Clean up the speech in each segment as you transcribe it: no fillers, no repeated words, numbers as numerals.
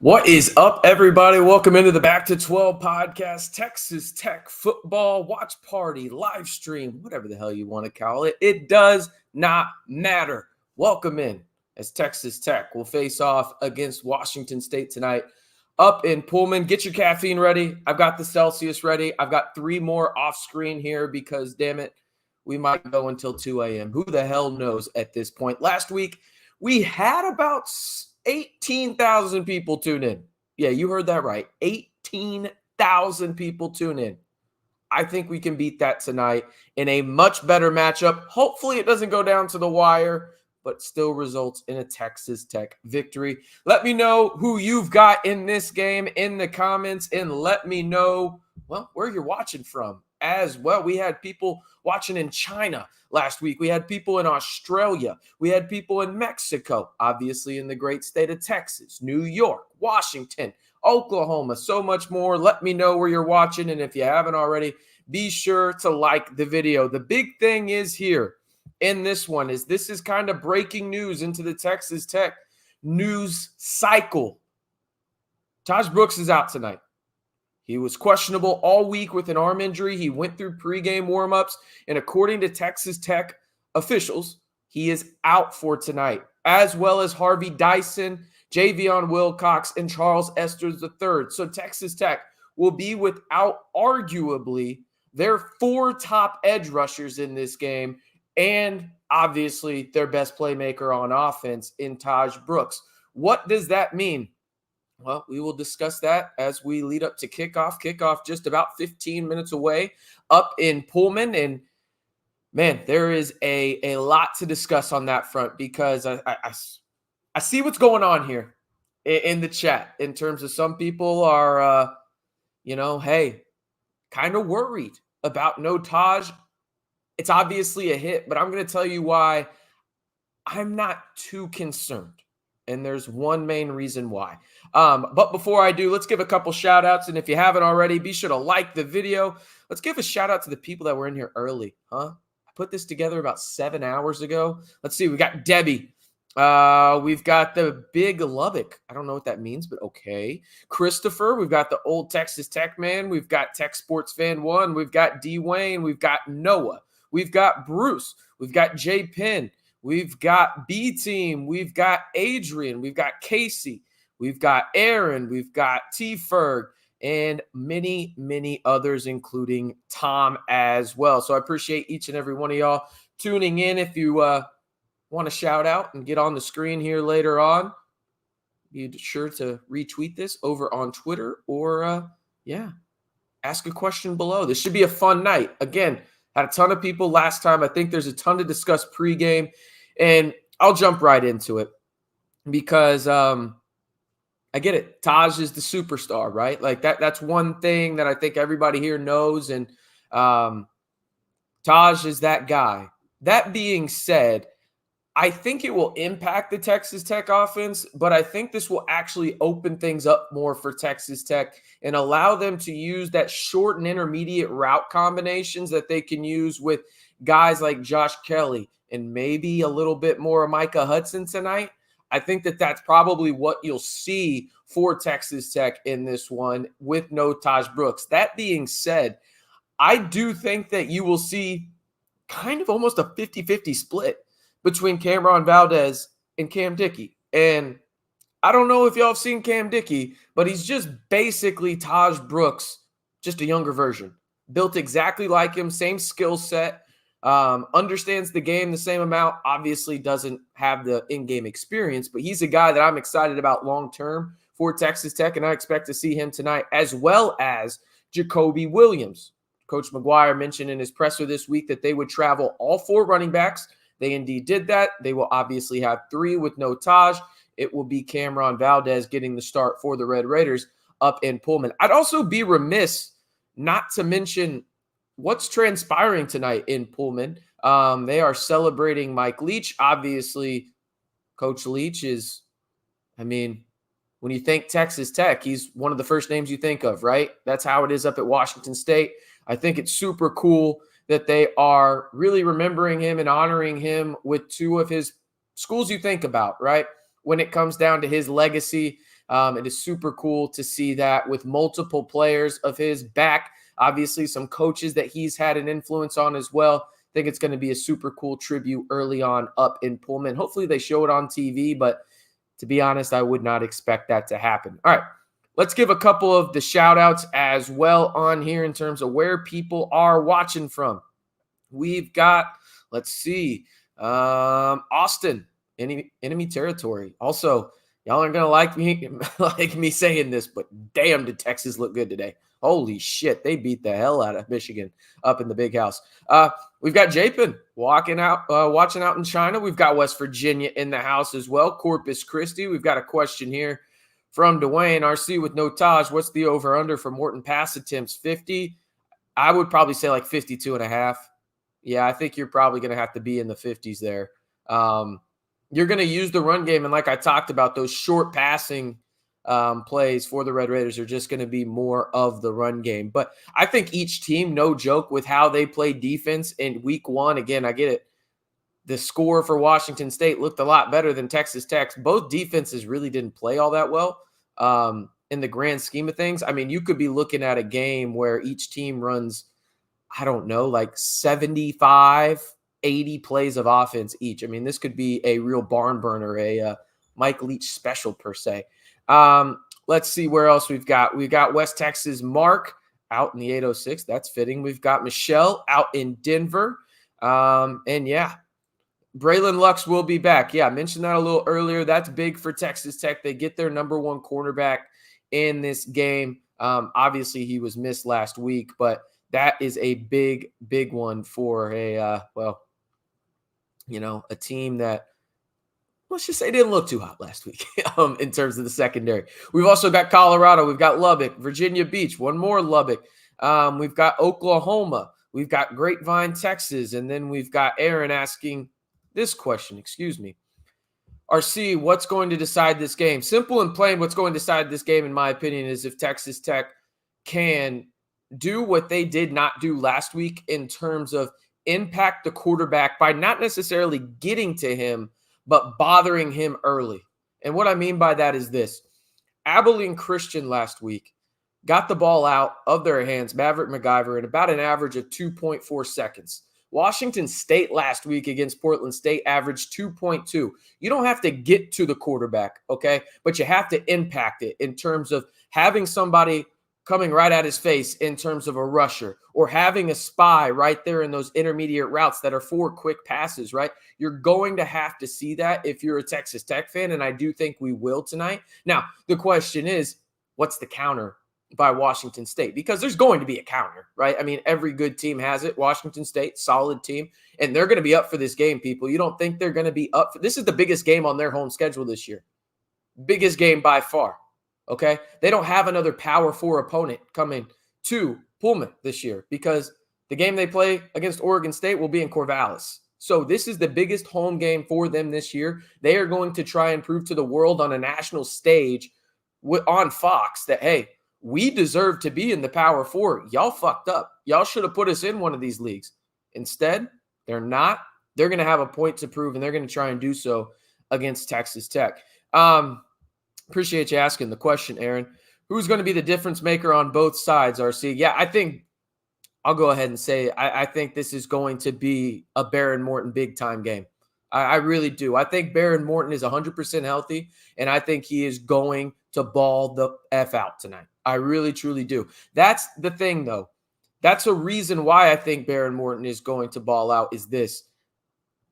What is up, everybody? Welcome into the Back to 12 podcast, Texas Tech football watch party, live stream, whatever the hell you want to call it. It does not matter. Welcome in as Texas Tech will face off against Washington State tonight up in Pullman. Get your caffeine ready. I've got the Celsius ready. I've got 3 more off screen here because, damn it, we might go until 2 a.m. Who the hell knows at this point? Last week, we had about 18,000 people tune in. Yeah, you heard that right. 18,000 people tune in. I think we can beat that tonight in a much better matchup. Hopefully it doesn't go down to the wire, but still results in a Texas Tech victory. Let me know who you've got in this game in the comments, and let me know, well, where you're watching from as well. We had people watching in China last week. We had people in Australia. We had people in Mexico, obviously in the great state of Texas, New York, Washington, Oklahoma, so much more. Let me know where you're watching, and if you haven't already, be sure to like the video. The big thing is here in this one is this is kind of breaking news into the Texas Tech news cycle. Tahj Brooks is out tonight. He was questionable all week with an arm injury. He went through pregame warmups, and according to Texas Tech officials, he is out for tonight, as well as Harvey, Dyson, Javeon, Wilcox, and Charles Esters III. So Texas Tech will be without arguably their 4 top edge rushers in this game, and obviously their best playmaker on offense in Tahj Brooks. What does that mean? Well, we will discuss that as we lead up to kickoff. Kickoff just about 15 minutes away up in Pullman. And, man, there is a lot to discuss on that front because I see what's going on here in the chat in terms of some people are, hey, kind of worried about no Tahj. It's obviously a hit, but I'm going to tell you why I'm not too concerned. And there's one main reason why. But before I do, let's give a couple shout outs. And if you haven't already, be sure to like the video. Let's give a shout out to the people that were in here early. I put this together about 7 hours ago. Let's see. We got Debbie. We've got the Big Lubbock. I don't know what that means, but okay. Christopher. We've got the old Texas Tech man. We've got Tech Sports Fan 1. We've got D. Wayne. We've got Noah. We've got Bruce. We've got J. Penn. We've got B-Team. We've got Adrian. We've got Casey. We've got Aaron. We've got T-Ferg. And many, many others, including Tom as well. So I appreciate each and every one of y'all tuning in. If you want to shout out and get on the screen here later on, be sure to retweet this over on Twitter or, ask a question below. This should be a fun night. Again, had a ton of people last time. I think there's a ton to discuss pregame, and I'll jump right into it because I get it. Tahj is the superstar, right? Like that's one thing that I think everybody here knows, and Tahj is that guy. That being said, I think it will impact the Texas Tech offense, but I think this will actually open things up more for Texas Tech and allow them to use that short and intermediate route combinations that they can use with guys like Josh Kelly and maybe a little bit more of Micah Hudson tonight. I think that that's probably what you'll see for Texas Tech in this one with no Tahj Brooks. That being said, I do think that you will see kind of almost a 50-50 split between Cameron Valdez and Cam Dickey. And I don't know if y'all have seen Cam Dickey, but he's just basically Tahj Brooks, just a younger version. Built exactly like him, same skill set, understands the game the same amount, obviously doesn't have the in-game experience, but he's a guy that I'm excited about long-term for Texas Tech, and I expect to see him tonight, as well as Jacoby Williams. Coach McGuire mentioned in his presser this week that they would travel all 4 running backs. They indeed did that. They will obviously have 3 with no Tahj. It will be Cameron Valdez getting the start for the Red Raiders up in Pullman. I'd also be remiss not to mention what's transpiring tonight in Pullman. They are celebrating Mike Leach. Obviously, Coach Leach is, when you think Texas Tech, he's one of the first names you think of, right? That's how it is up at Washington State. I think it's super cool that they are really remembering him and honoring him with 2 of his schools you think about, right? When it comes down to his legacy, It is super cool to see that with multiple players of his back. Obviously, some coaches that he's had an influence on as well. I think it's going to be a super cool tribute early on up in Pullman. Hopefully they show it on TV, but to be honest, I would not expect that to happen. All right, let's give a couple of the shout outs as well on here in terms of where people are watching from. We've got, let's see, Austin, enemy territory. Also, y'all aren't going to like me saying this, but damn, did Texas look good today. Holy shit, they beat the hell out of Michigan up in the big house. We've got Javeon watching out in China. We've got West Virginia in the house as well. Corpus Christi. We've got a question here from Dwayne. RC with no Tahj. What's the over-under for Morton pass attempts? 50? I would probably say like 52.5. Yeah, I think you're probably going to have to be in the 50s there. You're going to use the run game, and like I talked about, those short passing plays for the Red Raiders are just going to be more of the run game. But I think each team, no joke, with how they play defense in week one, again, I get it. The score for Washington State looked a lot better than Texas Tech. Both defenses really didn't play all that well in the grand scheme of things. I mean, you could be looking at a game where each team runs, I don't know, like 75, 80 plays of offense each. I mean, this could be a real barn burner, a Mike Leach special per se. Let's see where else we've got. We've got West Texas Mark out in the 806. That's fitting. We've got Michelle out in Denver. And yeah, Bralyn Lux will be back. Yeah, I mentioned that a little earlier. That's big for Texas Tech. They get their number one cornerback in this game. Obviously, he was missed last week, but that is a big, big one for a team that, let's just say, didn't look too hot last week in terms of the secondary. We've also got Colorado. We've got Lubbock, Virginia Beach, one more Lubbock. We've got Oklahoma. We've got Grapevine, Texas. And then we've got Aaron asking this question, RC, what's going to decide this game? Simple and plain, what's going to decide this game, in my opinion, is if Texas Tech can do what they did not do last week in terms of impact the quarterback by not necessarily getting to him, but bothering him early. And what I mean by that is this. Abilene Christian last week got the ball out of their hands, Maverick MacGyver, at about an average of 2.4 seconds. Washington State last week against Portland State averaged 2.2. You don't have to get to the quarterback, okay? But you have to impact it in terms of having somebody coming right at his face in terms of a rusher, or having a spy right there in those intermediate routes that are for quick passes, right? You're going to have to see that if you're a Texas Tech fan, and I do think we will tonight. Now, the question is, what's the counter by Washington State? Because there's going to be a counter, right? I mean, every good team has it. Washington State, solid team, and they're going to be up for this game, people. You don't think they're going to be up for this? Is the biggest game on their home schedule this year. Biggest game by far. Okay, they don't have another Power 4 opponent coming to Pullman this year because the game they play against Oregon State will be in Corvallis. So this is the biggest home game for them this year. They are going to try and prove to the world on a national stage on Fox that, hey, we deserve to be in the Power 4. Y'all fucked up. Y'all should have put us in one of these leagues. Instead, they're not. They're going to have a point to prove, and they're going to try and do so against Texas Tech. Appreciate you asking the question, Aaron. Who's going to be the difference maker on both sides, RC? Yeah, I think I'll go ahead and say I think this is going to be a Baron Morton big-time game. I really do. I think Baron Morton is 100% healthy, and I think he is going to ball the F out tonight. I really, truly do. That's the thing, though. That's a reason why I think Baron Morton is going to ball out is this.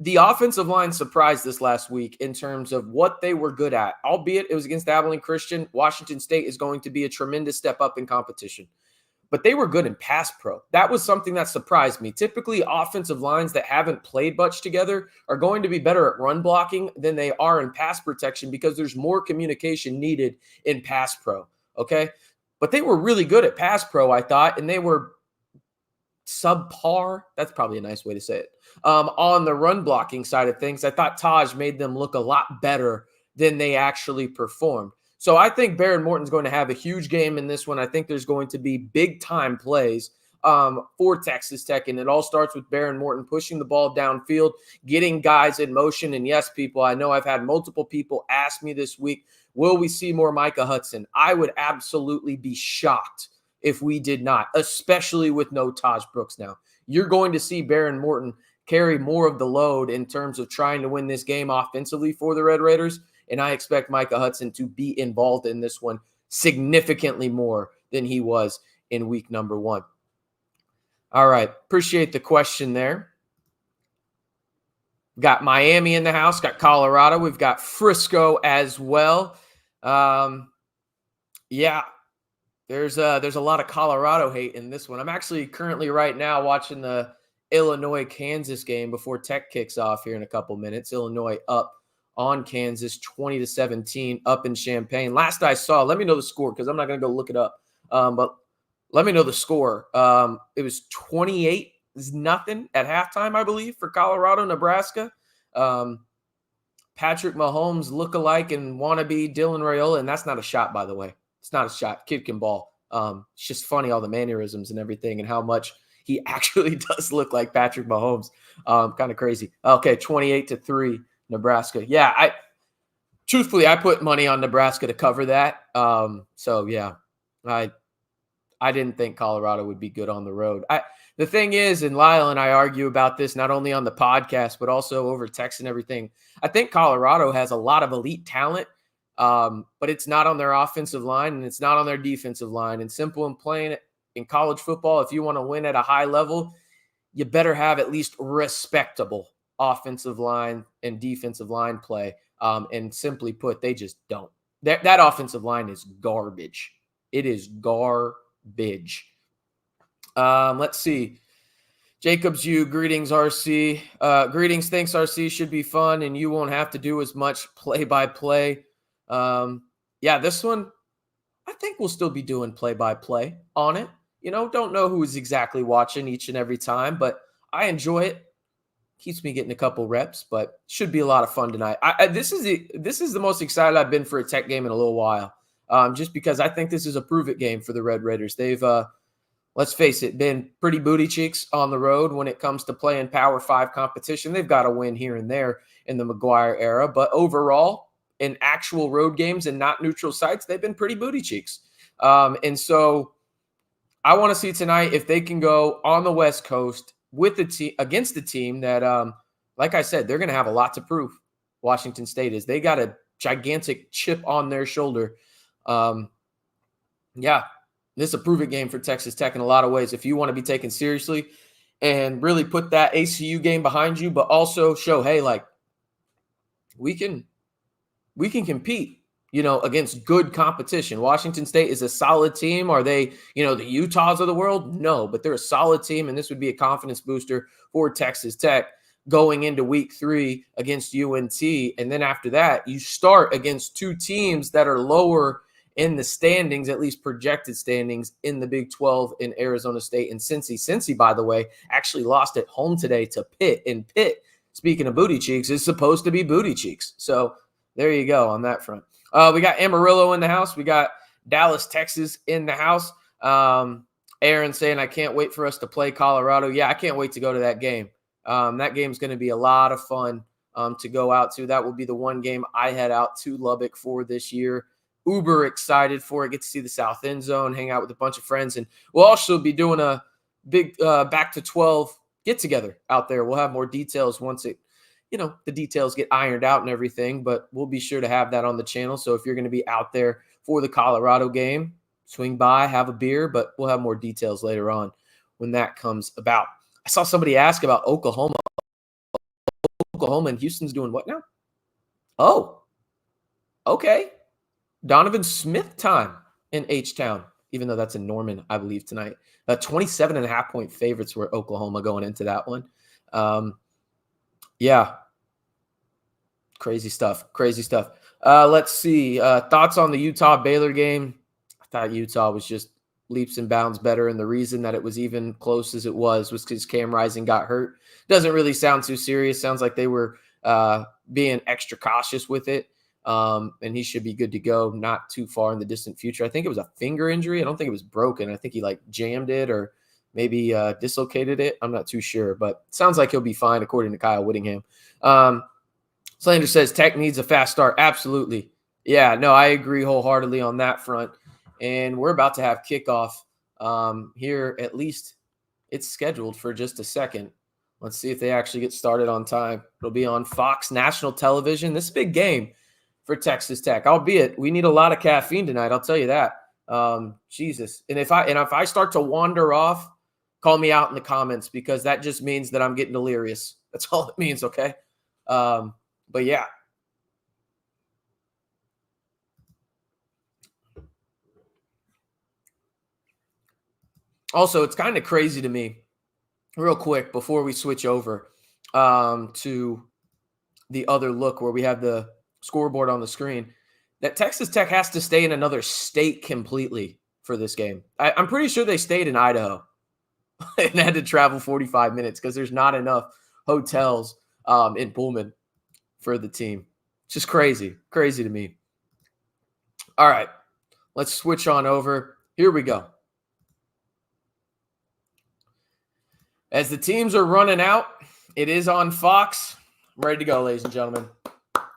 The offensive line surprised this last week in terms of what they were good at, albeit it was against Abilene Christian. Washington State is going to be a tremendous step up in competition, but they were good in pass pro. That was something that surprised me. Typically, offensive lines that haven't played much together are going to be better at run blocking than they are in pass protection because there's more communication needed in pass pro, okay? But they were really good at pass pro, I thought, and they were subpar. That's probably a nice way to say it. On the run blocking side of things, I thought Tahj made them look a lot better than they actually performed. So I think Baron Morton's going to have a huge game in this one. I think there's going to be big time plays for Texas Tech. And it all starts with Bralyn Morton pushing the ball downfield, getting guys in motion. And yes, people, I know I've had multiple people ask me this week, will we see more Micah Hudson? I would absolutely be shocked if we did not, especially with no Tahj Brooks now. You're going to see Bralyn Morton carry more of the load in terms of trying to win this game offensively for the Red Raiders. And I expect Micah Hudson to be involved in this one significantly more than he was in week number 1. All right. Appreciate the question there. Got Miami in the house, got Colorado. We've got Frisco as well. Yeah, there's a lot of Colorado hate in this one. I'm actually currently right now watching the Illinois-Kansas game before Tech kicks off here in a couple minutes. Illinois up on Kansas 20-17 up in Champaign. Last I saw, let me know the score because I'm not going to go look it up. But let me know the score. It was 28-0 at halftime, I believe, for Colorado, Nebraska. Patrick Mahomes lookalike and wannabe Dylan Raiola, and that's not a shot, by the way. It's not a shot. Kid can ball. It's just funny, all the mannerisms and everything and how much he actually does look like Patrick Mahomes. Kind of crazy. Okay, 28-3, Nebraska. Yeah, truthfully, I put money on Nebraska to cover that. So, yeah, I didn't think Colorado would be good on the road. The thing is, and Lyle and I argue about this not only on the podcast, but also over text and everything. I think Colorado has a lot of elite talent, but it's not on their offensive line and it's not on their defensive line. And simple and plain, in college football, if you want to win at a high level, you better have at least respectable offensive line and defensive line play. And simply put, they just don't. That offensive line is garbage. It is garbage. Let's see. Jacobs, greetings, RC. Greetings, thanks, RC. Should be fun, and you won't have to do as much play-by-play. Yeah, this one, I think we'll still be doing play-by-play on it. Don't know who's exactly watching each and every time, but I enjoy it. Keeps me getting a couple reps, but should be a lot of fun tonight. This is the most excited I've been for a Tech game in a little while, just because I think this is a prove-it game for the Red Raiders. They've let's face it, been pretty booty cheeks on the road when it comes to playing Power 5 competition. They've got to win here and there in the McGuire era, but overall, in actual road games and not neutral sites, they've been pretty booty cheeks. And so I want to see tonight if they can go on the West Coast with the team against the team that, like I said, they're going to have a lot to prove. Washington State is. They got a gigantic chip on their shoulder. Yeah, this is a prove-it game for Texas Tech in a lot of ways. If you want to be taken seriously and really put that ACU game behind you, but also show, hey, like we can compete, against good competition. Washington State is a solid team. Are they, the Utahs of the world? No, but they're a solid team, and this would be a confidence booster for Texas Tech going into week 3 against UNT. And then after that, you start against 2 teams that are lower in the standings, at least projected standings, in the Big 12 in Arizona State and Cincy. Cincy, by the way, actually lost at home today to Pitt. And Pitt, speaking of booty cheeks, is supposed to be booty cheeks. So there you go on that front. We got Amarillo in the house. We got Dallas, Texas in the house. Aaron saying, I can't wait for us to play Colorado. Yeah, I can't wait to go to that game. That game's going to be a lot of fun to go out to. That will be the one game I head out to Lubbock for this year. Uber excited for it. Get to see the South End Zone, hang out with a bunch of friends. And we'll also be doing a big back to 12 get-together out there. We'll have more details once the details get ironed out and everything, but we'll be sure to have that on the channel. So if you're going to be out there for the Colorado game, swing by, have a beer, but we'll have more details later on when that comes about. I saw somebody ask about Oklahoma. Oklahoma and Houston's doing what now? Oh, okay. Donovan Smith time in H-Town, even though that's in Norman, I believe, tonight. 27.5-point favorites were Oklahoma going into that one. Yeah. Crazy stuff. Let's see. Thoughts on the Utah-Baylor game? I thought Utah was just leaps and bounds better, and the reason that it was even close as it was because Cam Rising got hurt. Doesn't really sound too serious. Sounds like they were being extra cautious with it, and he should be good to go not too far in the distant future. I think it was a finger injury. I don't think it was broken. I think he, jammed it or maybe dislocated it. I'm not too sure, but sounds like he'll be fine according to Kyle Whittingham. Slander says Tech needs a fast start. Absolutely. Yeah, no, I agree wholeheartedly on that front. And we're about to have kickoff here. At least it's scheduled for just a second. Let's see if they actually get started on time. It'll be on Fox National Television. This is a big game for Texas Tech, albeit we need a lot of caffeine tonight. I'll tell you that. Jesus. And if I start to wander off, call me out in the comments, because that just means that I'm getting delirious. That's all it means. Okay. But yeah. Also, it's kind of crazy to me, real quick, before we switch over to the other look where we have the scoreboard on the screen, that Texas Tech has to stay in another state completely for this game. I'm pretty sure they stayed in Idaho and had to travel 45 minutes because there's not enough hotels in Pullman for the team. It's just crazy to me. All right, let's switch on over. Here we go. As the teams are running out, it is on Fox. I'm ready to go, ladies and gentlemen.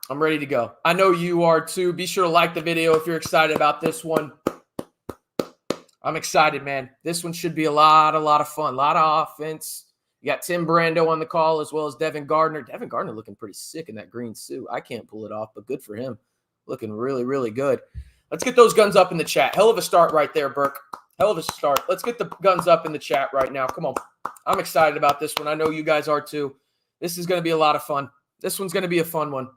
I'm ready to go. I know you are too. Be sure to like the video if you're excited about this one. I'm excited, man. This one should be a lot of fun. A lot of offense. You got Tim Brando on the call, as well as Devin Gardner. Devin Gardner looking pretty sick in that green suit. I can't pull it off, but good for him. Looking really good. Let's get those guns up in the chat. Hell of a start right there, Burke. Hell of a start. Let's get the guns up in the chat right now. Come on. I'm excited about this one. I know you guys are too. This is going to be a lot of fun. This one's going to be a fun one.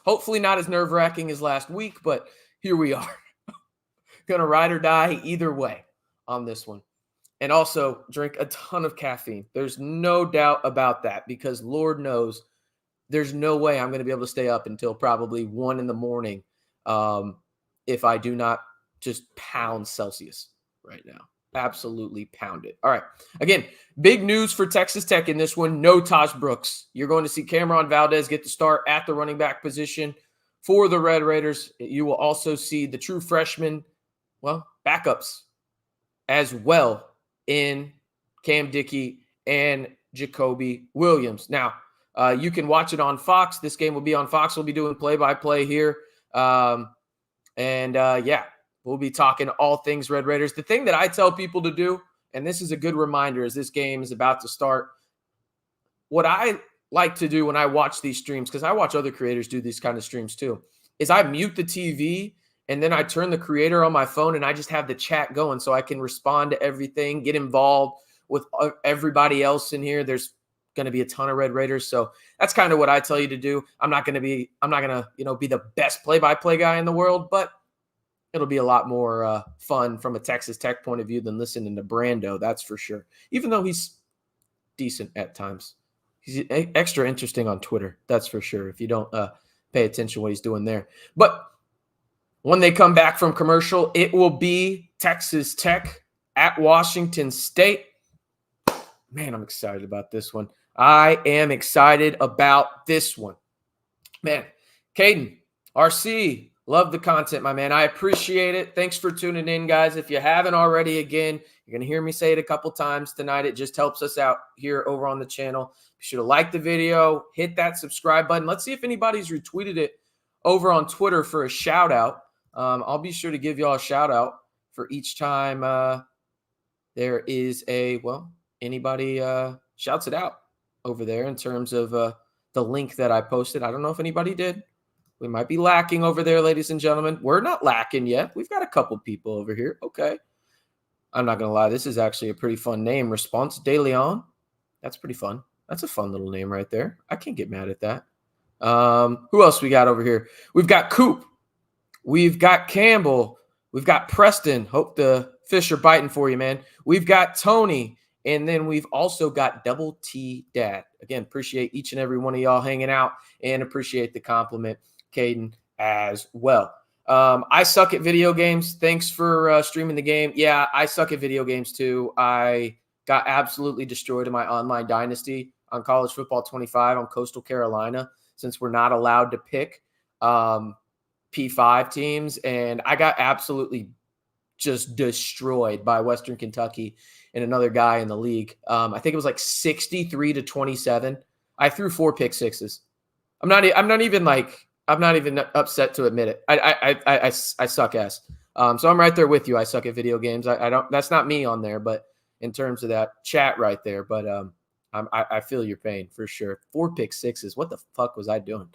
Hopefully not as nerve-wracking as last week, but here we are. Going to ride or die either way on this one. And also drink a ton of caffeine. There's no doubt about that, because Lord knows there's no way I'm going to be able to stay up until probably 1 in the morning if I do not just pound Celsius right now. Absolutely pound it. All right. Again, big news for Texas Tech in this one. No Tahj Brooks. You're going to see Cameron Valdez get the start at the running back position for the Red Raiders. You will also see the true freshman, backups as well in Cam Dickey and Jacoby Williams. Now, you can watch it on Fox. This game will be on Fox. We'll be doing play-by-play here. We'll be talking all things Red Raiders. The thing that I tell people to do, and this is a good reminder as this game is about to start, what I like to do when I watch these streams, because I watch other creators do these kind of streams too, is I mute the TV and then I turn the creator on my phone and I just have the chat going so I can respond to everything, get involved with everybody else in here. There's going to be a ton of Red Raiders. So that's kind of what I tell you to do. I'm not going to be the best play-by-play guy in the world, but it'll be a lot more fun from a Texas Tech point of view than listening to Brando, that's for sure. Even though he's decent at times. He's extra interesting on Twitter, that's for sure, if you don't pay attention to what he's doing there. But when they come back from commercial, it will be Texas Tech at Washington State. Man, I'm excited about this one. I am excited about this one. Man, Caden, RC, love the content, my man. I appreciate it. Thanks for tuning in, guys. If you haven't already, again, you're going to hear me say it a couple times tonight. It just helps us out here over on the channel. Be sure to like the video, hit that subscribe button. Let's see if anybody's retweeted it over on Twitter for a shout out. I'll be sure to give y'all a shout out for each time there is anybody shouts it out over there in terms of the link that I posted. I don't know if anybody did. We might be lacking over there, ladies and gentlemen. We're not lacking yet. We've got a couple people over here. Okay. I'm not going to lie. This is actually a pretty fun name. Response de Leon. That's pretty fun. That's a fun little name right there. I can't get mad at that. Who else we got over here? We've got Coop. We've got Campbell. We've got Preston. Hope the fish are biting for you, man. We've got Tony. And then we've also got Double T Dad. Again, appreciate each and every one of y'all hanging out and appreciate the compliment, Caden, as well. I suck at video games. Thanks for streaming the game. Yeah, I suck at video games too. I got absolutely destroyed in my online dynasty on College Football 25 on Coastal Carolina, since we're not allowed to pick P5 teams. And I got absolutely just destroyed by Western Kentucky and another guy in the league. I think it was like 63-27. I threw 4 pick sixes. I'm not even upset to admit it. I suck ass. So I'm right there with you. I suck at video games. I don't. That's not me on there, but in terms of that chat right there. But I feel your pain for sure. 4 pick sixes. What the fuck was I doing?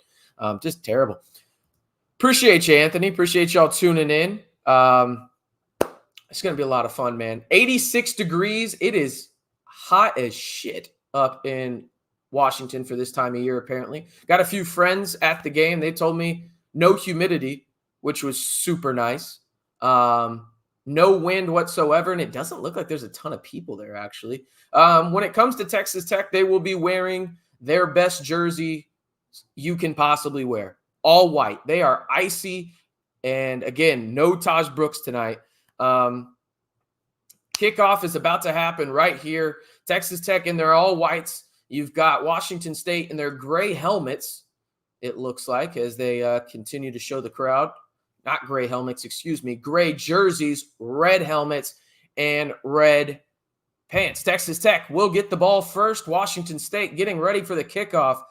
Just terrible. Appreciate you, Anthony. Appreciate y'all tuning in. It's going to be a lot of fun, man. 86 degrees. It is hot as shit up in Washington for this time of year, apparently. Got a few friends at the game. They told me no humidity, which was super nice. No wind whatsoever, and it doesn't look like there's a ton of people there, actually. When it comes to Texas Tech, they will be wearing their best jersey you can possibly wear. All white. They are icy. And, again, no Tahj Brooks tonight. Kickoff is about to happen right here. Texas Tech in their all whites. You've got Washington State in their gray helmets, it looks like, as they continue to show the crowd. Not gray helmets, excuse me. Gray jerseys, red helmets, and red pants. Texas Tech will get the ball first. Washington State getting ready for the kickoff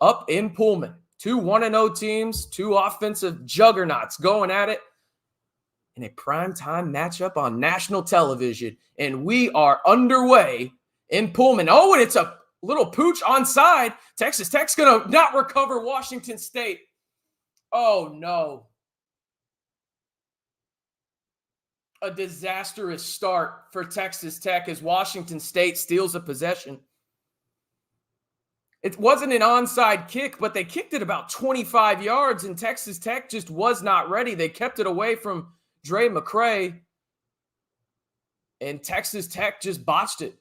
up in Pullman. 2 1-0 teams, 2 offensive juggernauts going at it in a primetime matchup on national television. And we are underway in Pullman. Oh, and it's a little pooch onside. Texas Tech's going to not recover Washington State. Oh, no. A disastrous start for Texas Tech as Washington State steals a possession. It wasn't an onside kick, but they kicked it about 25 yards, and Texas Tech just was not ready. They kept it away from Dre McCray, and Texas Tech just botched it.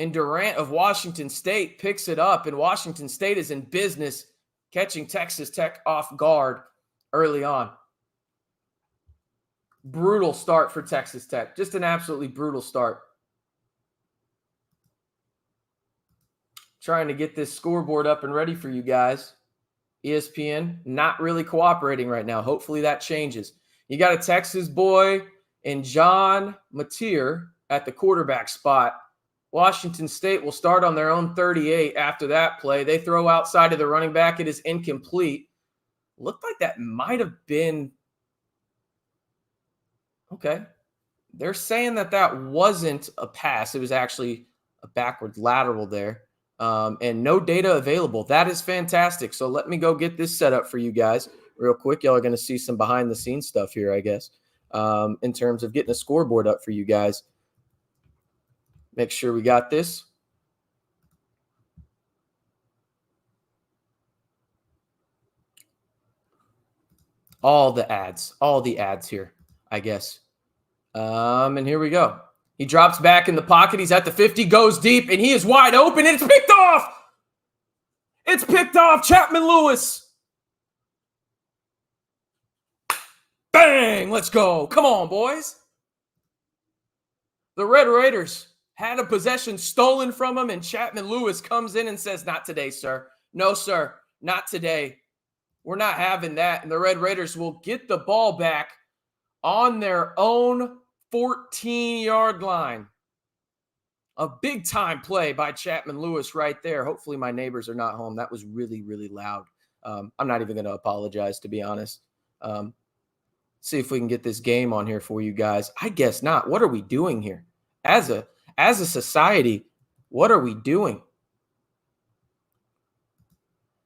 And Durant of Washington State picks it up, and Washington State is in business, catching Texas Tech off guard early on. Brutal start for Texas Tech. Just an absolutely brutal start. Trying to get this scoreboard up and ready for you guys. ESPN not really cooperating right now. Hopefully that changes. You got a Texas boy and John Mateer at the quarterback spot. Washington State will start on their own 38 after that play. They throw outside of the running back. It is incomplete. Looked like that might have been okay. They're saying that wasn't a pass. It was actually a backward lateral there. And no data available. That is fantastic. So let me go get this set up for you guys real quick. Y'all are going to see some behind the scenes stuff here, I guess, in terms of getting a scoreboard up for you guys. Make sure we got this. All the ads here, I guess. And here we go. He drops back in the pocket. He's at the 50, goes deep, and he is wide open, and it's picked off. It's picked off. Chapman Lewis. Bang! Let's go. Come on, boys. The Red Raiders had a possession stolen from him, and Chapman Lewis comes in and says, "Not today, sir. No, sir. Not today. We're not having that." And the Red Raiders will get the ball back on their own 14-yard line. A big-time play by Chapman Lewis right there. Hopefully my neighbors are not home. That was really, really loud. I'm not even going to apologize, to be honest. See if we can get this game on here for you guys. I guess not. What are we doing here? As a society, what are we doing?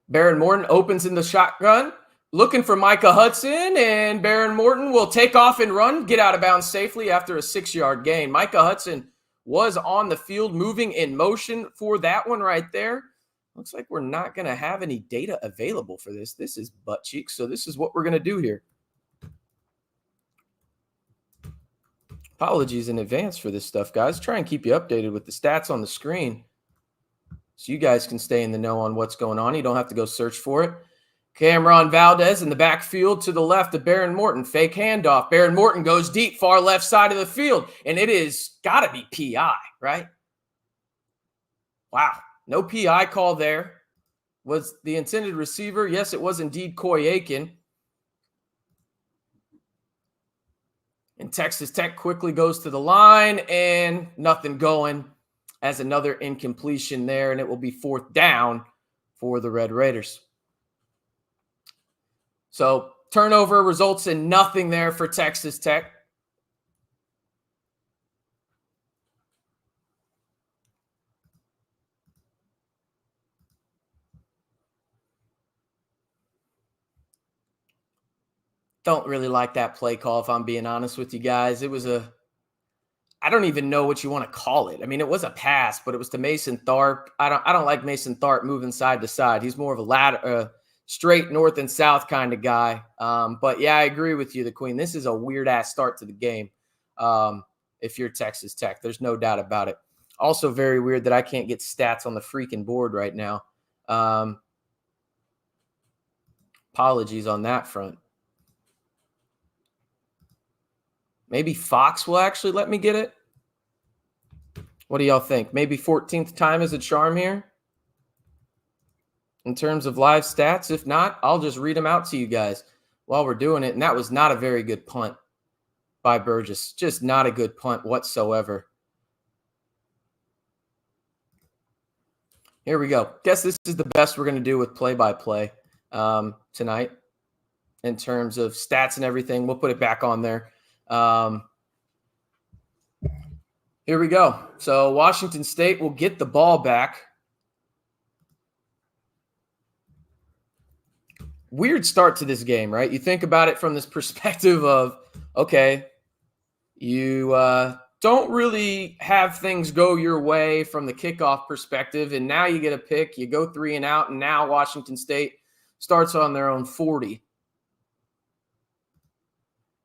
Baron Morton opens in the shotgun. Looking for Micah Hudson, and Baron Morton will take off and run, get out of bounds safely after a 6-yard gain. Micah Hudson was on the field, moving in motion for that one right there. Looks like we're not going to have any data available for this. This is butt cheeks, so this is what we're going to do here. Apologies in advance for this stuff, guys. Try and keep you updated with the stats on the screen so you guys can stay in the know on what's going on. You don't have to go search for it. Cameron Valdez in the backfield to the left of Baron Morton. Fake handoff. Baron Morton goes deep, far left side of the field. And it is got to be PI, right? Wow. No PI call there. Was the intended receiver? Yes, it was indeed Coy Aiken. And Texas Tech quickly goes to the line and nothing going as another incompletion there. And it will be 4th down for the Red Raiders. So turnover results in nothing there for Texas Tech. Don't really like that play call, if I'm being honest with you guys. It was I don't even know what you want to call it. I mean, it was a pass, but it was to Mason Tharp. I don't like Mason Tharp moving side to side. He's more of a straight north and south kind of guy. But yeah, I agree with you, the Queen. This is a weird ass start to the game. If you're Texas Tech, there's no doubt about it. Also very weird that I can't get stats on the freaking board right now. Apologies on that front. Maybe Fox will actually let me get it. What do y'all think? Maybe 14th time is a charm here in terms of live stats. If not, I'll just read them out to you guys while we're doing it. And that was not a very good punt by Burgess. Just not a good punt whatsoever. Here we go. Guess this is the best we're going to do with play-by-play tonight in terms of stats and everything. We'll put it back on there. Here we go. So Washington State will get the ball back. Weird start to this game, right? You think about it from this perspective of, okay, you don't really have things go your way from the kickoff perspective, and now you get a pick, you go 3 and out, and now Washington State starts on their own 40.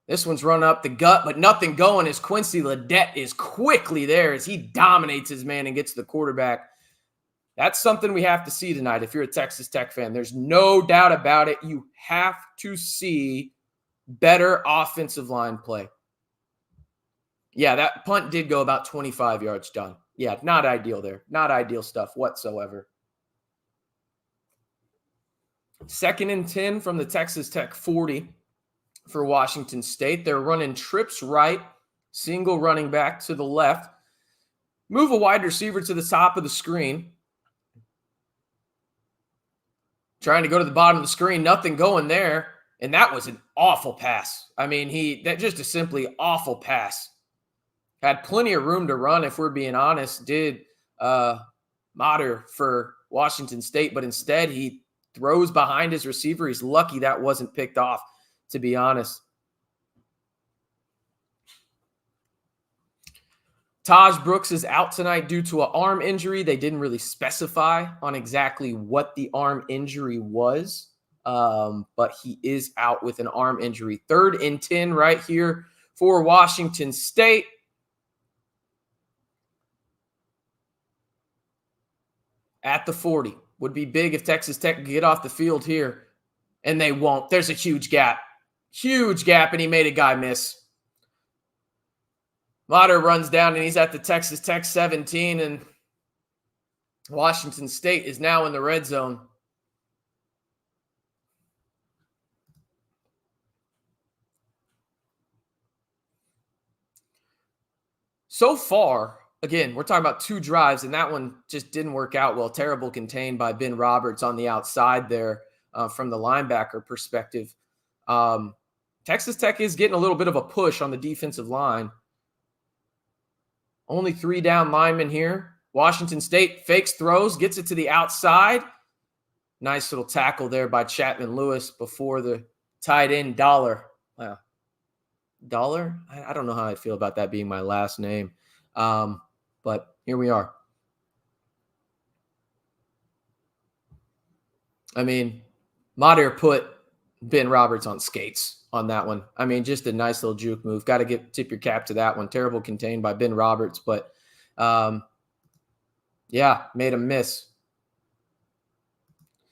This one's run up the gut, but nothing going as Quincy Ledet is quickly there as he dominates his man and gets the quarterback. That's something we have to see tonight if you're a Texas Tech fan. There's no doubt about it. You have to see better offensive line play. Yeah, that punt did go about 25 yards done. Yeah, not ideal there. Not ideal stuff whatsoever. 2nd and 10 from the Texas Tech 40. For Washington State. They're running trips right, single running back to the left. Move a wide receiver to the top of the screen. Trying to go to the bottom of the screen, nothing going there. And that was an awful pass. I mean, that just a simply awful pass. Had plenty of room to run, if we're being honest. Did matter for Washington State, but instead he throws behind his receiver. He's lucky that wasn't picked off, to be honest. Tahj Brooks is out tonight due to an arm injury. They didn't really specify on exactly what the arm injury was, but he is out with an arm injury. 3rd and 10 right here for Washington State. At the 40. Would be big if Texas Tech could get off the field here, and they won't. There's a huge gap. Huge gap, and he made a guy miss. Mater runs down, and he's at the Texas Tech 17, and Washington State is now in the red zone. So far, again, we're talking about 2 drives, and that one just didn't work out well. Terrible contained by Ben Roberts on the outside there from the linebacker perspective. Texas Tech is getting a little bit of a push on the defensive line. Only 3 down linemen here. Washington State fakes throws, gets it to the outside. Nice little tackle there by Chapman Lewis before the tight end Dollar. Wow. Dollar? I don't know how I feel about that being my last name. But here we are. I mean, Mater put Ben Roberts on skates on that one. I mean, just a nice little juke move. Got to tip your cap to that one. Terrible contained by Ben Roberts, but yeah, made a miss.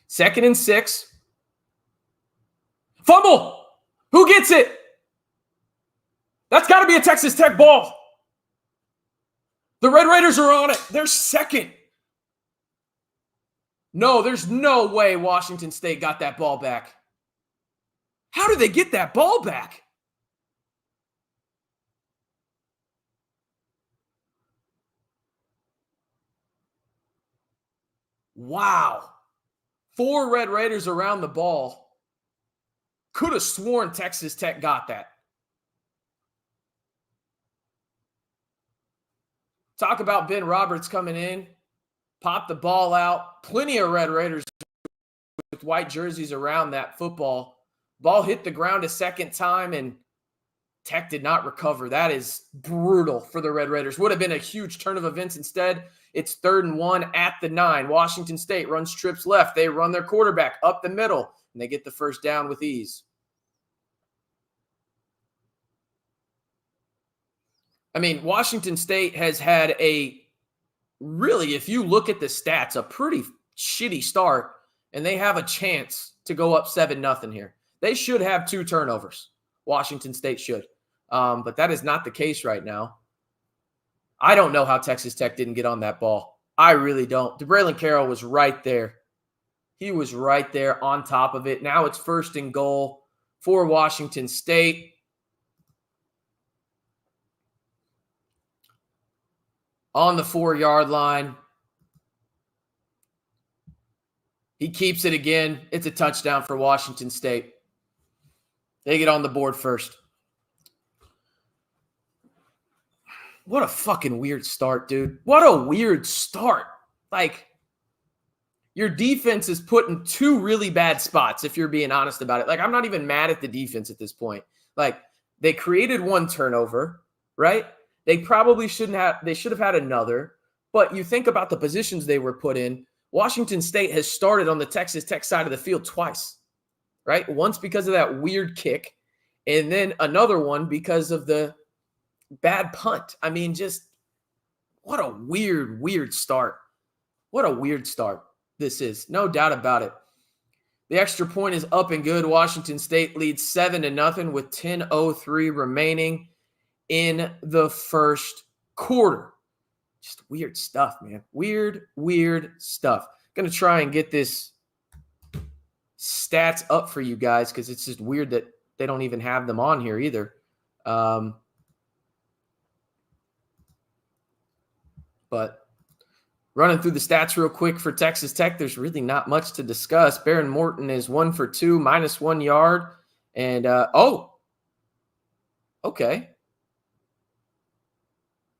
2nd and 6. Fumble! Who gets it? That's got to be a Texas Tech ball. The Red Raiders are on it. They're 2nd. No, there's no way Washington State got that ball back. How did they get that ball back? Wow. 4 Red Raiders around the ball. Could have sworn Texas Tech got that. Talk about Ben Roberts coming in, pop the ball out. Plenty of Red Raiders with white jerseys around that football. Ball hit the ground a second time, and Tech did not recover. That is brutal for the Red Raiders. Would have been a huge turn of events. Instead, it's 3rd and 1 at the 9. Washington State runs trips left. They run their quarterback up the middle, and they get the first down with ease. I mean, Washington State has had really, if you look at the stats, a pretty shitty start, and they have a chance to go up 7-0 here. They should have 2 turnovers. Washington State should. But that is not the case right now. I don't know how Texas Tech didn't get on that ball. I really don't. Bralyn Carroll was right there. He was right there on top of it. Now it's 1st and goal for Washington State. On the 4-yard line. He keeps it again. It's a touchdown for Washington State. They get on the board first. What a fucking weird start, dude. What a weird start. Like, your defense is put in 2 really bad spots, if you're being honest about it. Like, I'm not even mad at the defense at this point. Like, they created 1 turnover, right? They probably should have had another. But you think about the positions they were put in. Washington State has started on the Texas Tech side of the field twice, right? Once because of that weird kick, and then another one because of the bad punt. I mean, just what a weird, weird start. What a weird start this is. No doubt about it. The extra point is up and good. Washington State leads 7-0 with 10:03 remaining in the first quarter. Just weird stuff, man. Weird, weird stuff. Going to try and get this stats up for you guys because it's just weird that they don't even have them on here either. But running through the stats real quick for Texas Tech, there's really not much to discuss. Baron Morton is 1 for 2, -1 yard. And, okay.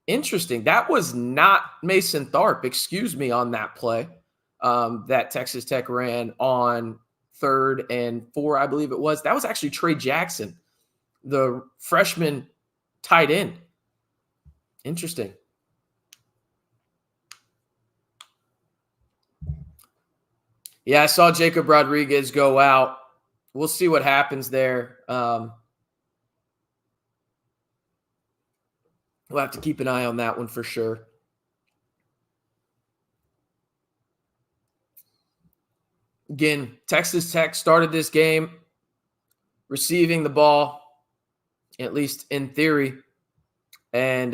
Interesting. That was not Mason Tharp, excuse me, on that play that Texas Tech ran on 3rd and 4, I believe it was. That was actually Trey Jackson, the freshman tight end. Interesting. Yeah, I saw Jacob Rodriguez go out. We'll see what happens there. We'll have to keep an eye on that one for sure. Again, Texas Tech started this game receiving the ball, at least in theory, and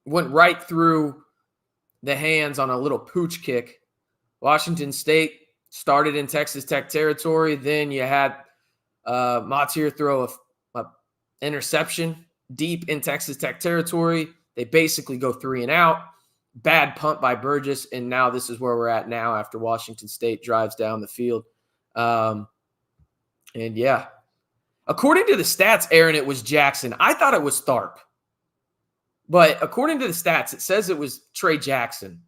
went right through the hands on a little pooch kick. Washington State started in Texas Tech territory. Then you had Matier throw a interception deep in Texas Tech territory. They basically go 3 and out. Bad punt by Burgess, and now this is where we're at now after Washington State drives down the field. And yeah, according to the stats, Aaron, it was Jackson. I thought it was Tharp. But according to the stats, it says it was Trey Jackson.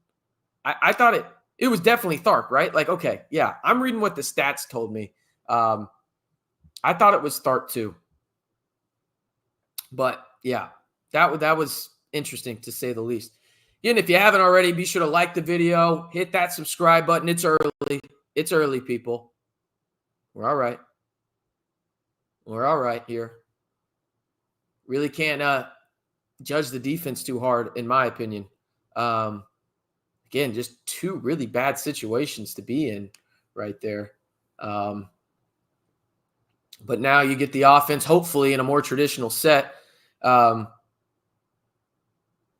I thought it was definitely Tharp, right? Like, okay, yeah, I'm reading what the stats told me. I thought it was Tharp too. But yeah, that was interesting to say the least. Again, if you haven't already, be sure to like the video, hit that subscribe button. It's early. It's early, people. We're all right. We're all right here. Really can't judge the defense too hard, in my opinion. Again, just 2 really bad situations to be in right there. But now you get the offense, hopefully, in a more traditional set.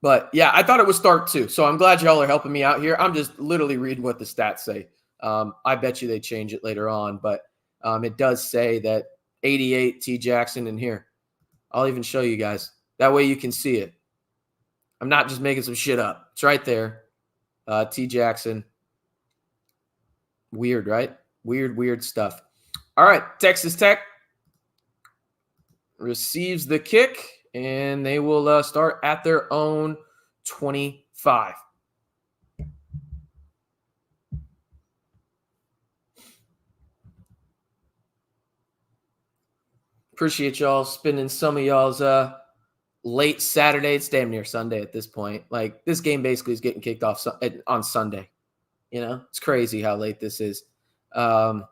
But, yeah, I thought it was Tharp too. So I'm glad y'all are helping me out here. I'm just literally reading what the stats say. I bet you they change it later on. But it does say that 88 T. Jackson in here. I'll even show you guys. That way you can see it. I'm not just making some shit up. It's right there. T. Jackson. Weird, right? Weird stuff. All right, Texas Tech receives the kick, and they will start at their own 25. Appreciate y'all spending some of y'all's late Saturday. It's damn near Sunday at this point. Like, this game basically is getting kicked off on Sunday. You know, it's crazy how late this is. Love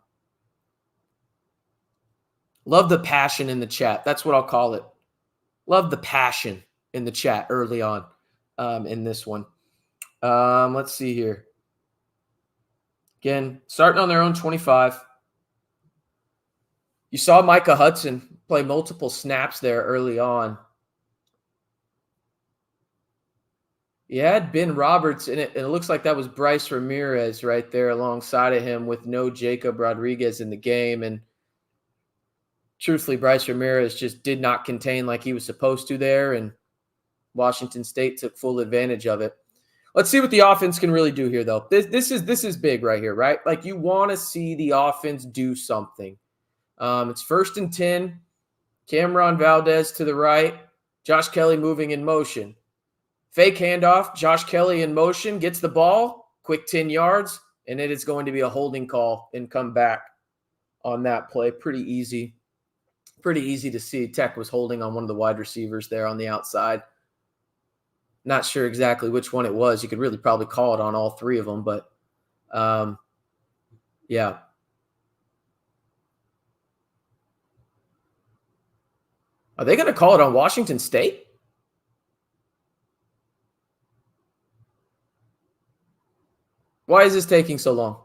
the passion in the chat. That's what I'll call it. Love the passion in the chat early on in this one. Let's see here. Again, starting on their own 25. You saw Micah Hudson play multiple snaps there early on. You had Ben Roberts in it, and it looks like that was Bryce Ramirez right there alongside of him with no Jacob Rodriguez in the game. And truthfully, Bryce Ramirez just did not contain like he was supposed to there, and Washington State took full advantage of it. Let's see what the offense can really do here, though. This is big right here, right? Like, you want to see the offense do something. It's 1st and 10. Cameron Valdez to the right. Josh Kelly moving in motion. Fake handoff. Josh Kelly in motion. Gets the ball. Quick 10 yards. And it is going to be a holding call and come back on that play. Pretty easy. Pretty easy to see. Tech was holding on one of the wide receivers there on the outside. Not sure exactly which one it was. You could really probably call it on all three of them. But, yeah. Are they going to call it on Washington State? Why is this taking so long?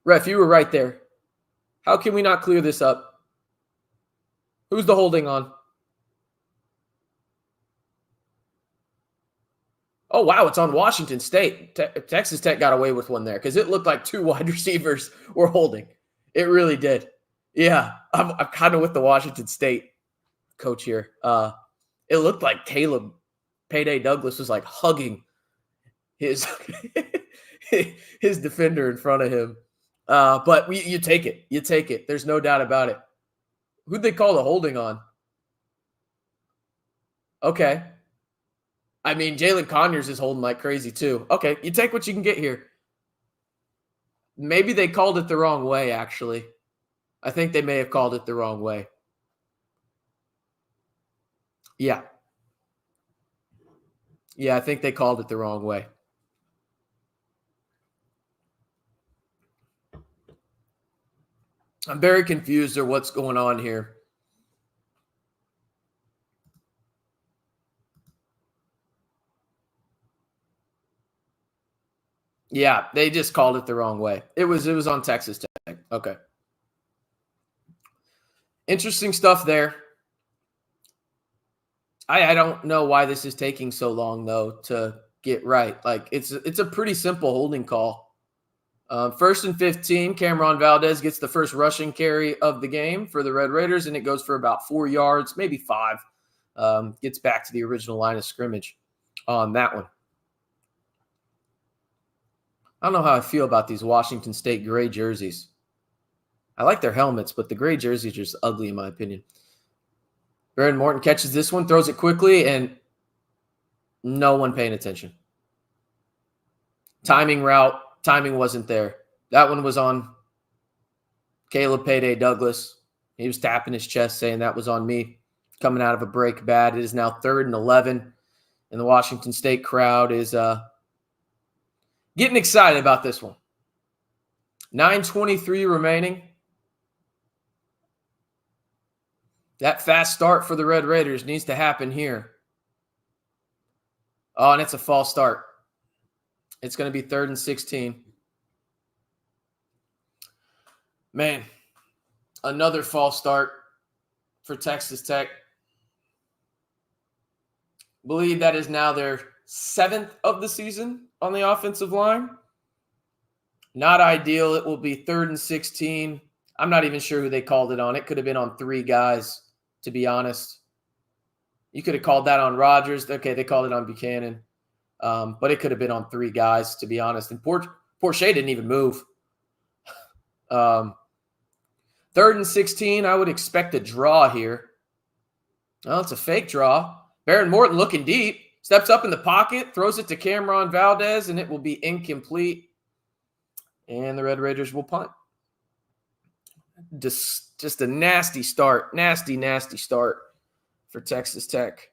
Ref, you were right there. How can we not clear this up? Who's the holding on? Oh, wow, it's on Washington State. Texas Tech got away with one there because it looked like two wide receivers were holding. It really did. Yeah, I'm kind of with the Washington State coach here. It looked like Caleb Payday Douglas was like hugging his his defender in front of him. But you take it. You take it. There's no doubt about it. Who'd they call the holding on? Okay. I mean, Jalen Conyers is holding like crazy too. Okay, you take what you can get here. Maybe they called it the wrong way, actually. I think they may have called it the wrong way. Yeah. Yeah, I think they called it the wrong way. I'm very confused at what's going on here. Yeah, they just called it the wrong way. It was on Texas Tech. Okay. Interesting stuff there. I don't know why this is taking so long, though, to get right. Like, it's a pretty simple holding call. 1st and 15, Cameron Valdez gets the first rushing carry of the game for the Red Raiders, and it goes for about 4 yards, maybe 5. Gets back to the original line of scrimmage on that one. I don't know how I feel about these Washington State gray jerseys. I like their helmets, but the gray jerseys are just ugly in my opinion. Morton catches this one, throws it quickly, and no one paying attention. Timing wasn't there. That one was on Caleb Payday Douglas. He was tapping his chest saying that was on me. Coming out of a break bad. It is now 3rd and 11, and the Washington State crowd is getting excited about this one. 9:23 remaining. That fast start for the Red Raiders needs to happen here. Oh, and it's a false start. It's going to be 3rd and 16. Man, another false start for Texas Tech. Believe that is now their 7th of the season on the offensive line. Not ideal. It will be 3rd and 16. I'm not even sure who they called it on. It could have been on 3 guys, to be honest. You could have called that on Rodgers. Okay, they called it on Buchanan. But it could have been on 3 guys, to be honest. And Porsche didn't even move. 3rd and 16, I would expect a draw here. Oh, it's a fake draw. Baron Morton looking deep. Steps up in the pocket, throws it to Cameron Valdez, and it will be incomplete. And the Red Raiders will punt. Just a nasty start. Nasty start for Texas Tech.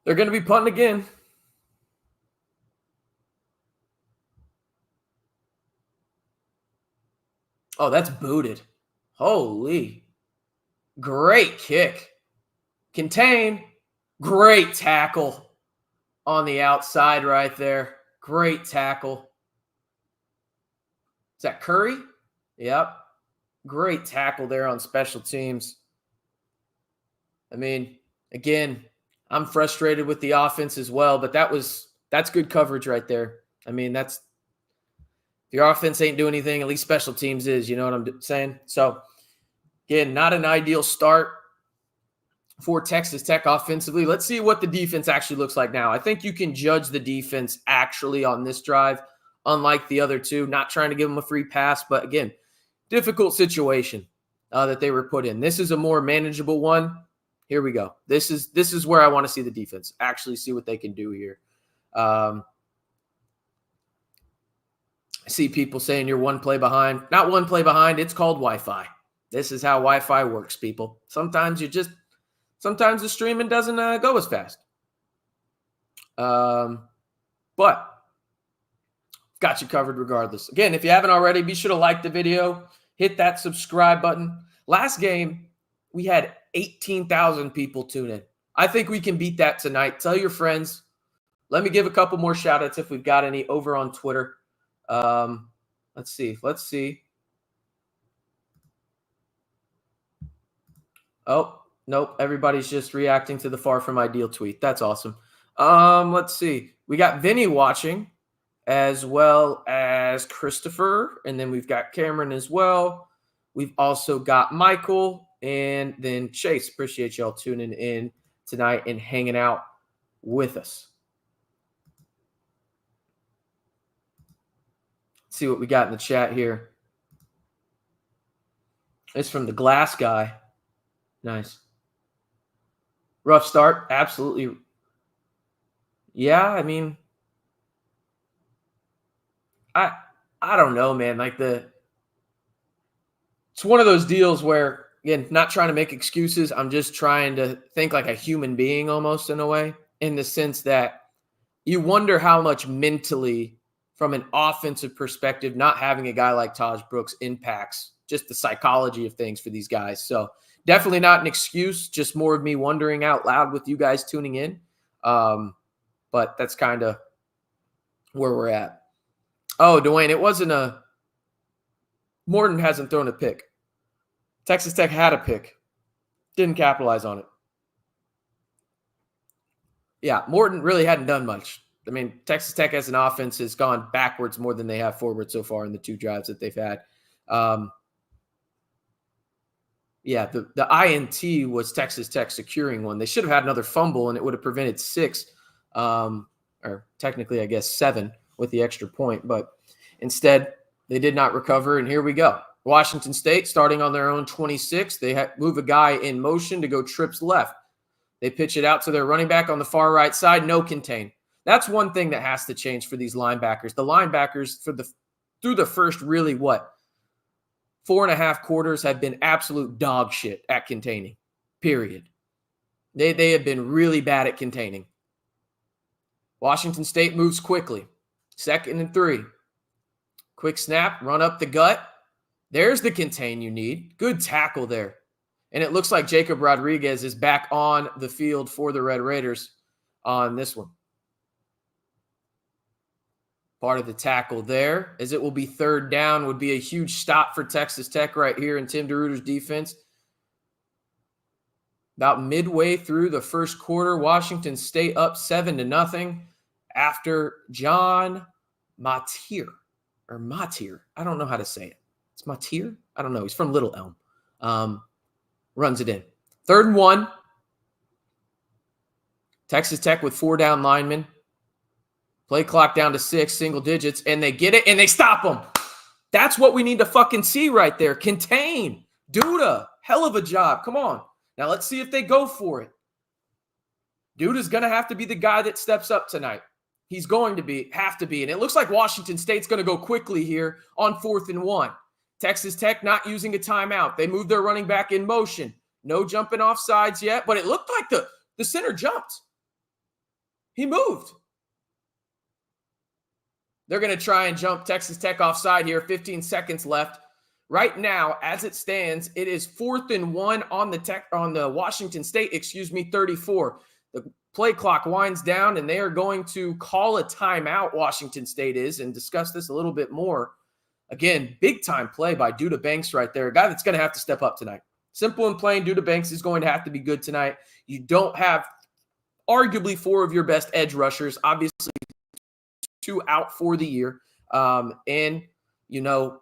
They're going to be punting again. Oh, that's booted. Holy. Great kick. Contain. Great tackle on the outside right there. Great tackle. Is that Curry? Yep. Great tackle there on special teams. I mean, again, I'm frustrated with the offense as well, but that's good coverage right there. I mean, if your offense ain't doing anything, at least special teams is, you know what I'm saying? So, again, not an ideal start for Texas Tech offensively. Let's see what the defense actually looks like now. I think you can judge the defense actually on this drive, unlike the other two. Not trying to give them a free pass, but again, difficult situation that they were put in. This is a more manageable one. Here we go. This is where I want to see the defense actually see what they can do here. I see people saying you're 1 play behind. Not 1 play behind. It's called Wi-Fi. This is how Wi-Fi works, people. Sometimes the streaming doesn't go as fast. But got you covered regardless. Again, if you haven't already, be sure to like the video. Hit that subscribe button. Last game, we had 18,000 people tune in. I think we can beat that tonight. Tell your friends. Let me give a couple more shout-outs if we've got any over on Twitter. Let's see. Oh, nope. Everybody's just reacting to the Far From Ideal tweet. That's awesome. Let's see. We got Vinny watching as well as Christopher, and then we've got Cameron as well. We've also got Michael and then Chase. Appreciate y'all tuning in tonight and hanging out with us. Let's see what we got in the chat here. It's from the Glass Guy. Nice. Rough start. Absolutely. Yeah, I mean, I don't know, man. It's one of those deals where, again, not trying to make excuses. I'm just trying to think like a human being almost in a way, in the sense that you wonder how much mentally, from an offensive perspective, not having a guy like Tahj Brooks impacts just the psychology of things for these guys. So definitely not an excuse, just more of me wondering out loud with you guys tuning in. But that's kind of where we're at. Oh, Dwayne, it wasn't Morton hasn't thrown a pick. Texas Tech had a pick. Didn't capitalize on it. Yeah, Morton really hadn't done much. I mean, Texas Tech as an offense has gone backwards more than they have forward so far in the 2 drives that they've had. Yeah, the INT was Texas Tech securing one. They should have had another fumble, and it would have prevented 6, or technically, I guess, 7 with the extra point. But instead, they did not recover, and here we go. Washington State starting on their own 26. They move a guy in motion to go trips left. They pitch it out to their running back on the far right side. No contain. That's one thing that has to change for these linebackers. The linebackers through the first really 4.5 quarters have been absolute dog shit at containing. Period. They have been really bad at containing. Washington State moves quickly. 2nd and 3. Quick snap, run up the gut. There's the contain you need. Good tackle there. And it looks like Jacob Rodriguez is back on the field for the Red Raiders on this one. Part of the tackle there, as it will be 3rd down, would be a huge stop for Texas Tech right here in Tim DeRuyter's defense. About midway through the first quarter, Washington State up 7-0 after John Matier. I don't know how to say it. It's Matier? I don't know. He's from Little Elm. Runs it in. 3rd and 1. Texas Tech with 4 down linemen. Play clock down to 6, single digits, and they get it, and they stop them. That's what we need to fucking see right there. Contain. Duda. Hell of a job. Come on. Now let's see if they go for it. Duda's going to have to be the guy that steps up tonight. He's going to have to be. And it looks like Washington State's going to go quickly here on 4th and 1. Texas Tech not using a timeout. They moved their running back in motion. No jumping off sides yet, but it looked like the center jumped. He moved. They're going to try and jump Texas Tech offside here. 15 seconds left. Right now, as it stands, it is 4th and 1 on the Washington State, 34. The play clock winds down, and they are going to call a timeout, Washington State is, and discuss this a little bit more. Again, big-time play by Duda Banks right there, a guy that's going to have to step up tonight. Simple and plain, Duda Banks is going to have to be good tonight. You don't have arguably 4 of your best edge rushers, obviously 2 out for the year, and,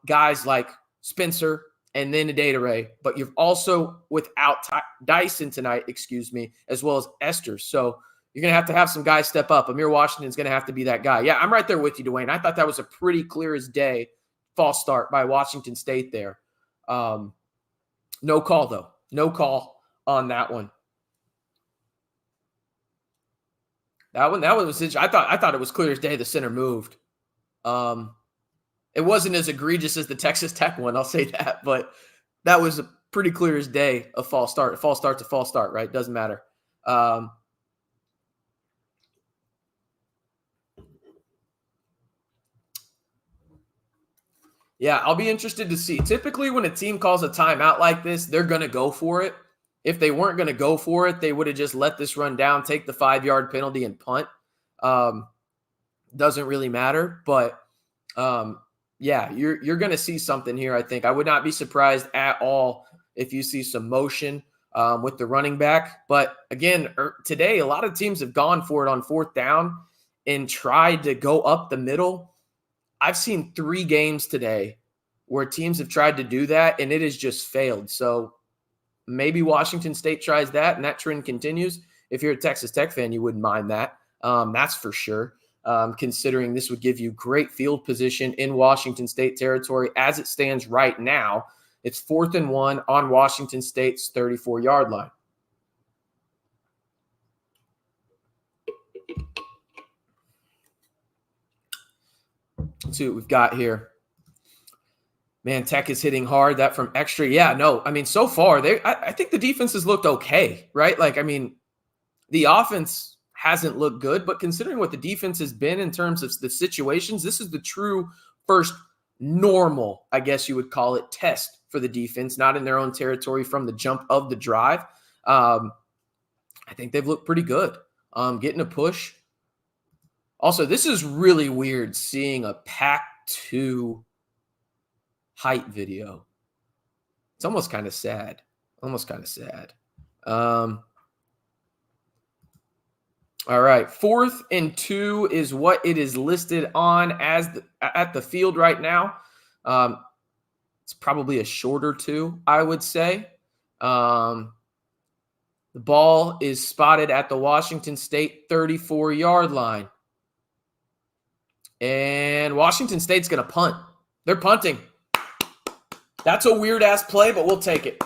guys like Spencer and then Adedire, but you've also without Dyson tonight, as well as Esters. So you're going to have some guys step up. Amir Washington's going to have to be that guy. Yeah, I'm right there with you, Dwayne. I thought that was a pretty clear as day false start by Washington State there. No call, though. No call on that one. That one was. I thought it was clear as day. The center moved. It wasn't as egregious as the Texas Tech one, I'll say that, but that was a pretty clear as day a false start. A false start's a false start, right? Doesn't matter. Yeah, I'll be interested to see. Typically, when a team calls a timeout like this, they're going to go for it. If they weren't going to go for it, they would have just let this run down, take the 5-yard penalty, and punt. Doesn't really matter, but yeah, you're going to see something here, I think. I would not be surprised at all if you see some motion with the running back. But again, today, a lot of teams have gone for it on 4th down and tried to go up the middle. I've seen 3 games today where teams have tried to do that, and it has just failed. So maybe Washington State tries that, and that trend continues. If you're a Texas Tech fan, you wouldn't mind that. That's for sure. Considering this would give you great field position in Washington State territory as it stands right now. It's 4th and 1 on Washington State's 34-yard line. Let's see what we've got here. Man, Tech is hitting hard. That from extra. Yeah, no. I mean, so far, I think the defense has looked okay, right? The offense hasn't looked good, but considering what the defense has been in terms of the situations, this is the true first normal, I guess you would call it, test for the defense, not in their own territory from the jump of the drive. I think they've looked pretty good. Getting a push. Also, this is really weird seeing a Pac-2 height video. It's almost kind of sad. All right, 4th and 2 is what it is listed on as at the field right now. It's probably a shorter 2, I would say. The ball is spotted at the Washington State 34-yard line. And Washington State's going to punt. They're punting. That's a weird-ass play, but we'll take it.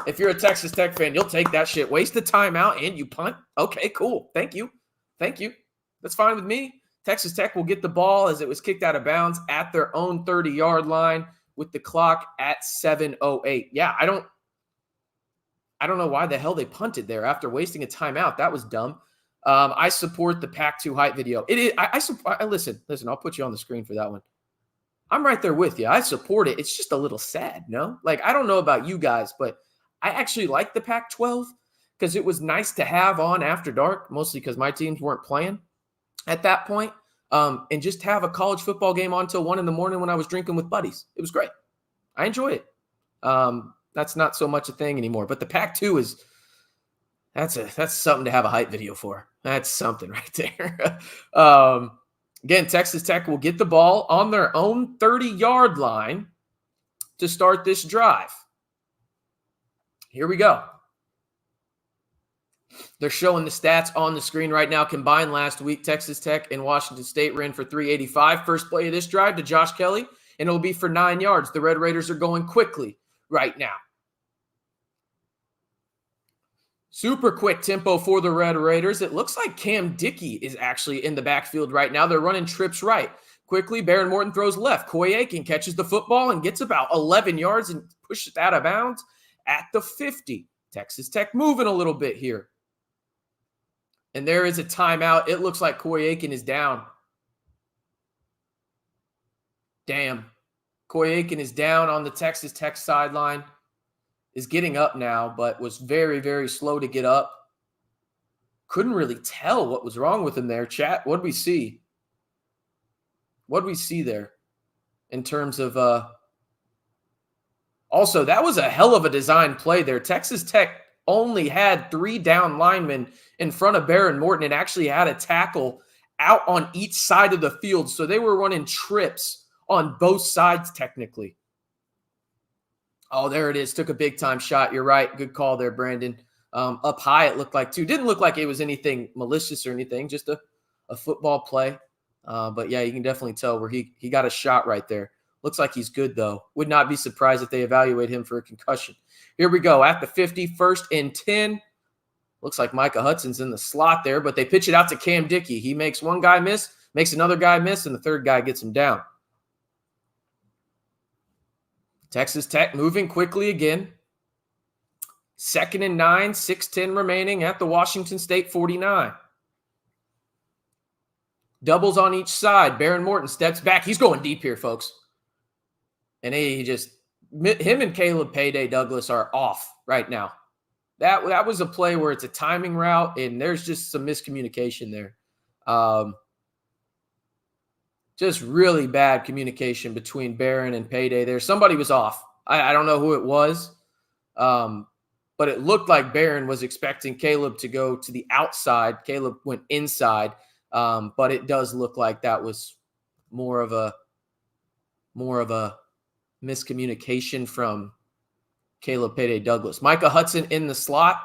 If you're a Texas Tech fan, you'll take that shit. Waste the timeout and you punt? Okay, cool. Thank you. That's fine with me. Texas Tech will get the ball as it was kicked out of bounds at their own 30-yard line with the clock at 7:08. Yeah, I don't know why the hell they punted there after wasting a timeout. That was dumb. I support the Pac-2 height video. It is. Listen. I'll put you on the screen for that one. I'm right there with you. I support it. It's just a little sad, no? I don't know about you guys, but I actually like the Pac-12 because it was nice to have on after dark, mostly because my teams weren't playing at that point, and just have a college football game on till 1 a.m. when I was drinking with buddies. It was great. I enjoy it. That's not so much a thing anymore. But the Pac-2 is That's something to have a hype video for. That's something right there. Again, Texas Tech will get the ball on their own 30-yard line to start this drive. Here we go. They're showing the stats on the screen right now. Combined last week, Texas Tech and Washington State ran for 385. First play of this drive to Josh Kelly, and it'll be for 9 yards. The Red Raiders are going quickly right now. Super quick tempo for the Red Raiders. It looks like Cam Dickey is actually in the backfield right now. They're running trips right. Quickly, Baron Morton throws left. Coy Aiken catches the football and gets about 11 yards and pushes it out of bounds at the 50. Texas Tech moving a little bit here. And there is a timeout. It looks like Coy Aiken is down. Damn. Coy Aiken is down on the Texas Tech sideline. Is getting up now, but was very, very slow to get up. Couldn't really tell what was wrong with him there. Chat, what did we see? What did we see there in terms of also, that was a hell of a design play there. Texas Tech only had 3 down linemen in front of Baron Morton and actually had a tackle out on each side of the field. So they were running trips on both sides technically. Oh, there it is. Took a big-time shot. You're right. Good call there, Brandon. Up high, it looked like, too. Didn't look like it was anything malicious or anything, just a football play. But, yeah, you can definitely tell where he got a shot right there. Looks like he's good, though. Would not be surprised if they evaluate him for a concussion. Here we go. At the 50, 1st and 10. Looks like Micah Hudson's in the slot there, but they pitch it out to Cam Dickey. He makes one guy miss, makes another guy miss, and the third guy gets him down. Texas Tech moving quickly again. 2nd and 9, 6:10 remaining at the Washington State 49. Doubles on each side. Baron Morton steps back. He's going deep here, folks. And him and Caleb Payday Douglas are off right now. That was a play where it's a timing route, and there's just some miscommunication there. Just really bad communication between Baron and Payday there. Somebody was off. I don't know who it was, but it looked like Baron was expecting Caleb to go to the outside. Caleb went inside, but it does look like that was more of a miscommunication from Caleb Payday Douglas. Micah Hudson in the slot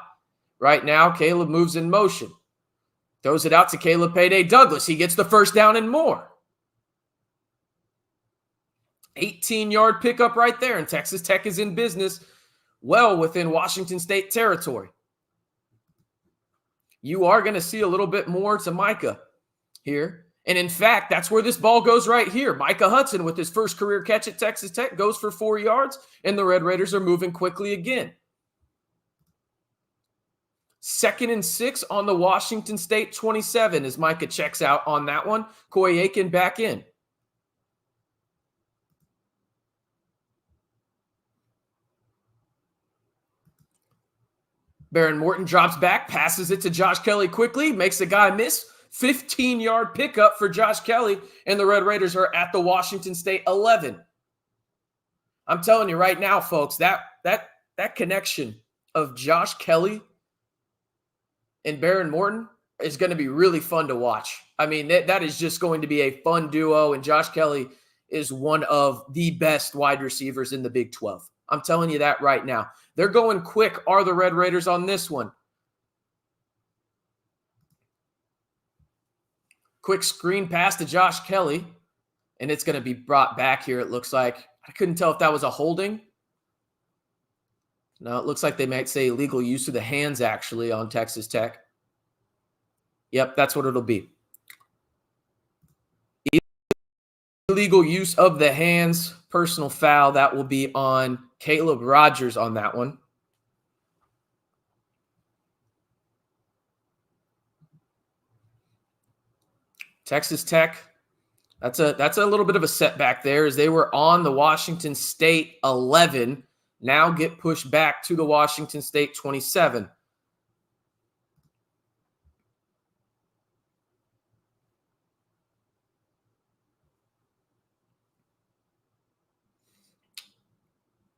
right now. Caleb moves in motion. Throws it out to Caleb Payday Douglas. He gets the first down and more. 18-yard pickup right there, and Texas Tech is in business well within Washington State territory. You are going to see a little bit more to Micah here. And in fact, that's where this ball goes right here. Micah Hudson with his first career catch at Texas Tech goes for 4 yards, and the Red Raiders are moving quickly again. 2nd and 6 on the Washington State 27 as Micah checks out on that one. Coy Aiken back in. Baron Morton drops back, passes it to Josh Kelly quickly, makes the guy miss. 15-yard pickup for Josh Kelly, and the Red Raiders are at the Washington State 11. I'm telling you right now, folks, that connection of Josh Kelly and Baron Morton is going to be really fun to watch. I mean, that is just going to be a fun duo, and Josh Kelly is one of the best wide receivers in the Big 12. I'm telling you that right now. They're going quick, are the Red Raiders on this one. Quick screen pass to Josh Kelly, and it's going to be brought back here, it looks like. I couldn't tell if that was a holding. No, it looks like they might say illegal use of the hands, actually, on Texas Tech. Yep, that's what it'll be. Illegal use of the hands, personal foul. That will be on Caleb Rogers on that one. Texas Tech, that's a little bit of a setback there as they were on the Washington State 11, now get pushed back to the Washington State 27.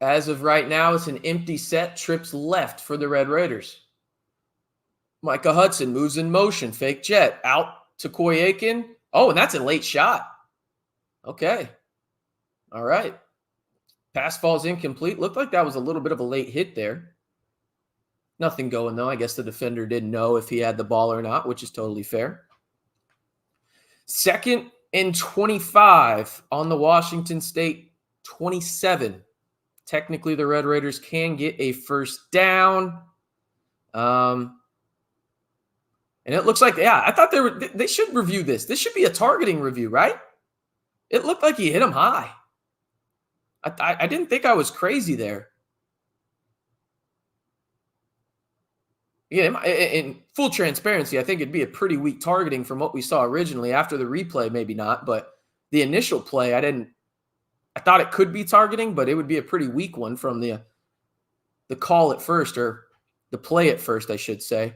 As of right now, it's an empty set, trips left for the Red Raiders. Micah Hudson moves in motion, fake jet, out to Koyakin. Oh, and that's a late shot. Okay. All right. Pass falls incomplete. Looked like that was a little bit of a late hit there. Nothing going, though. I guess the defender didn't know if he had the ball or not, which is totally fair. 2nd and 25 on the Washington State 27. Technically, the Red Raiders can get a first down. And it looks like, yeah, I thought they should review this. This should be a targeting review, right? It looked like he hit him high. I didn't think I was crazy there. Yeah, in full transparency, I think it'd be a pretty weak targeting from what we saw originally. After the replay, maybe not, but the initial play, I thought it could be targeting, but it would be a pretty weak one from the call at first, or the play at first, I should say.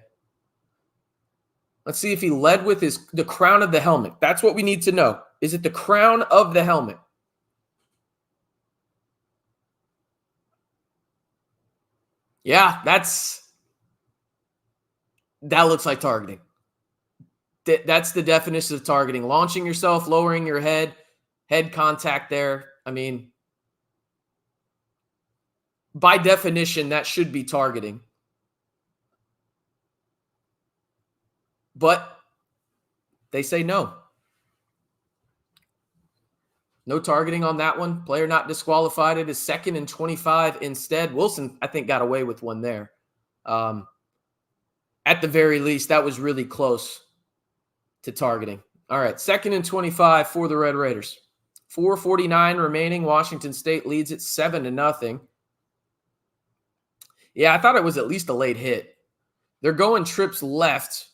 Let's see if he led with the crown of the helmet. That's what we need to know. Is it the crown of the helmet? Yeah, that looks like targeting. That's the definition of targeting. Launching yourself, lowering your head contact there. I mean, by definition, that should be targeting. But they say no. No targeting on that one. Player not disqualified. It is 2nd and 25 instead. Wilson, I think, got away with one there. At the very least, that was really close to targeting. All right, 2nd and 25 for the Red Raiders. 4:49 remaining. Washington State leads it 7-0. Yeah, I thought it was at least a late hit. They're going trips left.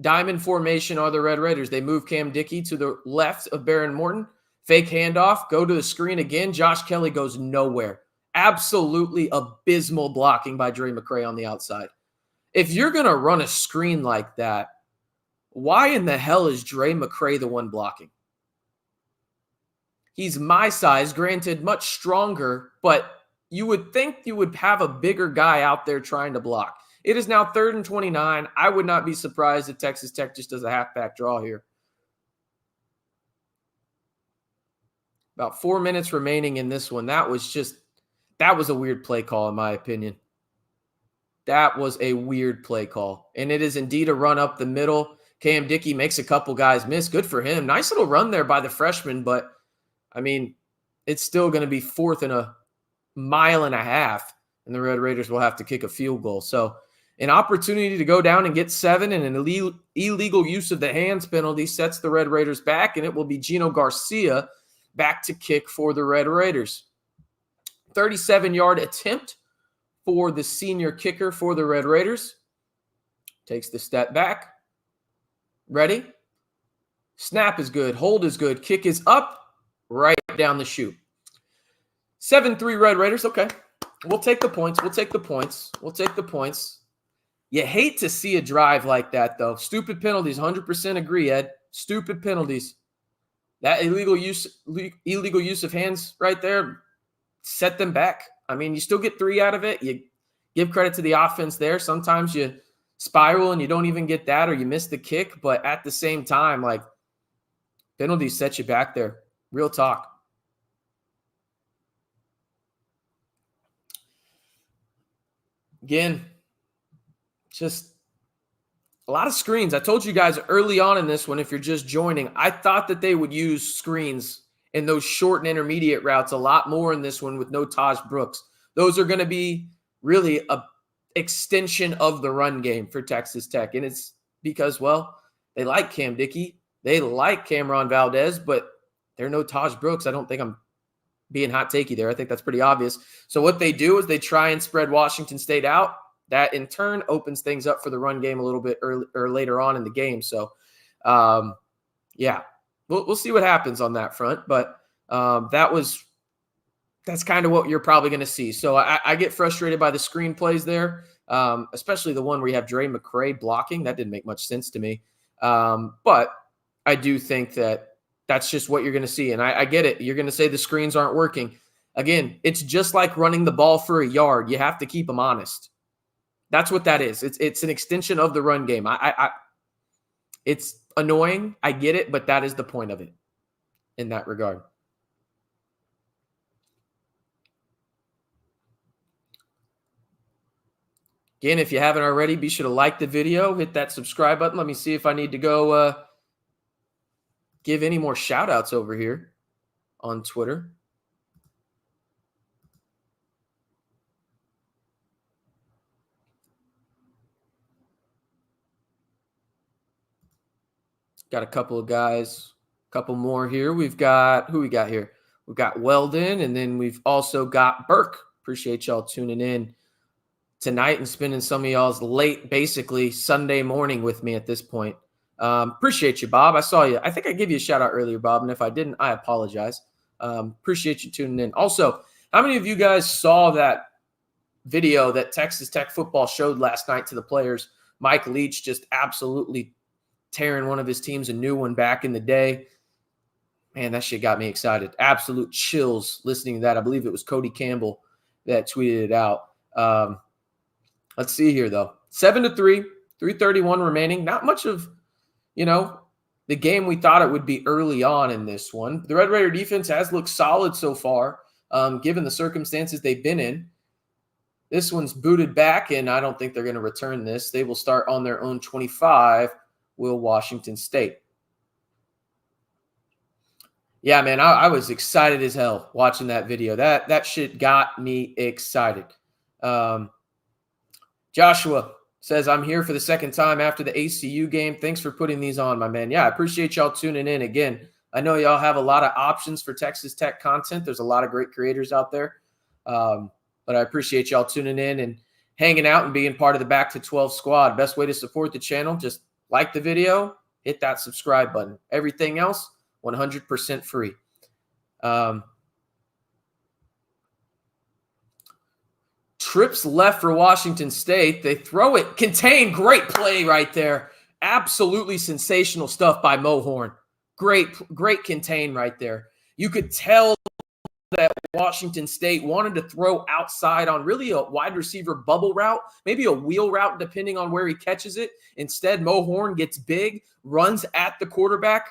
Diamond formation are the Red Raiders. They move Cam Dickey to the left of Baron Morton. Fake handoff. Go to the screen again. Josh Kelly goes nowhere. Absolutely abysmal blocking by Dre McCray on the outside. If you're going to run a screen like that, why in the hell is Dre McCray the one blocking? He's my size, granted, much stronger, but you would think you would have a bigger guy out there trying to block. It is now 3rd and 29. I would not be surprised if Texas Tech just does a halfback draw here. About 4 minutes remaining in this one. That was a weird play call, in my opinion. That was a weird play call. And it is indeed a run up the middle. Cam Dickey makes a couple guys miss. Good for him. Nice little run there by the freshman, but, I mean, it's still going to be 4th and a mile and a half, and the Red Raiders will have to kick a field goal. So an opportunity to go down and get 7, and an illegal use of the hands penalty sets the Red Raiders back, and it will be Gino Garcia back to kick for the Red Raiders. 37-yard attempt for the senior kicker for the Red Raiders. Takes the step back. Ready? Snap is good. Hold is good. Kick is up. Right down the chute. 7-3 Red Raiders. Okay. We'll take the points. We'll take the points. We'll take the points. You hate to see a drive like that, though. Stupid penalties. 100% agree, Ed. Stupid penalties. That illegal use of hands right there, set them back. I mean, you still get 3 out of it. You give credit to the offense there. Sometimes you spiral and you don't even get that, or you miss the kick. But at the same time, like, penalties set you back there. Real talk. Again, just a lot of screens. I told you guys early on in this one, if you're just joining, I thought that they would use screens in those short and intermediate routes a lot more in this one with no Tahj Brooks. Those are going to be really a extension of the run game for Texas Tech. And it's because, well, they like Cam Dickey. They like Cameron Valdez, but they're no Tahj Brooks. I don't think I'm being hot takey there. I think that's pretty obvious. So what they do is they try and spread Washington State out. That in turn opens things up for the run game a little bit early, or later on in the game. So, yeah, we'll see what happens on that front. But that's kind of what you're probably going to see. So I get frustrated by the screenplays there, especially the one where you have Dre McCray blocking. That didn't make much sense to me. But I do think that that's just what you're going to see. And I get it. You're going to say the screens aren't working. Again, it's just like running the ball for a yard. You have to keep them honest. That's what that is. It's an extension of the run game. It's annoying. I get it, but that is the point of it in that regard. Again, if you haven't already, be sure to like the video, hit that subscribe button. Let me see if I need to go give any more shout outs over here on Twitter. Got a couple of guys, a couple more here. We've got, who we got here? We've got Weldon, and then we've also got Burke. Appreciate y'all tuning in tonight and spending some of y'all's late, basically Sunday morning with me at this point. Appreciate you, Bob. I saw you. I think I gave you a shout out earlier, Bob, and if I didn't, I apologize. Appreciate you tuning in. Also, how many of you guys saw that video that Texas Tech football showed last night to the players? Mike Leach just absolutely tearing one of his teams a new one back in the day. Man, that shit got me excited. Absolute chills listening to that. I believe it was Cody Campbell that tweeted it out. Let's see here, though. 7-3, 3:31 remaining. Not much of, the game we thought it would be early on in this one. The Red Raider defense has looked solid so far, given the circumstances they've been in. This one's booted back, and I don't think they're going to return this. They will start on their own 25, will Washington State. Yeah, man, I was excited as hell watching that video. That shit got me excited. Joshua says, I'm here for the second time after the ACU game. Thanks for putting these on, my man. Yeah, I appreciate y'all tuning in. Again, I know y'all have a lot of options for Texas Tech content. There's a lot of great creators out there. But I appreciate y'all tuning in and hanging out and being part of the Back to 12 squad. Best way to support the channel, just like the video, hit that subscribe button. Everything else, 100% free. Trips left for Washington State. They throw it. Contain. Great play right there. Absolutely sensational stuff by Mohorn. Great contain right there. You could tell that Washington State wanted to throw outside on really a wide receiver bubble route, maybe a wheel route depending on where he catches it. Instead, Mohorn gets big, runs at the quarterback,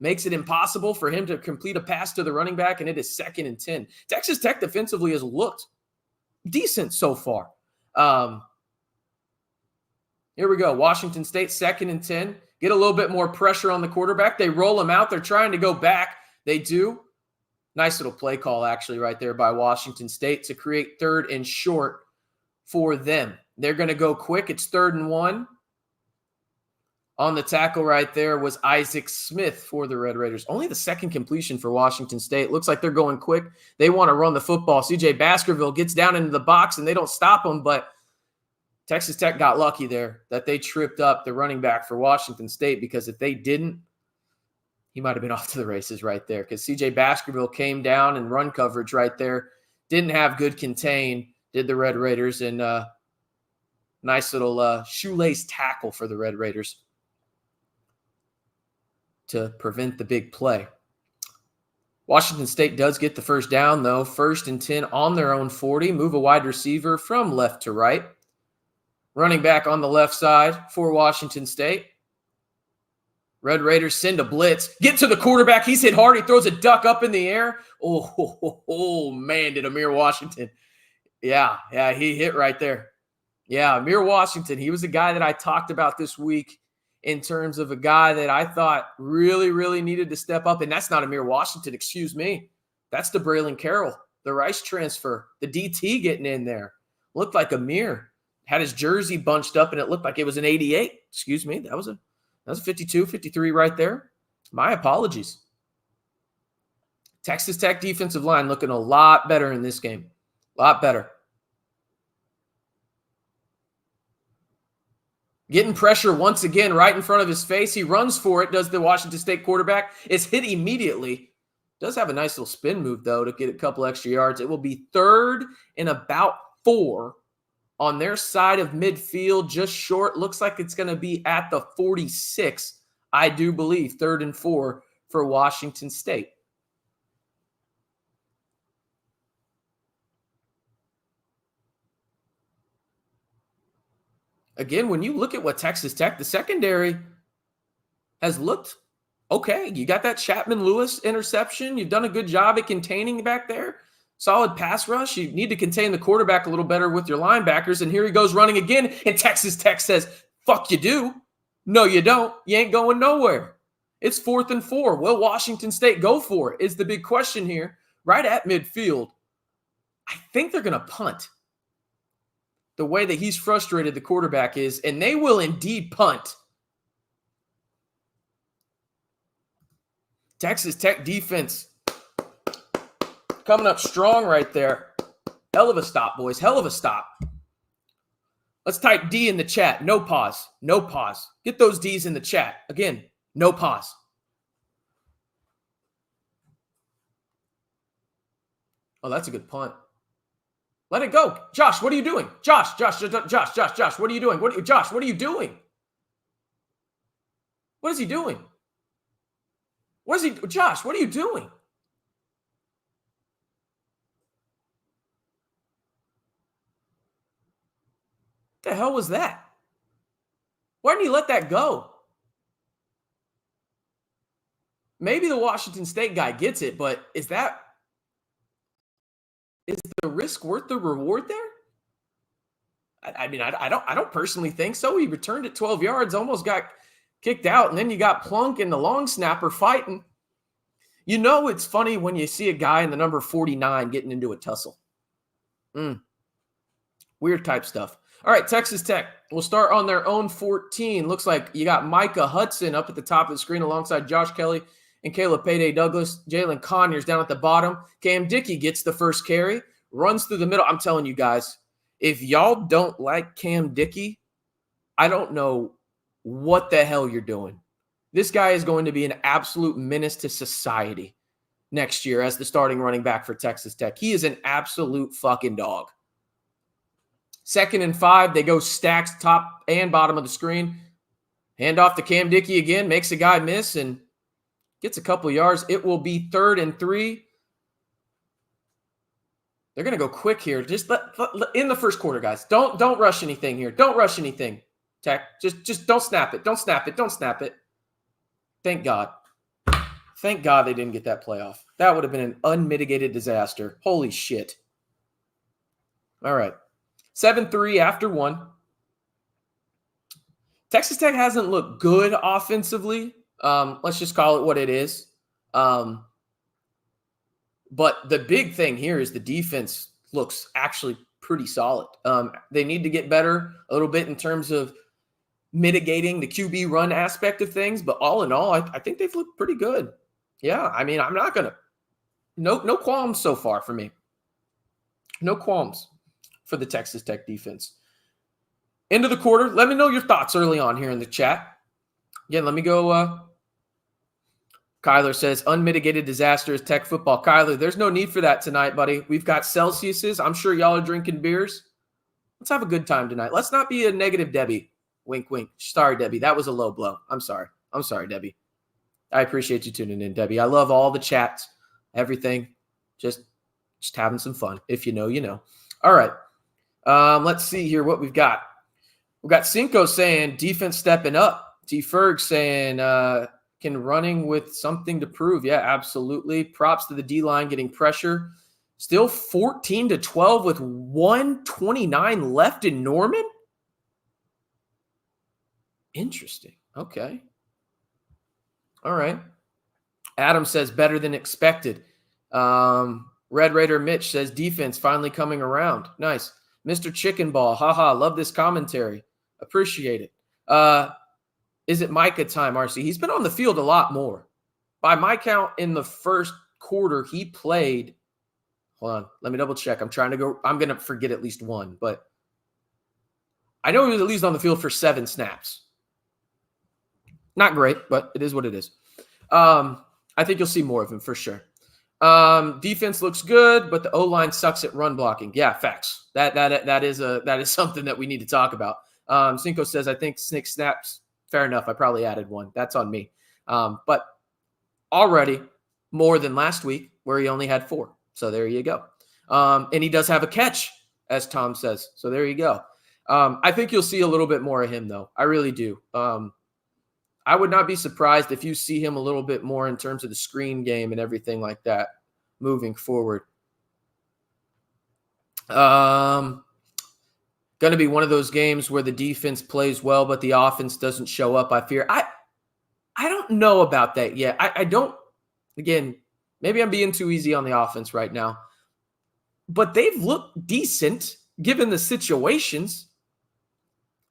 makes it impossible for him to complete a pass to the running back, and it is 2nd and 10. Texas Tech defensively has looked decent so far. Here we go. Washington State, 2nd and 10. Get a little bit more pressure on the quarterback. They roll him out. They're trying to go back. They do. Nice little play call, actually, right there by Washington State to create 3rd and short for them. They're going to go quick. It's 3rd and 1. On the tackle right there was Isaac Smith for the Red Raiders. Only the 2nd completion for Washington State. Looks like they're going quick. They want to run the football. CJ Baskerville gets down into the box, and they don't stop him, but Texas Tech got lucky there that they tripped up the running back for Washington State, because if they didn't, he might have been off to the races right there, because CJ Baskerville came down in run coverage right there. Didn't have good contain, did the Red Raiders, and nice little shoelace tackle for the Red Raiders to prevent the big play. Washington State does get the first down, though. 1st and 10 on their own 40. Move a wide receiver from left to right. Running back on the left side for Washington State. Red Raiders send a blitz. Get to the quarterback. He's hit hard. He throws a duck up in the air. Oh man, did Amir Washington. Yeah, he hit right there. Yeah, Amir Washington, he was a guy that I talked about this week in terms of a guy that I thought really, really needed to step up. And that's not Amir Washington, excuse me. That's the Bralyn Carroll, the Rice transfer, the DT getting in there. Looked like Amir. Had his jersey bunched up, and it looked like it was an 88. Excuse me. That was a 52, 53 right there. My apologies. Texas Tech defensive line looking a lot better in this game. A lot better. Getting pressure once again right in front of his face. He runs for it, does the Washington State quarterback. It's hit immediately. Does have a nice little spin move, though, to get a couple extra yards. It will be 3rd and about 4 on their side of midfield, just short. Looks like it's going to be at the 46, I do believe. 3rd and 4 for Washington State. again, when you look at what Texas Tech, the secondary has looked okay. You got that Chapman-Lewis interception. You've done a good job at containing back there. Solid pass rush. You need to contain the quarterback a little better with your linebackers. And here he goes running again. And Texas Tech says, fuck you do. No, you don't. You ain't going nowhere. It's 4th and 4. Will Washington State go for it? Is the big question here. Right at midfield. I think they're going to punt. The way that he's frustrated the quarterback is. And they will indeed punt. Texas Tech defense coming up strong right there. Hell of a stop, boys. Hell of a stop. Let's type D in the chat. No pause. No pause. Get those D's in the chat. Again, no pause. Oh, that's a good punt. Let it go. Josh, what are you doing? Josh, what are you doing? Josh, what are you doing? What is he doing? Josh, what are you doing? What the hell was that? Why didn't he let that go? Maybe the Washington State guy gets it, but is the risk worth the reward there? I don't personally think so. He returned it 12 yards, almost got kicked out, and then you got Plunk and the long snapper fighting. You know it's funny when you see a guy in the number 49 getting into a tussle. Weird type stuff. All right, Texas Tech. We'll start on their own 14. Looks like you got Micah Hudson up at the top of the screen alongside Josh Kelly and Caleb Payday Douglas. Jalen Conyers down at the bottom. Cam Dickey gets the first carry, runs through the middle. I'm telling you guys, if y'all don't like Cam Dickey, I don't know what the hell you're doing. This guy is going to be an absolute menace to society next year as the starting running back for Texas Tech. He is an absolute fucking dog. 2nd and 5, they go stacks top and bottom of the screen. Hand off to Cam Dickey again, makes a guy miss and gets a couple yards. It will be 3rd and 3. They're going to go quick here. Just let in the first quarter, guys. Don't rush anything here. Don't rush anything, Tech. Just don't snap it. Don't snap it. Don't snap it. Thank God. Thank God they didn't get that playoff. That would have been an unmitigated disaster. Holy shit. All right. 7-3 after 1. Texas Tech hasn't looked good offensively. Let's just call it what it is. But the big thing here is the defense looks actually pretty solid. They need to get better a little bit in terms of mitigating the QB run aspect of things. But all in all, I think they've looked pretty good. Yeah, I mean, I'm not going to – no qualms so far for me. No qualms for the Texas Tech defense. End of the quarter. Let me know your thoughts early on here in the chat. Again, let me go Kyler says, unmitigated disaster is Tech football. Kyler, there's no need for that tonight, buddy. We've got Celsiuses. I'm sure y'all are drinking beers. Let's have a good time tonight. Let's not be a negative Debbie. Wink, wink. Sorry, Debbie. That was a low blow. I'm sorry. I'm sorry, Debbie. I appreciate you tuning in, Debbie. I love all the chats, everything. Just having some fun. If you know, you know. All right. Let's see here what we've got. We've got Cinco saying defense stepping up. T. Ferg saying can running with something to prove. Yeah, absolutely. Props to the D-line getting pressure. Still 14-12 with 1:29 left in Norman? Interesting. Okay. All right. Adam says better than expected. Red Raider Mitch says defense finally coming around. Nice. Mr. Chicken Ball. Haha. Love this commentary. Appreciate it. Is it Micah time, RC? He's been on the field a lot more. By my count, in the first quarter, he played. Hold on. Let me double check. I'm going to forget at least one, but I know he was at least on the field for 7 snaps. Not great, but it is what it is. I think you'll see more of him for sure. Defense looks good, but the O-line sucks at run blocking. Yeah, facts. That is something that we need to talk about. Cinco says, I think 6 snaps. Fair enough. I probably added 1. That's on me. But already more than last week where he only had 4. So there you go. And he does have a catch, as Tom says. So there you go. I think you'll see a little bit more of him, though. I really do. I would not be surprised if you see him a little bit more in terms of the screen game and everything like that moving forward. Going to be one of those games where the defense plays well, but the offense doesn't show up, I fear. I don't know about that yet. I don't, again, maybe I'm being too easy on the offense right now, but they've looked decent given the situations.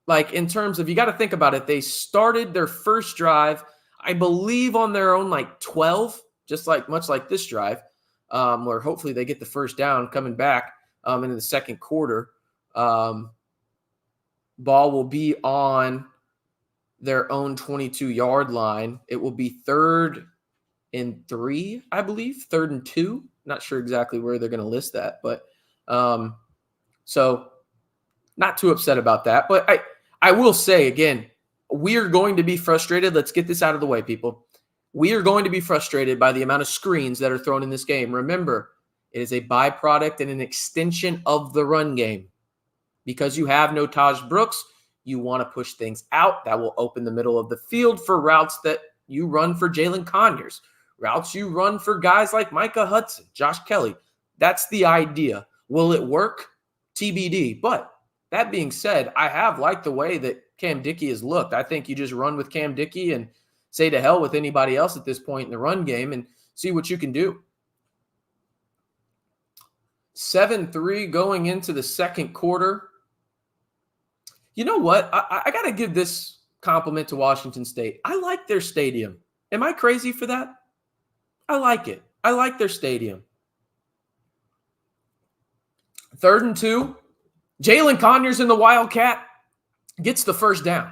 Like, in terms of, you got to think about it. They started their first drive, I believe, on their own, like 12, just like much like this drive, where hopefully they get the first down coming back into the second quarter. Ball will be on their own 22-yard line. It will be 3rd and 3, I believe, 3rd and 2. Not sure exactly where they're going to list that, but so not too upset about that. But I will say, again, we are going to be frustrated. Let's get this out of the way, people. We are going to be frustrated by the amount of screens that are thrown in this game. Remember, it is a byproduct and an extension of the run game. Because you have no Tahj Brooks, you want to push things out. That will open the middle of the field for routes that you run for Jalen Conyers, routes you run for guys like Micah Hudson, Josh Kelly. That's the idea. Will it work? TBD. But that being said, I have liked the way that Cam Dickey has looked. I think you just run with Cam Dickey and say to hell with anybody else at this point in the run game and see what you can do. 7-3 going into the second quarter. You know what? I got to give this compliment to Washington State. I like their stadium. Am I crazy for that? I like it. I like their stadium. 3rd and 2. Jalen Conyers in the Wildcat gets the first down.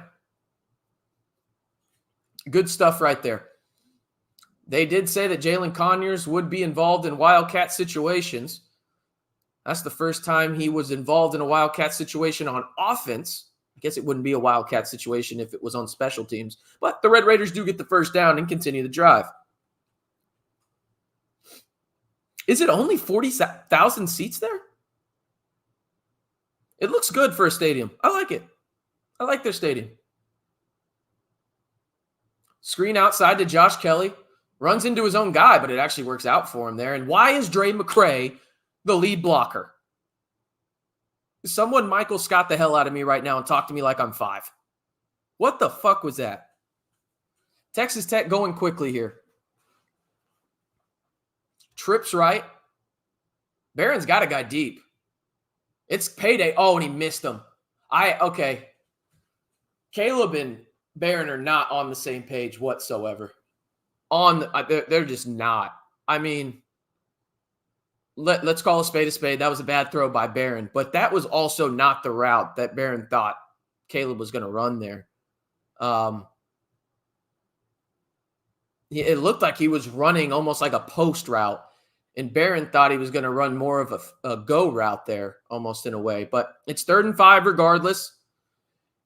Good stuff right there. They did say that Jalen Conyers would be involved in Wildcat situations. That's the first time he was involved in a Wildcat situation on offense. I guess it wouldn't be a Wildcat situation if it was on special teams. But the Red Raiders do get the first down and continue the drive. Is it only 40,000 seats there? It looks good for a stadium. I like it. I like their stadium. Screen outside to Josh Kelly. Runs into his own guy, but it actually works out for him there. And why is Dre McCray the lead blocker? Someone Michael Scott the hell out of me right now and talk to me like I'm 5. What the fuck was that? Texas Tech going quickly here. Trips right. Barron's got a guy deep. It's payday. Oh, and he missed him. Okay. Caleb and Barron are not on the same page whatsoever. They're just not. I mean, let's call a spade a spade. That was a bad throw by Barron, but that was also not the route that Barron thought Caleb was going to run there. It looked like he was running almost like a post route, and Barron thought he was going to run more of a go route there, almost in a way. But it's 3rd and 5 regardless.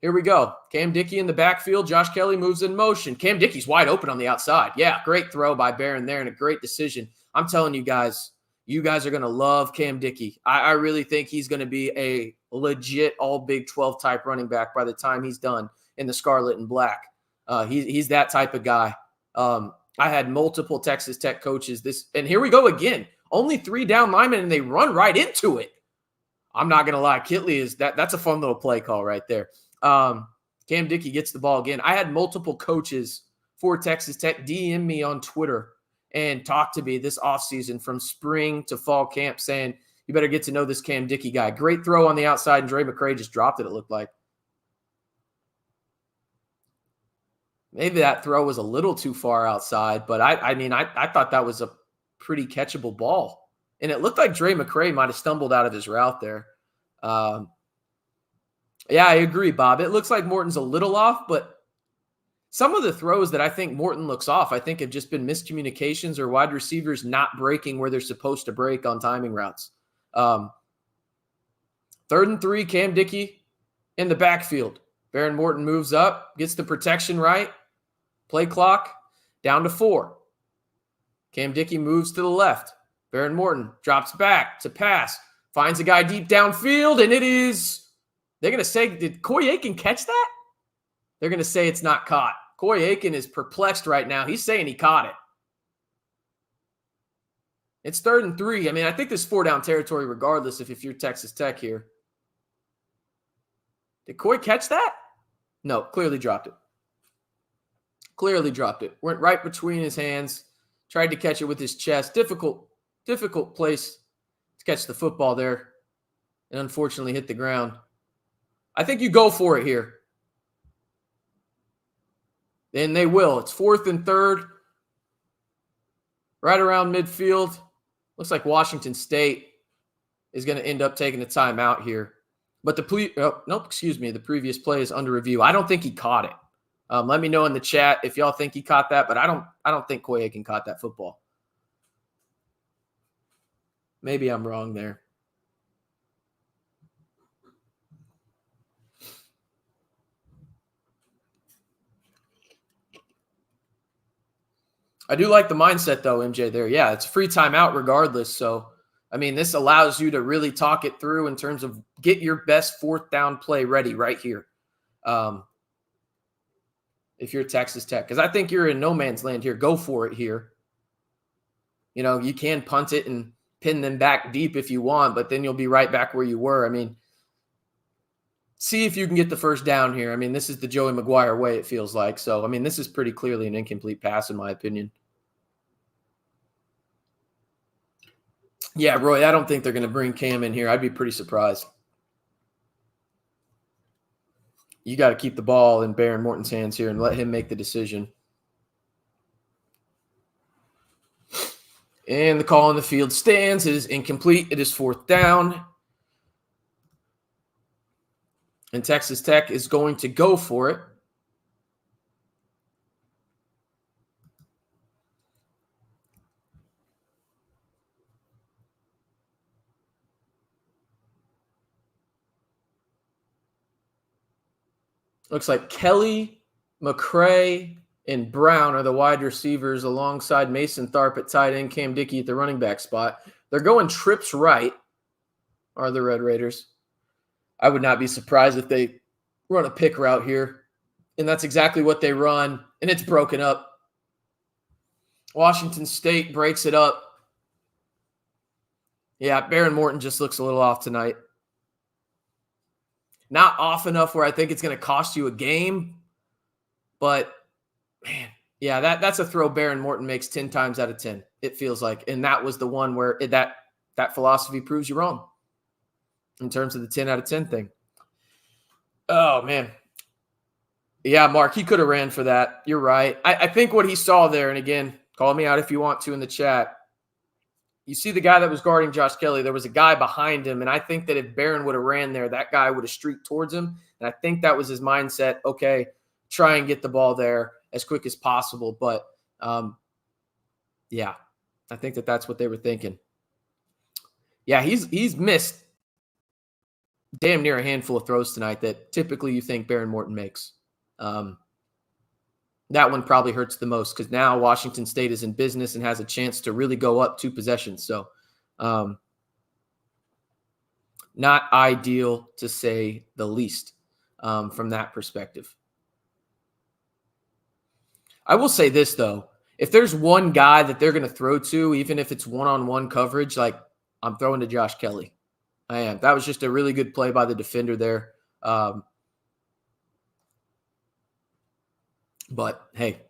Here we go. Cam Dickey in the backfield. Josh Kelly moves in motion. Cam Dickey's wide open on the outside. Yeah, great throw by Barron there and a great decision. I'm telling you guys are going to love Cam Dickey. I really think he's going to be a legit all Big 12 type running back by the time he's done in the scarlet and black. He's that type of guy. I had multiple Texas Tech coaches and here we go again. Only 3 down linemen and they run right into it. I'm not going to lie. Kitley that's a fun little play call right there. Cam Dickey gets the ball again. I had multiple coaches for Texas Tech DM me on Twitter and talk to me this offseason from spring to fall camp saying, you better get to know this Cam Dickey guy. Great throw on the outside, and Dre McCray just dropped it looked like. Maybe that throw was a little too far outside, but I thought that was a pretty catchable ball. And it looked like Dre McCray might have stumbled out of his route there. Yeah, I agree, Bob. It looks like Morton's a little off, but some of the throws that I think Morton looks off, I think have just been miscommunications or wide receivers not breaking where they're supposed to break on timing routes. 3rd and 3, Cam Dickey in the backfield. Baron Morton moves up, gets the protection right. Play clock down to 4. Cam Dickey moves to the left. Baron Morton drops back to pass. Finds a guy deep downfield, and it is They're going to say, did Corey Aiken catch that? They're going to say it's not caught. Corey Aiken is perplexed right now. He's saying he caught it. It's 3rd and 3. I mean, I think this is 4-down territory regardless if you're Texas Tech here. Did Corey catch that? No, clearly dropped it. Clearly dropped it. Went right between his hands. Tried to catch it with his chest. Difficult place to catch the football there. And unfortunately hit the ground. I think you go for it here. And they will. It's 4th and 3rd. Right around midfield. Looks like Washington State is going to end up taking the timeout here. But the previous play is under review. I don't think he caught it. Let me know in the chat if y'all think he caught that, but I don't think Corey Aiken caught that football. Maybe I'm wrong there. I do like the mindset, though, MJ, there. Yeah, it's free timeout regardless. So, I mean, this allows you to really talk it through in terms of get your best 4th down play ready right here. If you're Texas Tech. Because I think you're in no man's land here. Go for it here. You know, you can punt it and pin them back deep if you want, but then you'll be right back where you were. I mean, see if you can get the 1st down here. I mean, this is the Joey McGuire way, it feels like. So, I mean, this is pretty clearly an incomplete pass in my opinion. Yeah, Roy, I don't think they're going to bring Cam in here. I'd be pretty surprised. You got to keep the ball in Baron Morton's hands here and let him make the decision. And the call on the field stands. It is incomplete. It is 4th down. And Texas Tech is going to go for it. Looks like Kelly, McCray, and Brown are the wide receivers alongside Mason Tharp at tight end, Cam Dickey at the running back spot. They're going trips right, are the Red Raiders. I would not be surprised if they run a pick route here. And that's exactly what they run, and it's broken up. Washington State breaks it up. Yeah, Baron Morton just looks a little off tonight. Not off enough where I think it's going to cost you a game. But, man, yeah, that's a throw Baron Morton makes 10 times out of 10, it feels like. And that was the one where that philosophy proves you wrong in terms of the 10 out of 10 thing. Oh, man. Yeah, Mark, he could have ran for that. You're right. I think what he saw there, and again, call me out if you want to in the chat. You see the guy that was guarding Josh Kelly, there was a guy behind him, and I think that if Baron would have ran there, that guy would have streaked towards him, and I think that was his mindset, okay, try and get the ball there as quick as possible, but, yeah, I think that's what they were thinking. Yeah, he's missed damn near a handful of throws tonight that typically you think Baron Morton makes. That one probably hurts the most because now Washington State is in business and has a chance to really go up 2 possessions. So not ideal to say the least from that perspective. I will say this, though. If there's one guy that they're going to throw to, even if it's one-on-one coverage, like I'm throwing to Josh Kelly. I am. That was just a really good play by the defender there. But, hey,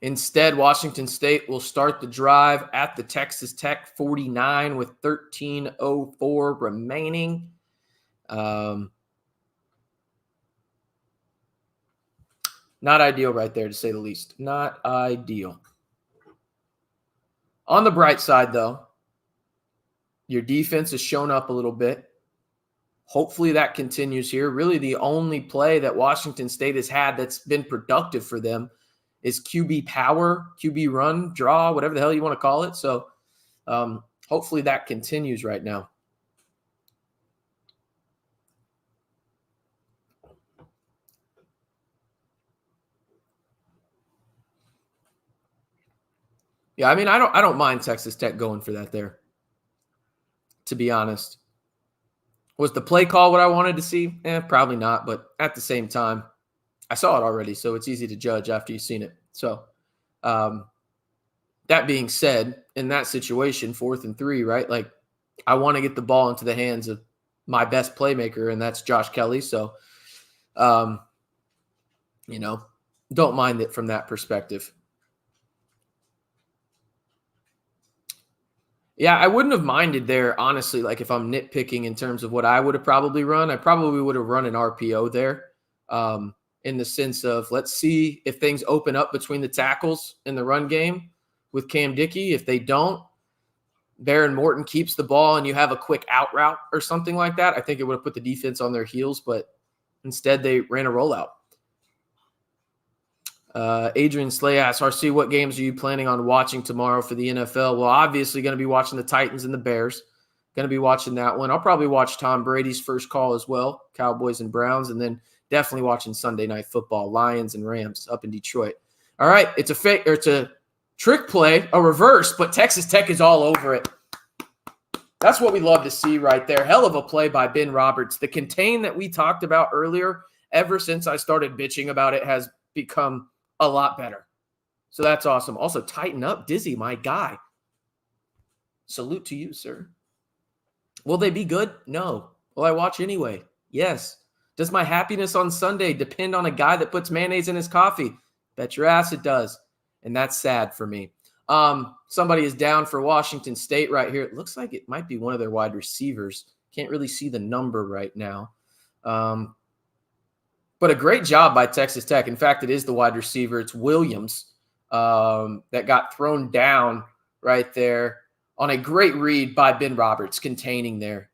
instead, Washington State will start the drive at the Texas Tech 49 with 13:04 remaining. Not ideal right there, to say the least. Not ideal. On the bright side, though, your defense has shown up a little bit. Hopefully that continues here. Really, the only play that Washington State has had that's been productive for them is QB power, QB run, draw, whatever the hell you want to call it. So hopefully that continues right now. Yeah, I mean, I don't mind Texas Tech going for that there, to be honest. Was the play call what I wanted to see? Probably not, but at the same time, I saw it already, so it's easy to judge after you've seen it. So that being said, in that situation, 4th and 3, right? Like, I want to get the ball into the hands of my best playmaker, and that's Josh Kelly. So, don't mind it from that perspective. Yeah, I wouldn't have minded there, honestly, like if I'm nitpicking in terms of what I would have probably run. I probably would have run an RPO there in the sense of let's see if things open up between the tackles in the run game with Cam Dickey. If they don't, Baron Morton keeps the ball and you have a quick out route or something like that. I think it would have put the defense on their heels, but instead they ran a rollout. Adrian Slay asks, RC, what games are you planning on watching tomorrow for the NFL? Well, obviously going to be watching the Titans and the Bears. Going to be watching that one. I'll probably watch Tom Brady's first call as well, Cowboys and Browns, and then definitely watching Sunday Night Football, Lions and Rams up in Detroit. All right, it's a trick play, a reverse, but Texas Tech is all over it. That's what we love to see right there. Hell of a play by Ben Roberts. The contain that we talked about earlier, ever since I started bitching about it, has become a lot better. So that's awesome. Also, tighten up, Dizzy, my guy. Salute to you, sir. Will they be good? No. Will I watch anyway? Yes. Does my happiness on Sunday depend on a guy that puts mayonnaise in his coffee? Bet your ass it does. And that's sad for me. Somebody is down for Washington State right here. It looks like it might be one of their wide receivers. Can't really see the number right now. But a great job by Texas Tech. In fact, it is the wide receiver. It's Williams that got thrown down right there on a great read by Ben Roberts, containing there.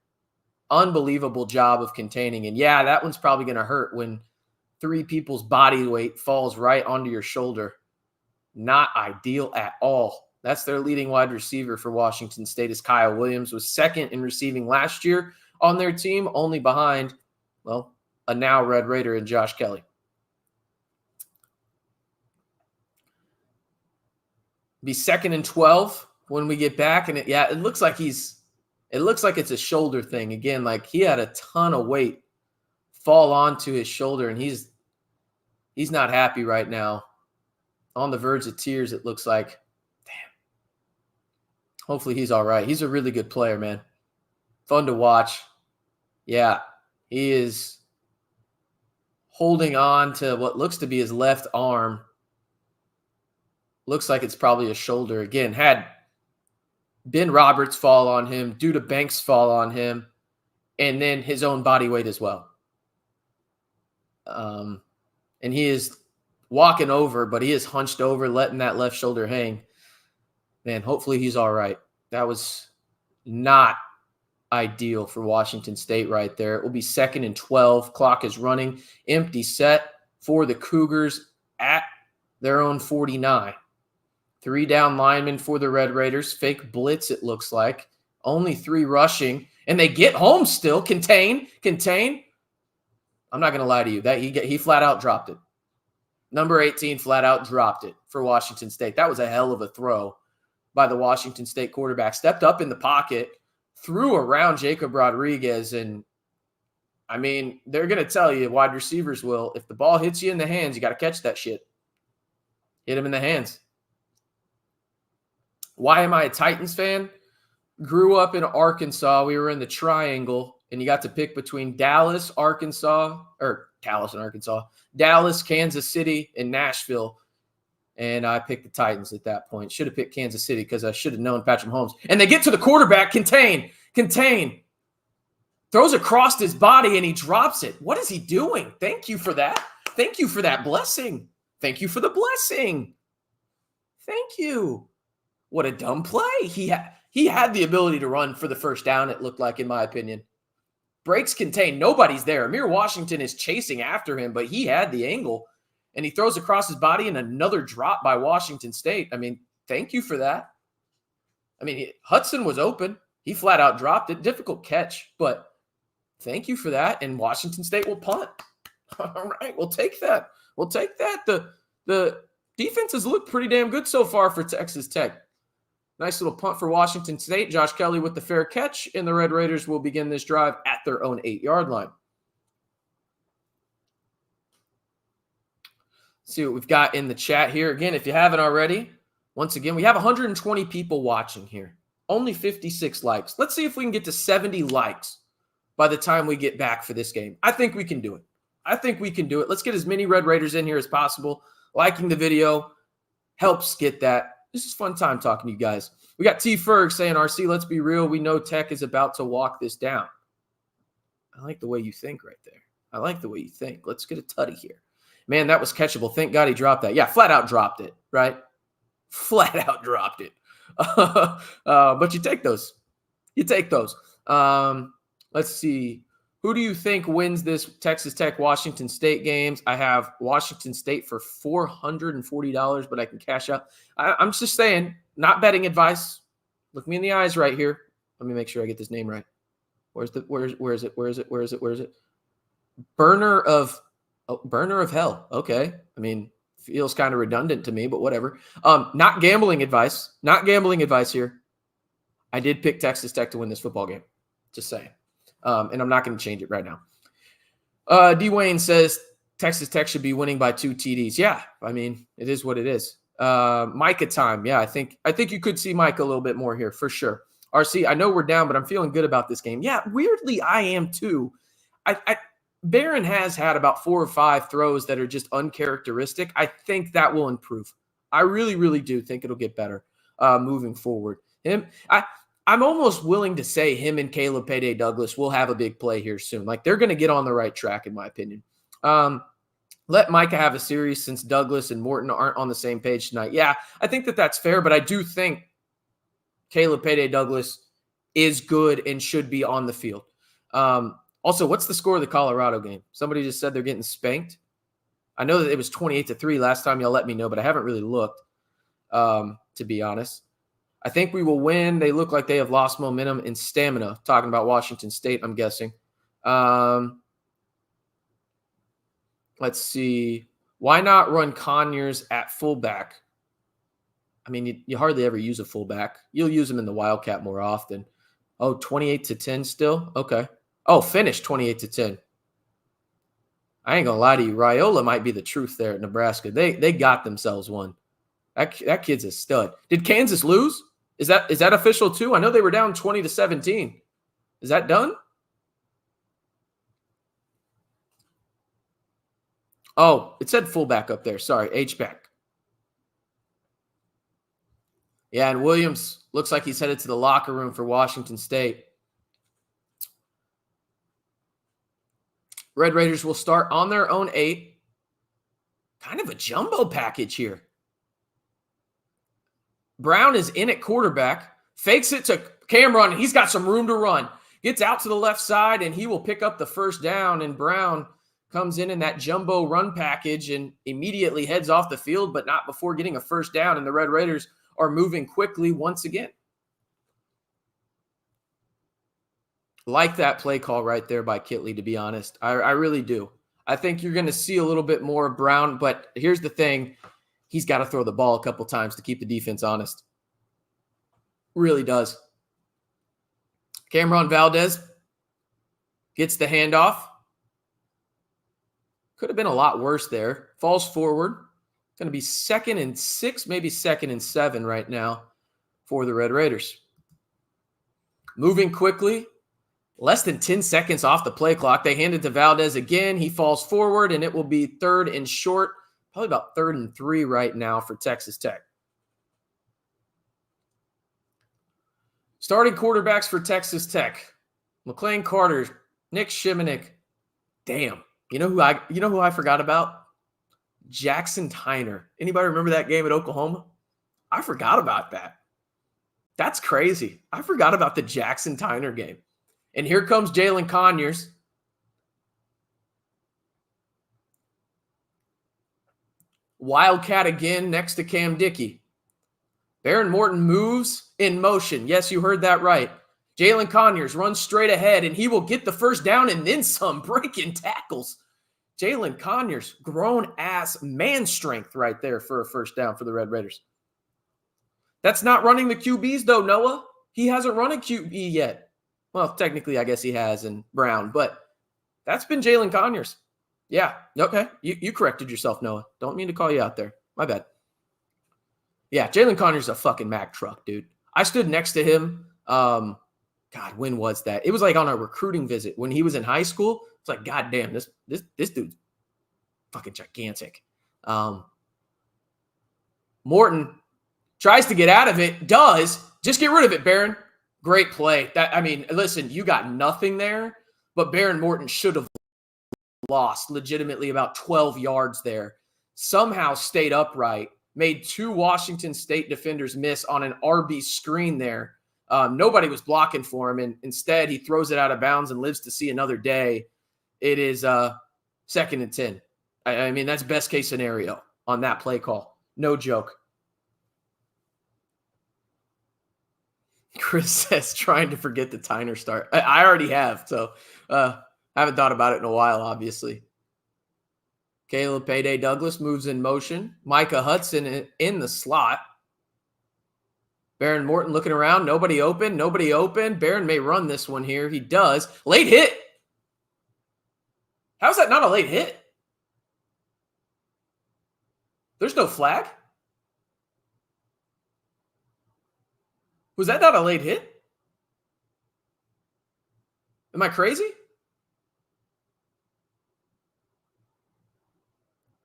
Unbelievable job of containing. And yeah, that one's probably going to hurt when 3 people's body weight falls right onto your shoulder. Not ideal at all. That's their leading wide receiver for Washington State, is Kyle Williams, was second in receiving last year on their team, only behind, well, a now Red Raider and Josh Kelly. Be 2nd and 12 when we get back. And it looks like it's a shoulder thing. Again, like he had a ton of weight fall onto his shoulder, and he's not happy right now. On the verge of tears, it looks like. Damn. Hopefully he's all right. He's a really good player, man. Fun to watch. Yeah, he is holding on to what looks to be his left arm. Looks like it's probably a shoulder. Again, had Ben Roberts fall on him, Duda Banks fall on him, and then his own body weight as well. And he is walking over, but he is hunched over, letting that left shoulder hang. Man, hopefully he's all right. That was not ideal for Washington State right there. It will be 2nd and 12. Clock is running. Empty set for the Cougars at their own 49. 3 down linemen for the Red Raiders. Fake blitz, it looks like. Only 3 rushing. And they get home still. Contain. I'm not going to lie to you. That he flat out dropped it. Number 18 flat out dropped it for Washington State. That was a hell of a throw by the Washington State quarterback. Stepped up in the pocket, threw around Jacob Rodriguez, and I mean, they're going to tell you, wide receivers will, if the ball hits you in the hands, you got to catch that shit. Hit him in the hands. Why am I a Titans fan? Grew up in Arkansas. We were in the triangle, and you got to pick between Dallas, Kansas City, and Nashville. And I picked the Titans at that point. Should have picked Kansas City because I should have known Patrick Mahomes. And they get to the quarterback, contain. Throws across his body, and he drops it. What is he doing? Thank you for that. Thank you for that blessing. Thank you for the blessing. Thank you. What a dumb play. He had the ability to run for the first down, it looked like, in my opinion. Breaks contain. Nobody's there. Amir Washington is chasing after him, but he had the angle, and he throws across his body, and another drop by Washington State. I mean, thank you for that. I mean, Hudson was open. He flat out dropped it. Difficult catch, but thank you for that, and Washington State will punt. All right, we'll take that. The defense has looked pretty damn good so far for Texas Tech. Nice little punt for Washington State. Josh Kelly with the fair catch, and the Red Raiders will begin this drive at their own 8-yard line. Let's see what we've got in the chat here. Again, if you haven't already, once again, we have 120 people watching here. Only 56 likes. Let's see if we can get to 70 likes by the time we get back for this game. I think we can do it. Let's get as many Red Raiders in here as possible. Liking the video helps get that. This is a fun time talking to you guys. We got T. Ferg saying, RC, let's be real. We know Tech is about to walk this down. I like the way you think right there. Let's get a tutty here. Man, that was catchable. Thank God he dropped that. Yeah, flat out dropped it, right? Flat out dropped it. But you take those. Let's see. Who do you think wins this Texas Tech Washington State games? I have Washington State for $440, but I can cash out. I'm just saying, not betting advice. Look me in the eyes right here. Let me make sure I get this name right. Where is it? Burner of Hell. Okay. I mean, feels kind of redundant to me, but whatever. Not gambling advice. Here. I did pick Texas Tech to win this football game. Just saying. And I'm not going to change it right now. D. Wayne says Texas Tech should be winning by 2 TDs. Yeah, I mean, it is what it is. Micah time. Yeah, I think you could see Micah a little bit more here for sure. RC, I know we're down, but I'm feeling good about this game. Yeah, weirdly, I am too. Barron has had about 4 or 5 throws that are just uncharacteristic. I think that will improve. I really, really do think it'll get better moving forward. I'm almost willing to say him and Caleb Payday Douglas will have a big play here soon. Like, they're going to get on the right track, in my opinion. Let Micah have a series since Douglas and Morton aren't on the same page tonight. Yeah, I think that's fair, but I do think Caleb Payday Douglas is good and should be on the field. Also, what's the score of the Colorado game? Somebody just said they're getting spanked. I know that it was 28-3 last time. Y'all let me know, but I haven't really looked, to be honest. I think we will win. They look like they have lost momentum and stamina. Talking about Washington State, I'm guessing. Let's see. Why not run Conyers at fullback? I mean, you hardly ever use a fullback. You'll use him in the Wildcat more often. Oh, 28-10 still? Okay. Oh, finished 28-10. I ain't going to lie to you. Raiola might be the truth there at Nebraska. They got themselves one. That kid's a stud. Did Kansas lose? Is that official too? I know they were down 20-17. Is that done? Oh, it said fullback up there. Sorry, H-back. Yeah, and Williams looks like he's headed to the locker room for Washington State. Red Raiders will start on their own 8. Kind of a jumbo package here. Brown is in at quarterback, fakes it to Cameron, and he's got some room to run. Gets out to the left side, and he will pick up the first down, and Brown comes in that jumbo run package and immediately heads off the field, but not before getting a first down, and the Red Raiders are moving quickly once again. Like that play call right there by Kitley, to be honest. I really do. I think you're going to see a little bit more of Brown, but here's the thing. He's got to throw the ball a couple times to keep the defense honest. Really does. Cameron Valdez gets the handoff. Could have been a lot worse there. Falls forward. Going to be 2nd and 6, maybe 2nd and 7 right now for the Red Raiders. Moving quickly. Less than 10 seconds off the play clock. They hand it to Valdez again. He falls forward, and it will be 3rd and short. Probably about 3rd and 3 right now for Texas Tech. Starting quarterbacks for Texas Tech. McLean Carter, Nick Shimonik. Damn. You know who I forgot about? Jackson Tyner. Anybody remember that game at Oklahoma? I forgot about that. That's crazy. I forgot about the Jackson Tyner game. And here comes Jalen Conyers. Wildcat again next to Cam Dickey. Baron Morton moves in motion. Yes, you heard that right. Jalen Conyers runs straight ahead, and he will get the first down and then some, breaking tackles. Jalen Conyers, grown-ass man strength right there for a first down for the Red Raiders. That's not running the QBs, though, Noah. He hasn't run a QB yet. Well, technically, I guess he has in Brown, but that's been Jalen Conyers. Yeah, okay. You corrected yourself, Noah. Don't mean to call you out there. My bad. Yeah, Jalen Conyers is a fucking Mack truck, dude. I stood next to him. God, when was that? It was like on a recruiting visit when he was in high school. It's like, God damn, this dude's fucking gigantic. Morton tries to get out of it. Does. Just get rid of it, Barron. Great play. Listen, you got nothing there, but Baron Morton should have lost legitimately about 12 yards there. Somehow stayed upright. Made 2 Washington State defenders miss on an RB screen there. Nobody was blocking for him, and instead he throws it out of bounds and lives to see another day. It is 2nd and 10. I mean, that's best case scenario on that play call. No joke. Chris says trying to forget the Tyner start. I already have, so I haven't thought about it in a while, obviously. Caleb Payday Douglas moves in motion. Micah Hudson in the slot. Baron Morton looking around. Nobody open. Baron may run this one here. He does. Late hit. How's that not a late hit? There's no flag? Was that not a late hit? Am I crazy?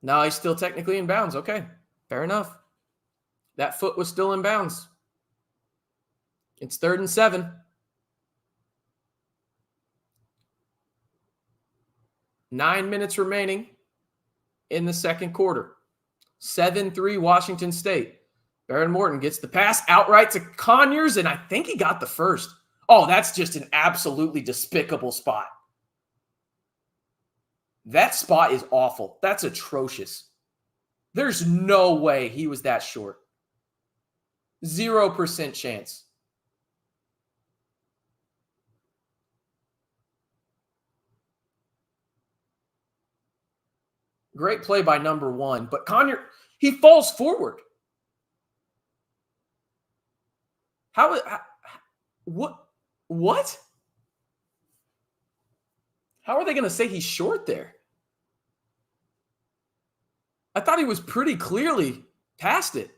No, he's still technically in bounds. Okay, fair enough. That foot was still in bounds. It's 3rd and 7. 9 minutes remaining in the second quarter. 7-3 Washington State. Baron Morton gets the pass outright to Conyers, and I think he got the first. Oh, that's just an absolutely despicable spot. That spot is awful. That's atrocious. There's no way he was that short. 0% chance. Great play by number 1, but Conyers, he falls forward. What? How are they going to say he's short there? I thought he was pretty clearly past it.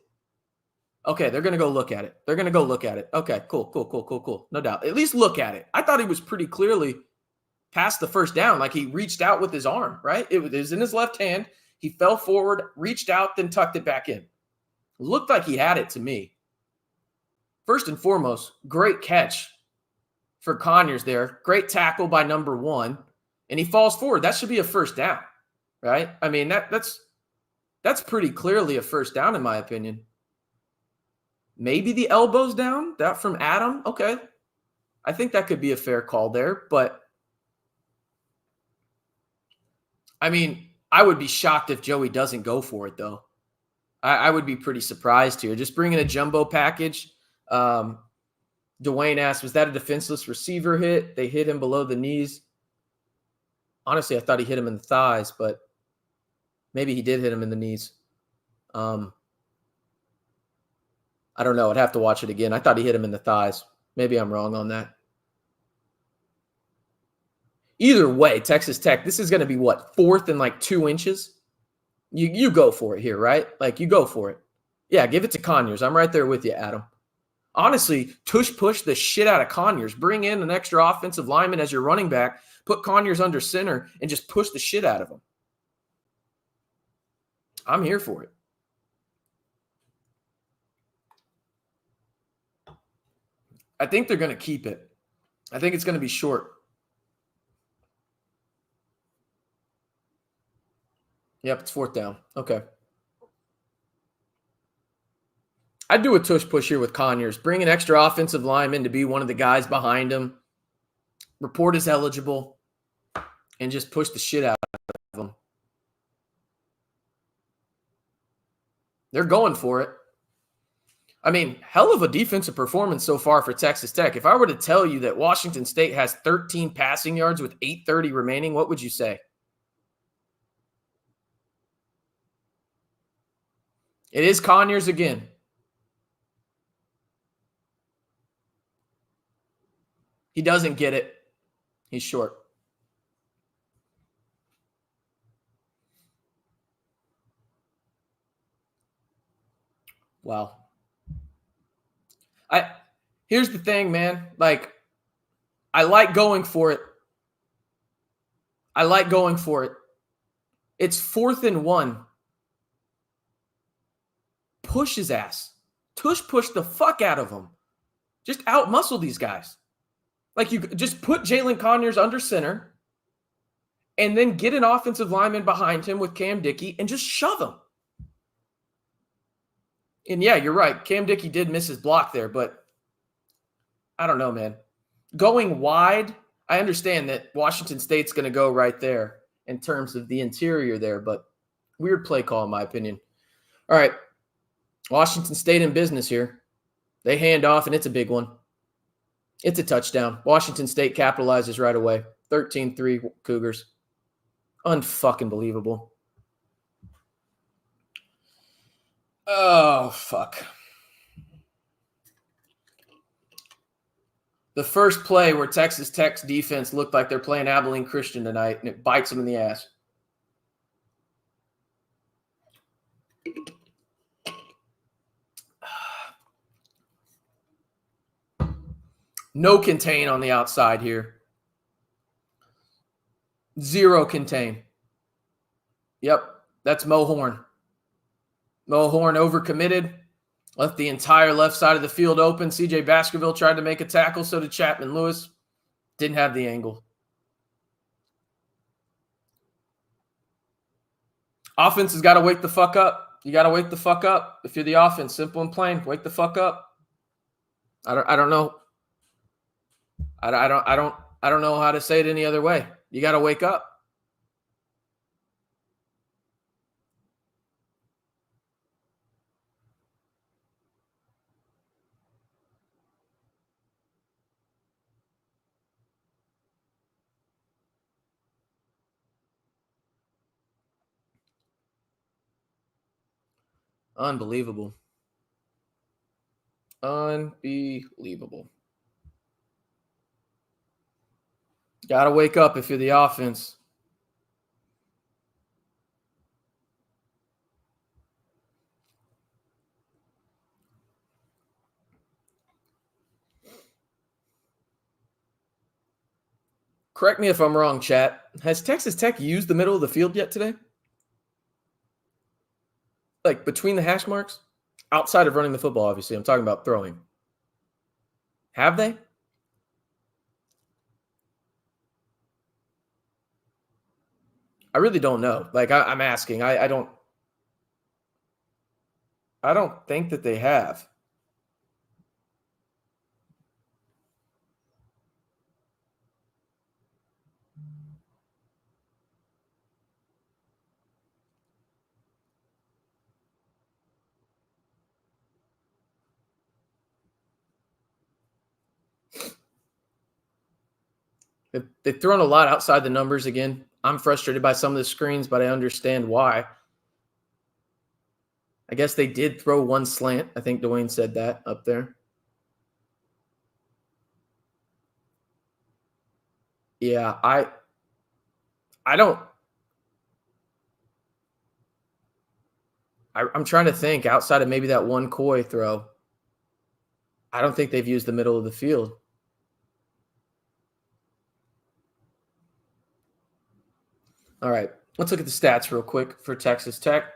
Okay, they're going to go look at it. Okay, cool. No doubt. At least look at it. I thought he was pretty clearly past the first down. Like he reached out with his arm, right? It was in his left hand. He fell forward, reached out, then tucked it back in. Looked like he had it to me. First and foremost, great catch for Conyers there. Great tackle by number 1. And he falls forward. That should be a first down, right? I mean, that's pretty clearly a first down in my opinion. Maybe the elbows down, that from Adam. Okay. I think that could be a fair call there, but I mean, I would be shocked if Joey doesn't go for it though. I would be pretty surprised here. Just bringing a jumbo package. Dwayne asked, was that a defenseless receiver hit? They hit him below the knees. Honestly, I thought he hit him in the thighs, but maybe he did hit him in the knees. I don't know. I'd have to watch it again. I thought he hit him in the thighs. Maybe I'm wrong on that. Either way, Texas Tech, this is going to be what, 4th and like 2 inches? You go for it here, right? Like you go for it. Yeah, give it to Conyers. I'm right there with you, Adam. Honestly, push the shit out of Conyers. Bring in an extra offensive lineman as your running back. Put Conyers under center and just push the shit out of him. I'm here for it. I think they're going to keep it. I think it's going to be short. Yep, it's 4th down. Okay. I'd do a tush push here with Conyers. Bring an extra offensive lineman to be one of the guys behind him. Report is eligible. And just push the shit out of him. They're going for it. I mean, hell of a defensive performance so far for Texas Tech. If I were to tell you that Washington State has 13 passing yards with 8:30 remaining, what would you say? It is Conyers again. He doesn't get it. He's short. Wow. Here's the thing, man. Like, I like going for it. It's 4th and 1. Push his ass. Push the fuck out of him. Just out-muscle these guys. Like, you just put Jalen Conyers under center and then get an offensive lineman behind him with Cam Dickey and just shove him. And yeah, you're right. Cam Dickey did miss his block there, but I don't know, man. Going wide, I understand that Washington State's going to go right there in terms of the interior there, but weird play call in my opinion. All right, Washington State in business here. They hand off, and it's a big one. It's a touchdown. Washington State capitalizes right away. 13-3 Cougars. Unfucking believable. Oh, fuck. The first play where Texas Tech's defense looked like they're playing Abilene Christian tonight, and it bites them in the ass. No contain on the outside here. 0 contain. Yep, that's Mo Horn. Mo Horn overcommitted. Left the entire left side of the field open. CJ Baskerville tried to make a tackle, so did Chapman Lewis. Didn't have the angle. Offense has got to wake the fuck up. You got to wake the fuck up. If you're the offense, simple and plain, wake the fuck up. I don't know. I don't know how to say it any other way. You got to wake up. Unbelievable. Unbelievable. Got to wake up if you're the offense. Correct me if I'm wrong, chat. Has Texas Tech used the middle of the field yet today? Like between the hash marks? Outside of running the football, obviously. I'm talking about throwing. Have they? I really don't know. Like, I'm asking. I don't think that they have. They've thrown a lot outside the numbers again. I'm frustrated by some of the screens, but I understand why. I guess they did throw one slant. I think Dwayne said that up there. Yeah, I'm trying to think outside of maybe that one Coy throw. I don't think they've used the middle of the field. All right, let's look at the stats real quick for Texas Tech.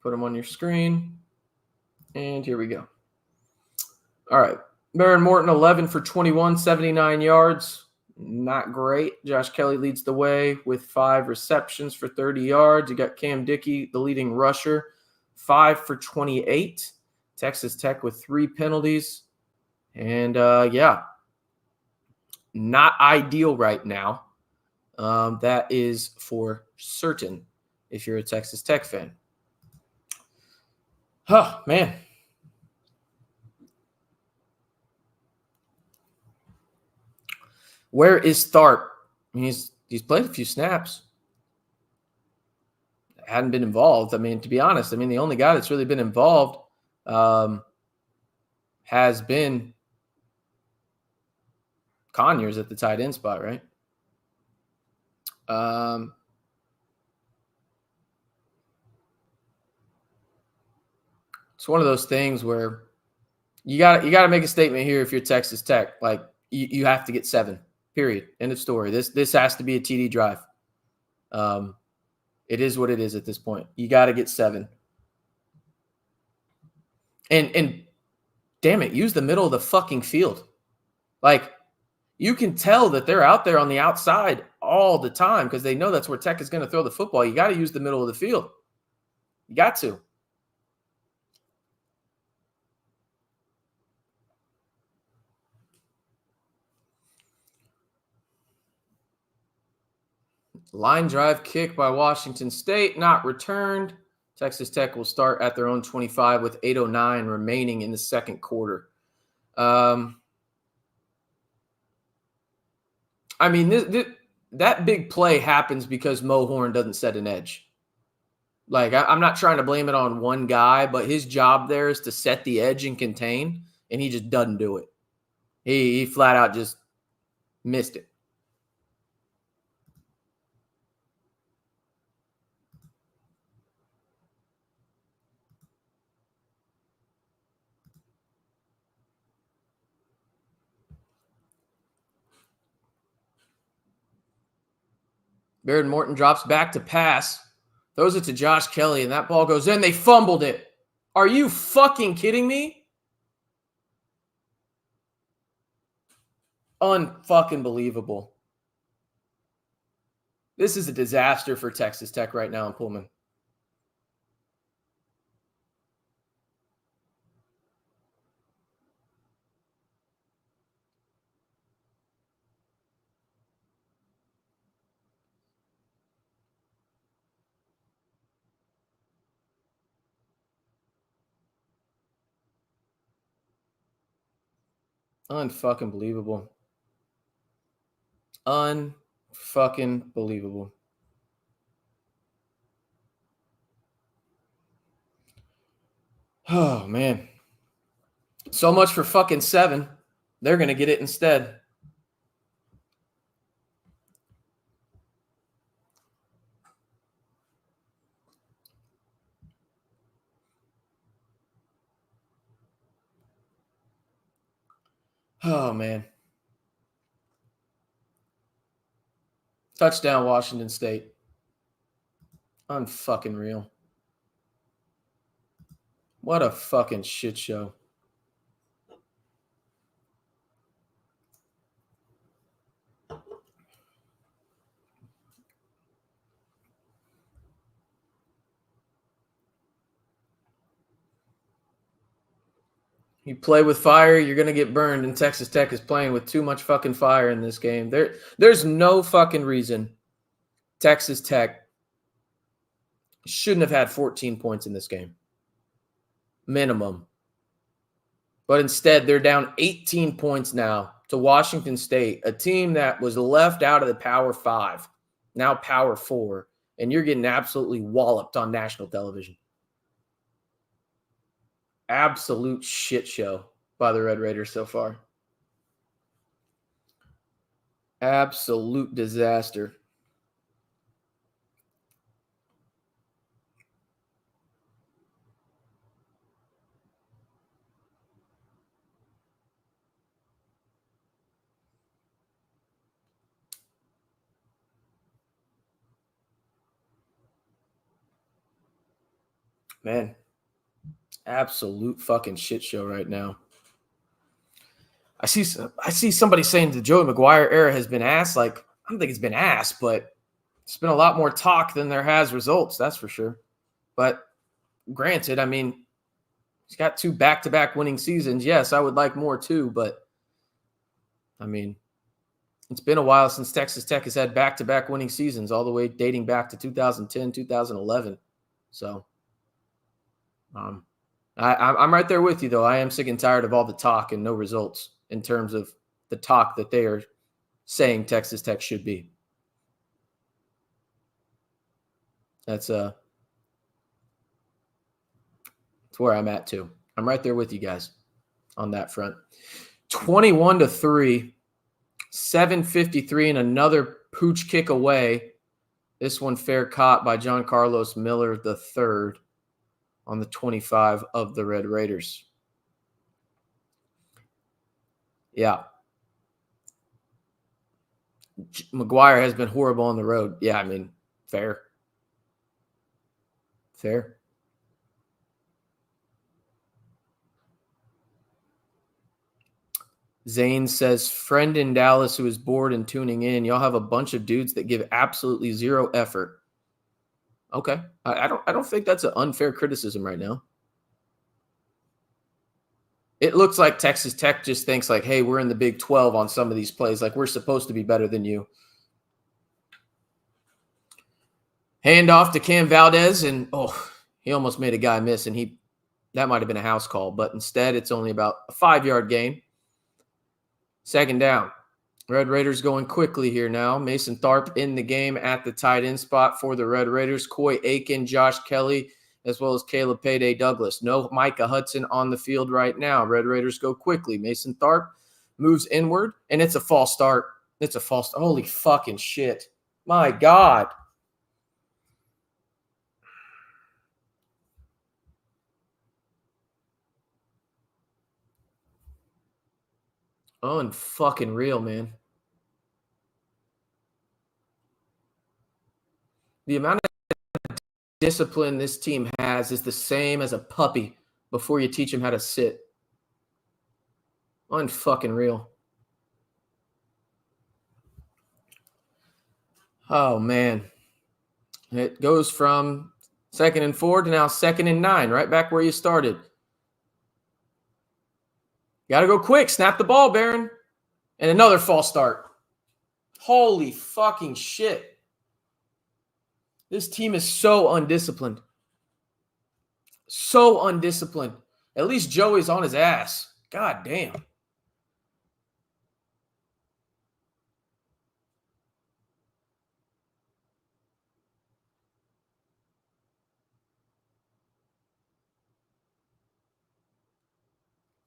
Put them on your screen. And here we go. All right. Morton, 11 for 21, 79 yards. Not great. Josh Kelly leads the way with 5 receptions for 30 yards. You got Cam Dickey, the leading rusher, 5 for 28. Texas Tech with 3 penalties. And, yeah, not ideal right now. That is for certain if you're a Texas Tech fan. Oh, man. Where is Tharp? I mean, he's played a few snaps. Hadn't been involved. I mean, to be honest, the only guy that's really been involved has been Conyers at the tight end spot, right? It's one of those things where you got to make a statement here if you're Texas Tech. Like, you have to get 7, period. End of story. This has to be a TD drive. It is what it is at this point. You got to get 7. And damn it, use the middle of the fucking field. Like, you can tell that they're out there on the outside all the time because they know that's where Tech is going to throw the football. You got to use the middle of the field. You got to. Line drive kick by Washington State, not returned. Texas Tech will start at their own 25 with 8:09 remaining in the second quarter. I mean, that big play happens because Mo Horn doesn't set an edge. Like, I'm not trying to blame it on one guy, but his job there is to set the edge and contain, and he just doesn't do it. He flat out just missed it. Baird Morton drops back to pass. Throws it to Josh Kelly, and that ball goes in. They fumbled it. Are you fucking kidding me? Unfucking believable. This is a disaster for Texas Tech right now in Pullman. Unfucking believable. Unfucking believable. Oh, man. So much for fucking 7. They're going to get it instead. Oh, man. Touchdown, Washington State. Unfucking real. What a fucking shit show. You play with fire, you're going to get burned, and Texas Tech is playing with too much fucking fire in this game. There's no fucking reason Texas Tech shouldn't have had 14 points in this game. Minimum. But instead, they're down 18 points now to Washington State, a team that was left out of the Power 5, now Power 4, and you're getting absolutely walloped on national television. Absolute shit show by the Red Raiders so far. Absolute disaster. Man, absolute fucking shit show right now. I see somebody saying the Joey McGuire era has been ass. Like, I don't think it's been ass, but it's been a lot more talk than there has results, that's for sure. But granted, I mean, he's got 2 back-to-back winning seasons. Yes, I would like more too, but I mean, it's been a while since Texas Tech has had back-to-back winning seasons, all the way dating back to 2010, 2011. So I'm right there with you, though. I am sick and tired of all the talk and no results in terms of the talk that they are saying Texas Tech should be. That's where I'm at too. I'm right there with you guys on that front. 21-3, 7:53 and another pooch kick away. This one fair caught by John Carlos Miller III on the 25 of the Red Raiders. Yeah. McGuire has been horrible on the road. Yeah, I mean, fair. Fair. Zane says, friend in Dallas who is bored and tuning in. Y'all have a bunch of dudes that give absolutely zero effort. Okay. I don't think that's an unfair criticism right now. It looks like Texas Tech just thinks like, hey, we're in the Big 12 on some of these plays. Like, we're supposed to be better than you. Hand off to Cam Valdez, and he almost made a guy miss, and that might have been a house call, but instead it's only about a 5-yard gain. Second down. Red Raiders going quickly here now. Mason Tharp in the game at the tight end spot for the Red Raiders. Coy Aiken, Josh Kelly, as well as Caleb Payday Douglas. No Micah Hudson on the field right now. Red Raiders go quickly. Mason Tharp moves inward, and it's a false start. It's a false start. Holy fucking shit. My God. Unfucking real, man. The amount of discipline this team has is the same as a puppy before you teach him how to sit. Unfucking real. Oh, man. It goes from 2nd and 4 to now 2nd and 9, right back where you started. Got to go quick. Snap the ball, Barron. And another false start. Holy fucking shit. This team is so undisciplined. So undisciplined. At least Joey's on his ass. God damn.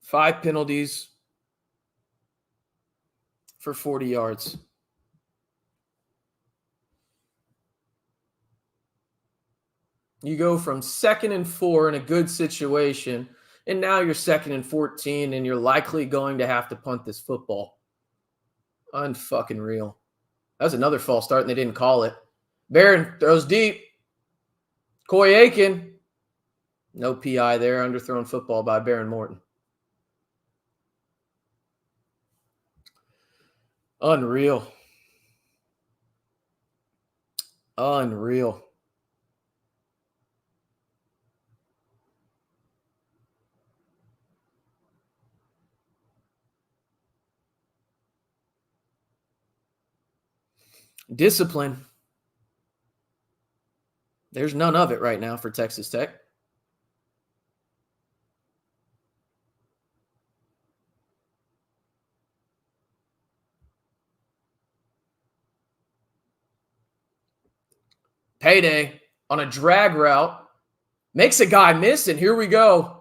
Five penalties for 40 yards. You go from 2nd and 4 in a good situation, and now you're 2nd and 14, and you're likely going to have to punt this football. Unfucking real. That was another false start, and they didn't call it. Barron throws deep. Coy Aiken. No PI there. Underthrown football by Barron Morton. Unreal. Unreal. Discipline. There's none of it right now for Texas Tech. Payday on a drag route. Makes a guy miss, and here we go.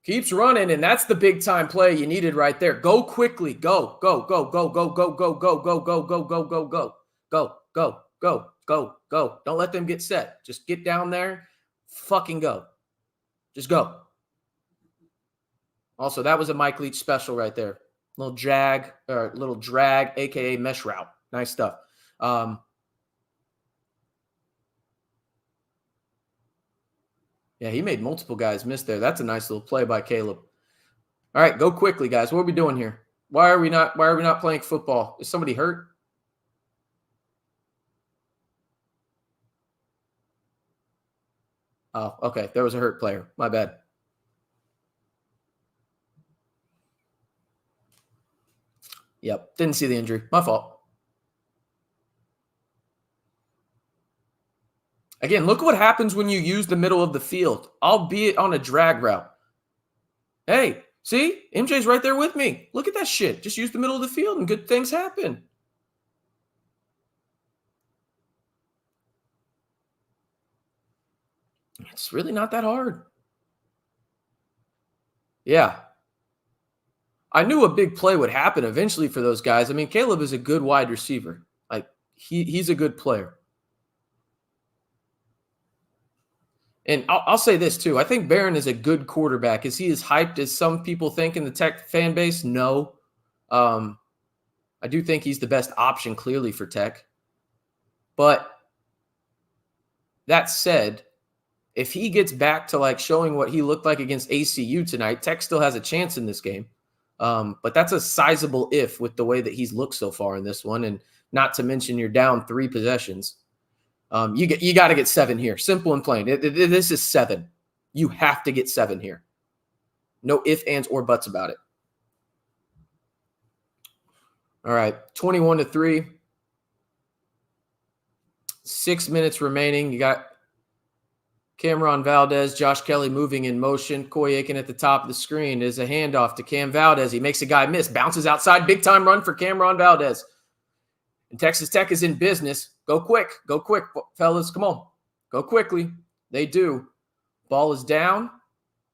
Keeps running, and that's the big-time play you needed right there. Go quickly. Go, go, go, go, go, go, go, go, go, go, go, go, go, go, go, go, go, go, go. Don't let them get set. Just get down there. Fucking go. Just go. Also, that was a Mike Leach special right there. Little drag, a.k.a. mesh route. Nice stuff. Yeah, he made multiple guys miss there. That's a nice little play by Caleb. All right, go quickly, guys. What are we doing here? Why are we not playing football? Is somebody hurt? Oh, okay. There was a hurt player. My bad. Yep. Didn't see the injury. My fault. Again, look what happens when you use the middle of the field, albeit on a drag route. Hey, see? MJ's right there with me. Look at that shit. Just use the middle of the field and good things happen. It's really not that hard. Yeah. I knew a big play would happen eventually for those guys. I mean, Caleb is a good wide receiver. Like he's a good player. And I'll say this too. I think Barron is a good quarterback. Is he as hyped as some people think in the Tech fan base? No. I do think he's the best option clearly for Tech. But that said, if he gets back to like showing what he looked like against ACU tonight, Tech still has a chance in this game. But that's a sizable if with the way that he's looked so far in this one. And not to mention you're down 3 possessions. You got to get 7 here. Simple and plain. This is 7. You have to get 7 here. No ifs, ands, or buts about it. All right, 21-3. 6 minutes remaining. You got Cameron Valdez, Josh Kelly moving in motion. Coy Aiken at the top of the screen is a handoff to Cam Valdez. He makes a guy miss, bounces outside. Big time run for Cameron Valdez. And Texas Tech is in business. Go quick, fellas. Come on. Go quickly. They do. Ball is down.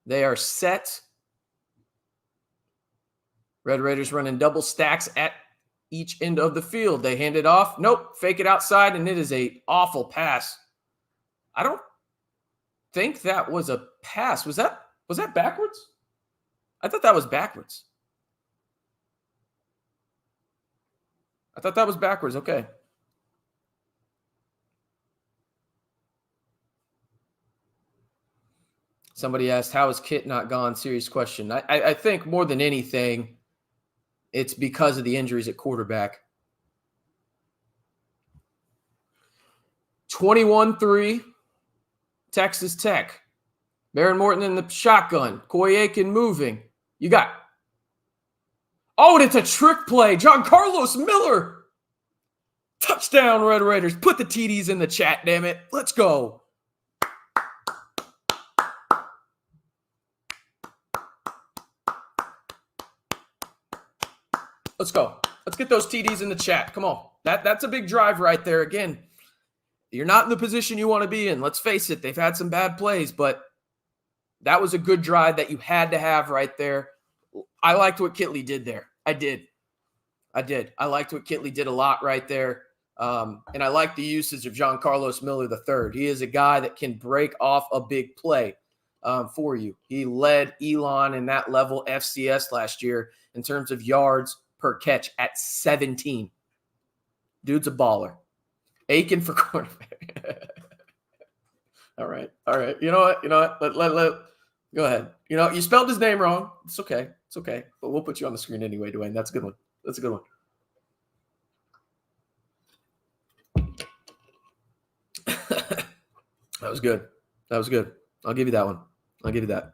They are set. Red Raiders running double stacks at each end of the field. They hand it off. Nope. Fake it outside, and it is an awful pass. I don't think that was a pass. Was that backwards? I thought that was backwards. I thought that was backwards. Okay. Somebody asked, how is Kit not gone? Serious question. I think more than anything, it's because of the injuries at quarterback. 21-3, Texas Tech. Baron Morton in the shotgun. Coy Aiken moving. You got. Oh, and it's a trick play. John Carlos Miller. Touchdown, Red Raiders. Put the TDs in the chat, damn it. Let's go. Let's go. Let's get those TDs in the chat. Come on. That's a big drive right there. Again, you're not in the position you want to be in. Let's face it. They've had some bad plays, but that was a good drive that you had to have right there. I liked what Kitley did there. I did. I liked what Kitley did a lot right there. And I like the usage of John Carlos Miller III. He is a guy that can break off a big play for you. He led Elon in that level FCS last year in terms of yards per catch at 17. Dude's a baller. Aiken for quarterback. All right. You know what? Let go ahead. You know, you spelled his name wrong. It's okay. But we'll put you on the screen anyway, Dwayne. That's a good one. That was good. I'll give you that one. I'll give you that.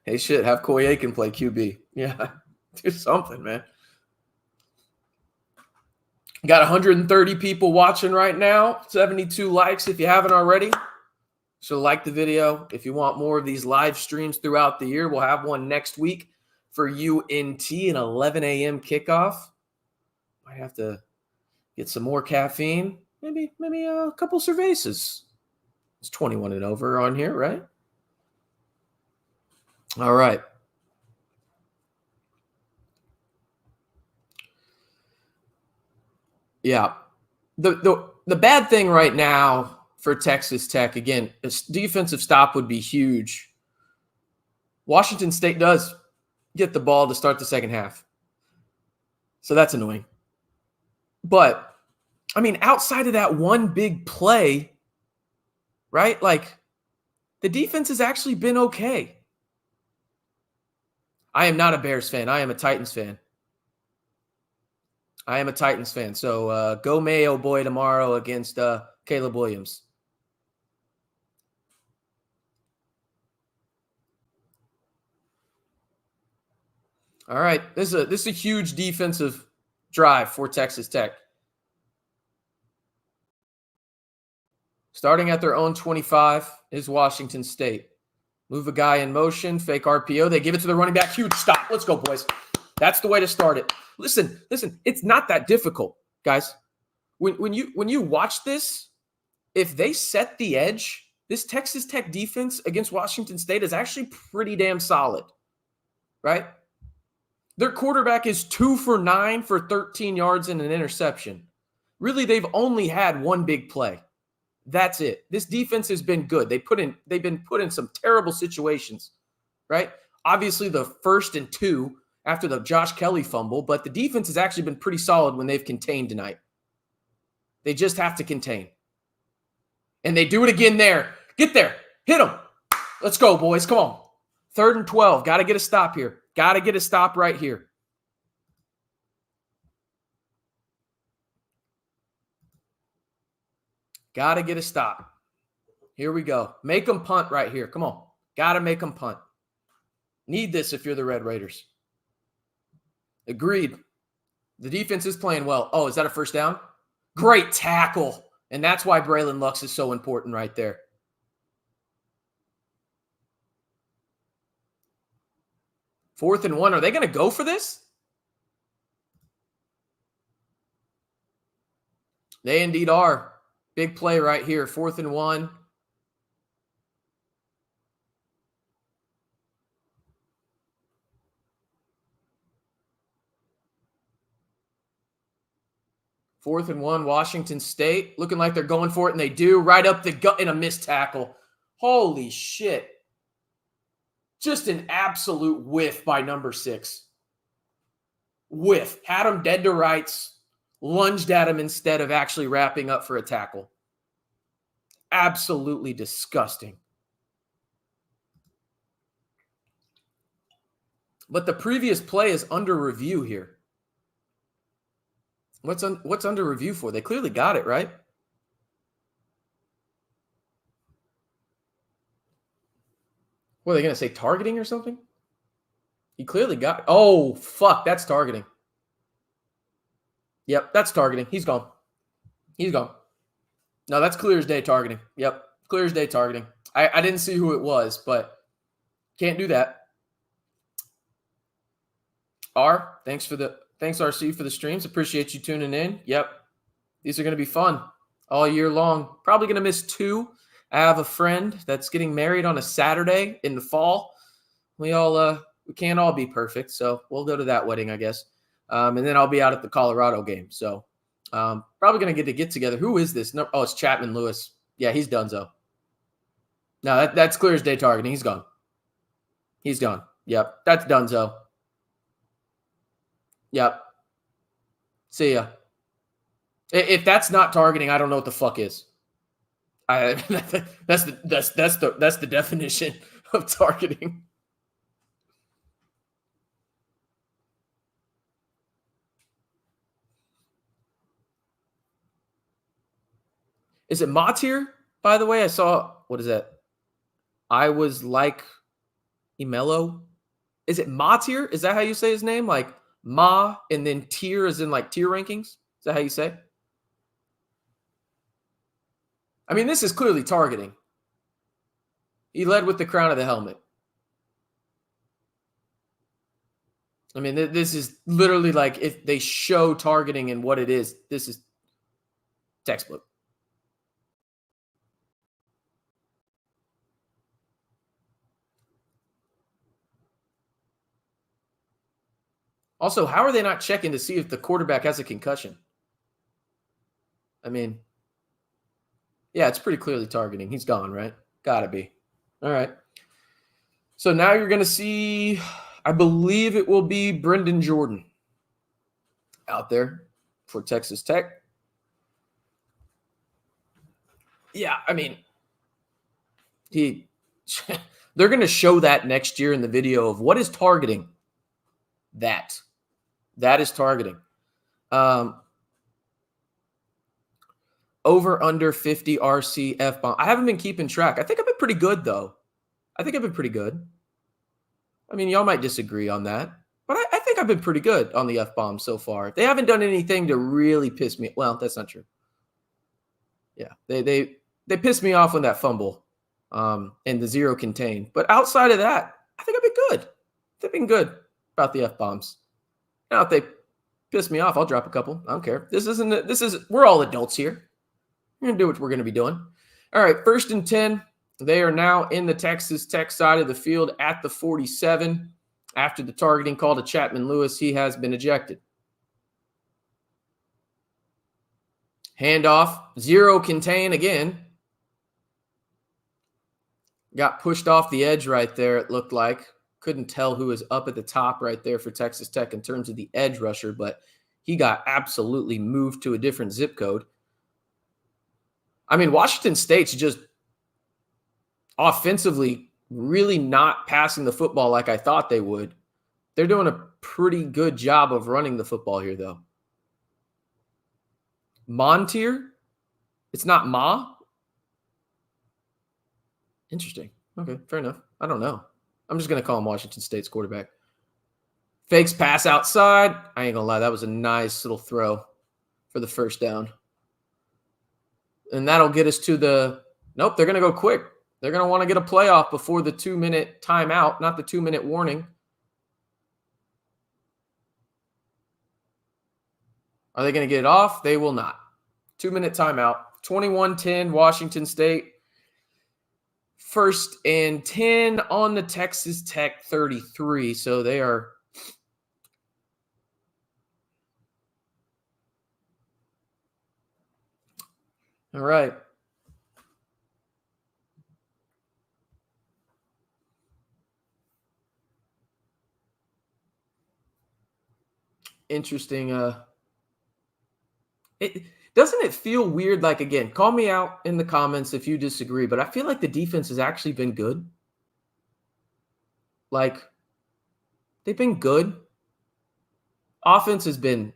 Hey, shit, have Coy Aiken play QB. Yeah, do something, man. Got 130 people watching right now. 72 likes if you haven't already. So like the video. If you want more of these live streams throughout the year, we'll have one next week for UNT, an 11 a.m. kickoff. Might have to get some more caffeine. Maybe a couple cervezas. It's 21 and over on here, right? All right. Yeah. The bad thing right now for Texas Tech, again, a defensive stop would be huge. Washington State does get the ball to start the second half. So that's annoying. But, I mean, outside of that one big play, right? Like, the defense has actually been okay. I am not a Bears fan. I am a Titans fan. So go Mayo boy tomorrow against Caleb Williams. All right. This is a huge defensive drive for Texas Tech. Starting at their own 25 is Washington State. Move a guy in motion, fake RPO. They give it to the running back. Huge stop. Let's go, boys. That's the way to start it. Listen. It's not that difficult, guys. When you watch this, if they set the edge, this Texas Tech defense against Washington State is actually pretty damn solid, right? Their quarterback is 2 for 9 for 13 yards and an interception. Really, they've only had one big play. That's it. This defense has been good. They've been put in some terrible situations, right? Obviously, the 1st and 2 after the Josh Kelly fumble, but the defense has actually been pretty solid when they've contained tonight. They just have to contain. And they do it again there. Get there. Hit them. Let's go, boys. Come on. 3rd and 12. Got to get a stop here. Got to get a stop right here. Got to get a stop. Here we go. Make them punt right here. Come on. Got to make them punt. Need this if you're the Red Raiders. Agreed. The defense is playing well. Oh, is that a first down? Great tackle. And that's why Bralyn Lux is so important right there. Fourth and 1. Are they going to go for this? They indeed are. Big play right here. 4th and 1. Fourth and 1, Washington State. Looking like they're going for it, and they do. Right up the gut in a missed tackle. Holy shit. Just an absolute whiff by number 6. Whiff. Had him dead to rights. Lunged at him instead of actually wrapping up for a tackle. Absolutely disgusting. But the previous play is under review here. What's under review for? They clearly got it, right? What are they going to say? Targeting or something? He clearly got it. Oh, fuck. That's targeting. Yep, that's targeting. He's gone. He's gone. No, that's clear as day targeting. Yep, clear as day targeting. I didn't see who it was, but can't do that. Thanks RC for the streams. Appreciate you tuning in. Yep, these are going to be fun all year long. Probably going to miss 2. I have a friend that's getting married on a Saturday in the fall. We can't all be perfect, so we'll go to that wedding, I guess. And then I'll be out at the Colorado game. So probably going to get together. Who is this? No, it's Chapman Lewis. Yeah, he's donezo. No, that's clear as day targeting. He's gone. He's gone. Yep, that's donezo. Yep. See ya. If that's not targeting, I don't know what the fuck is. That's the definition of targeting. Is it Matir? By the way, I saw, what is that? I was like Emelo. Is it Matir? Is that how you say his name? Like Ma and then tier as in like tier rankings? Is that how you say? I mean, this is clearly targeting. He led with the crown of the helmet. I mean, this is literally like if they show targeting and what it is, this is textbook. Also, how are they not checking to see if the quarterback has a concussion? I mean, yeah, it's pretty clearly targeting. He's gone, right? Gotta be. All right. So now you're going to see, I believe it will be Brendan Jordan out there for Texas Tech. Yeah, I mean, they're going to show that next year in the video of what is targeting. That is targeting. Over under 50 RC F-bomb. I haven't been keeping track. I think I've been pretty good, though. I mean, y'all might disagree on that, but I think I've been pretty good on the F-bomb so far. They haven't done anything to really piss me. Well, that's not true. Yeah, they pissed me off when that fumble and the 0 contained. But outside of that, I think I've been good. They've been good about the F-bombs. Now, if they piss me off, I'll drop a couple. I don't care. We're all adults here. We're going to do what we're going to be doing. All right, 1st and 10. They are now in the Texas Tech side of the field at the 47. After the targeting call to Chapman Lewis, he has been ejected. Handoff, zero contain again. Got pushed off the edge right there, it looked like. Couldn't tell who was up at the top right there for Texas Tech in terms of the edge rusher, but he got absolutely moved to a different zip code. I mean, Washington State's just offensively really not passing the football like I thought they would. They're doing a pretty good job of running the football here, though. Montier? It's not Ma? Interesting. Okay, fair enough. I don't know. I'm just going to call him Washington State's quarterback. Fakes pass outside. I ain't going to lie. That was a nice little throw for the first down. And that'll get us to the – nope, they're going to go quick. They're going to want to get a playoff before the 2-minute timeout, not the 2-minute warning. Are they going to get it off? They will not. 2-minute timeout. 21-10, Washington State. 1st and 10 on the Texas Tech 33. So they are – all right. Interesting. Doesn't it feel weird? Like, again, call me out in the comments if you disagree, but I feel like the defense has actually been good. Like, they've been good. Offense has been,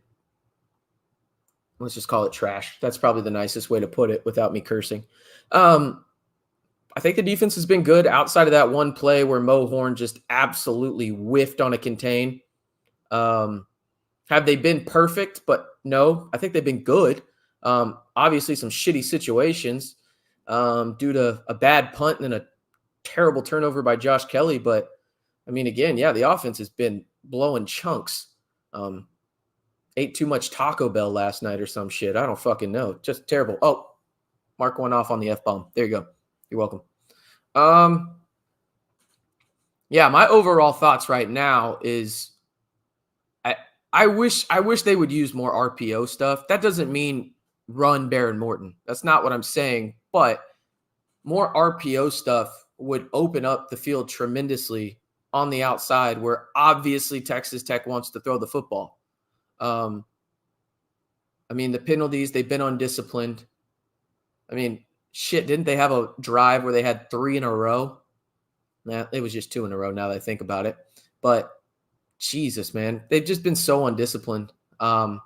let's just call it trash. That's probably the nicest way to put it without me cursing. I think the defense has been good outside of that one play where Mo Horn just absolutely whiffed on a contain. Have they been perfect? But no, I think they've been good. Obviously, some shitty situations due to a bad punt and a terrible turnover by Josh Kelly. But, I mean, again, yeah, the offense has been blowing chunks. Ate too much Taco Bell last night or some shit. I don't fucking know. Just terrible. Oh, mark one off on the F-bomb. There you go. You're welcome. Yeah, my overall thoughts right now is I wish they would use more RPO stuff. That doesn't mean run Baron Morton. That's not what I'm saying. But more RPO stuff would open up the field tremendously on the outside where obviously Texas Tech wants to throw the football. I mean, the penalties, they've been undisciplined. I mean, shit, didn't they have a drive where they had 3 in a row? Nah, it was just 2 in a row now that I think about it. But Jesus, man, they've just been so undisciplined. And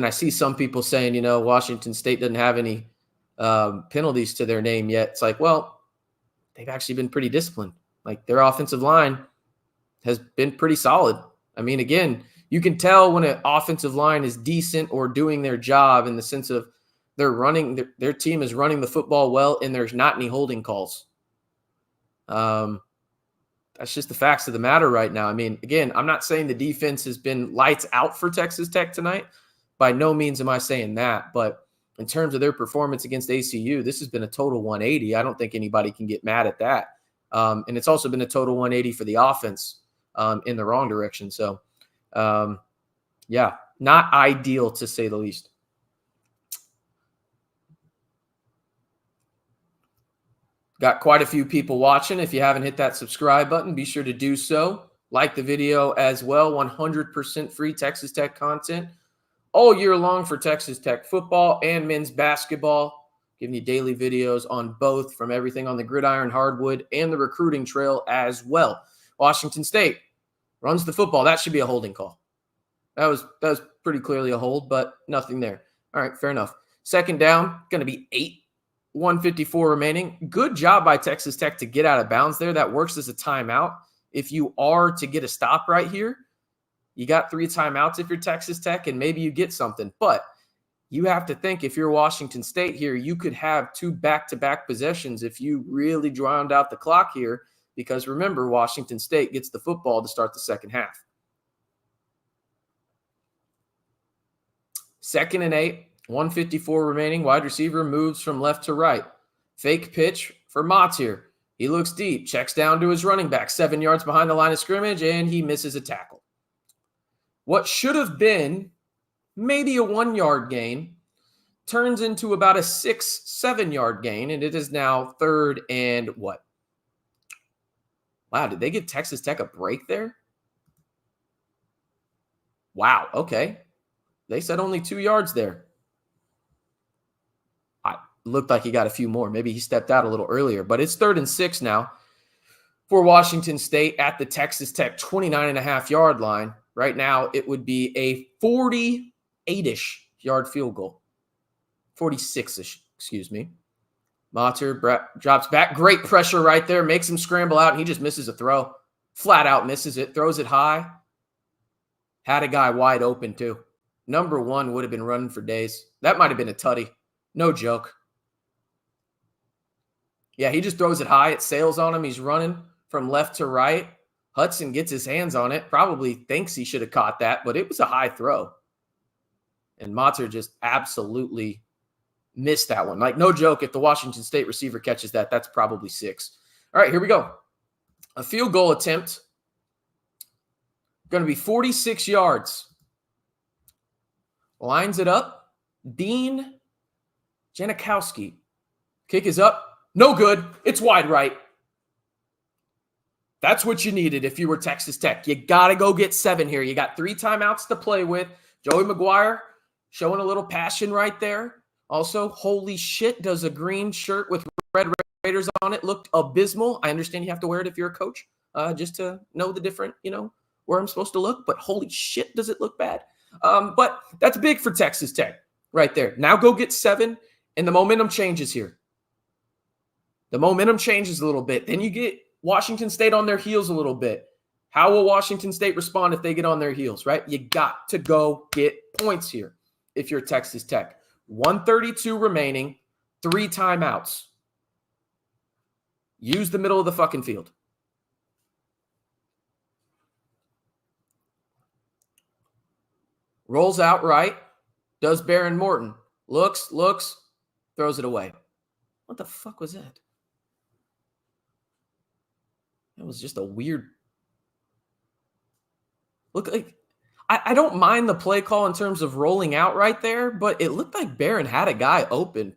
I see some people saying, you know, Washington State doesn't have any penalties to their name yet. It's like, well, they've actually been pretty disciplined. Like, their offensive line has been pretty solid. I mean, again, you can tell when an offensive line is decent or doing their job in the sense of they're running, their team is running the football well, and there's not any holding calls. That's just the facts of the matter right now. I mean, again, I'm not saying the defense has been lights out for Texas Tech tonight. By no means am I saying that. But in terms of their performance against ACU, this has been a total 180. I don't think anybody can get mad at that. And it's also been a total 180 for the offense in the wrong direction. So, yeah, not ideal to say the least. Got quite a few people watching. If you haven't hit that subscribe button, be sure to do so. Like the video as well. 100% free Texas Tech content all year long for Texas Tech football and men's basketball. Giving you daily videos on both, from everything on the gridiron, hardwood, and the recruiting trail as well. Washington State runs the football. That should be a holding call. That was pretty clearly a hold, but nothing there. All right, fair enough. 2nd down, going to be 8. 154 remaining. Good job by Texas Tech to get out of bounds there. That works as a timeout. If you are to get a stop right here, you got 3 timeouts if you're Texas Tech, and maybe you get something. But you have to think, if you're Washington State here, you could have 2 back-to-back possessions if you really drowned out the clock here, because remember, Washington State gets the football to start the second half. 2nd and 8. 154 remaining. Wide receiver moves from left to right. Fake pitch for Mott here. He looks deep, checks down to his running back, 7 yards behind the line of scrimmage, and he misses a tackle. What should have been maybe a 1-yard gain turns into about a 6-7 yard gain, and it is now 3rd and what? Wow, did they give Texas Tech a break there? Wow, okay. They said only 2 yards there. Looked like he got a few more. Maybe he stepped out a little earlier, but it's 3rd and 6 now for Washington State at the Texas Tech 29.5 yard line. Right now, it would be a 48-ish yard field goal. 46-ish, excuse me. Mater drops back. Great pressure right there. Makes him scramble out, and he just misses a throw. Flat out misses it. Throws it high. Had a guy wide open, too. Number 1 would have been running for days. That might have been a tutty. No joke. Yeah, he just throws it high. It sails on him. He's running from left to right. Hudson gets his hands on it. Probably thinks he should have caught that, but it was a high throw. And Mater just absolutely missed that one. Like, no joke, if the Washington State receiver catches that, that's probably 6. All right, here we go. A field goal attempt. Going to be 46 yards. Lines it up. Dean Janikowski. Kick is up. No good. It's wide right. That's what you needed if you were Texas Tech. You got to go get 7 here. You got 3 timeouts to play with. Joey McGuire showing a little passion right there. Also, holy shit, does a green shirt with red Raiders on it look abysmal. I understand you have to wear it if you're a coach, just to know the different, where I'm supposed to look. But holy shit, does it look bad. But that's big for Texas Tech right there. Now go get 7, and the momentum changes here. The momentum changes a little bit. Then you get Washington State on their heels a little bit. How will Washington State respond if they get on their heels, right? You got to go get points here if you're Texas Tech. 1:32 remaining, 3 timeouts. Use the middle of the fucking field. Rolls out right. Does Baron Morton. Looks, throws it away. What the fuck was that? That was just a weird look. Like, I don't mind the play call in terms of rolling out right there, but it looked like Barron had a guy open.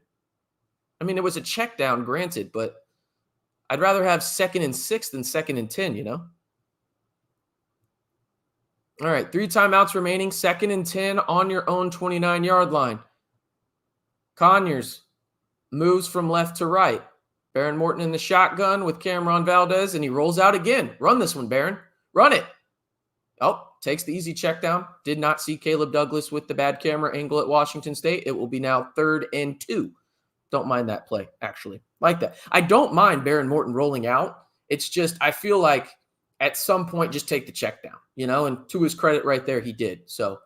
I mean, it was a check down, granted, but I'd rather have 2nd and 6 than 2nd and 10, All right, 3 timeouts remaining, 2nd and 10 on your own 29-yard line. Conyers moves from left to right. Baron Morton in the shotgun with Cameron Valdez, and he rolls out again. Run this one, Baron. Run it. Oh, takes the easy check down. Did not see Caleb Douglas with the bad camera angle at Washington State. It will be now 3rd and 2. Don't mind that play, actually. Like that. I don't mind Baron Morton rolling out. It's just I feel like at some point just take the check down, and to his credit right there, he did. So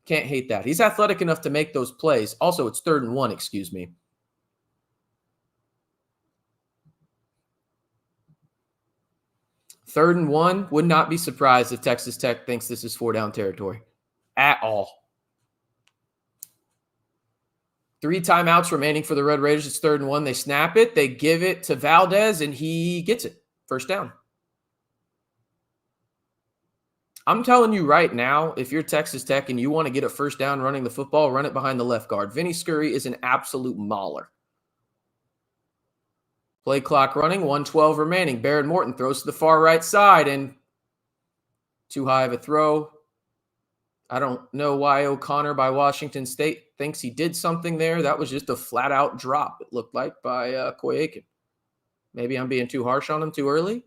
can't hate that. He's athletic enough to make those plays. Also, it's 3rd and 1, excuse me. 3rd and 1, would not be surprised if Texas Tech thinks this is 4-down territory at all. 3 timeouts remaining for the Red Raiders. It's 3rd and 1. They snap it. They give it to Valdez, and he gets it. 1st down. I'm telling you right now, if you're Texas Tech and you want to get a 1st down running the football, run it behind the left guard. Vinny Scurry is an absolute mauler. Play clock running, 1:12 remaining. Baron Morton throws to the far right side, and too high of a throw. I don't know why O'Connor by Washington State thinks he did something there. That was just a flat-out drop, it looked like, by Koyakin. Maybe I'm being too harsh on him too early.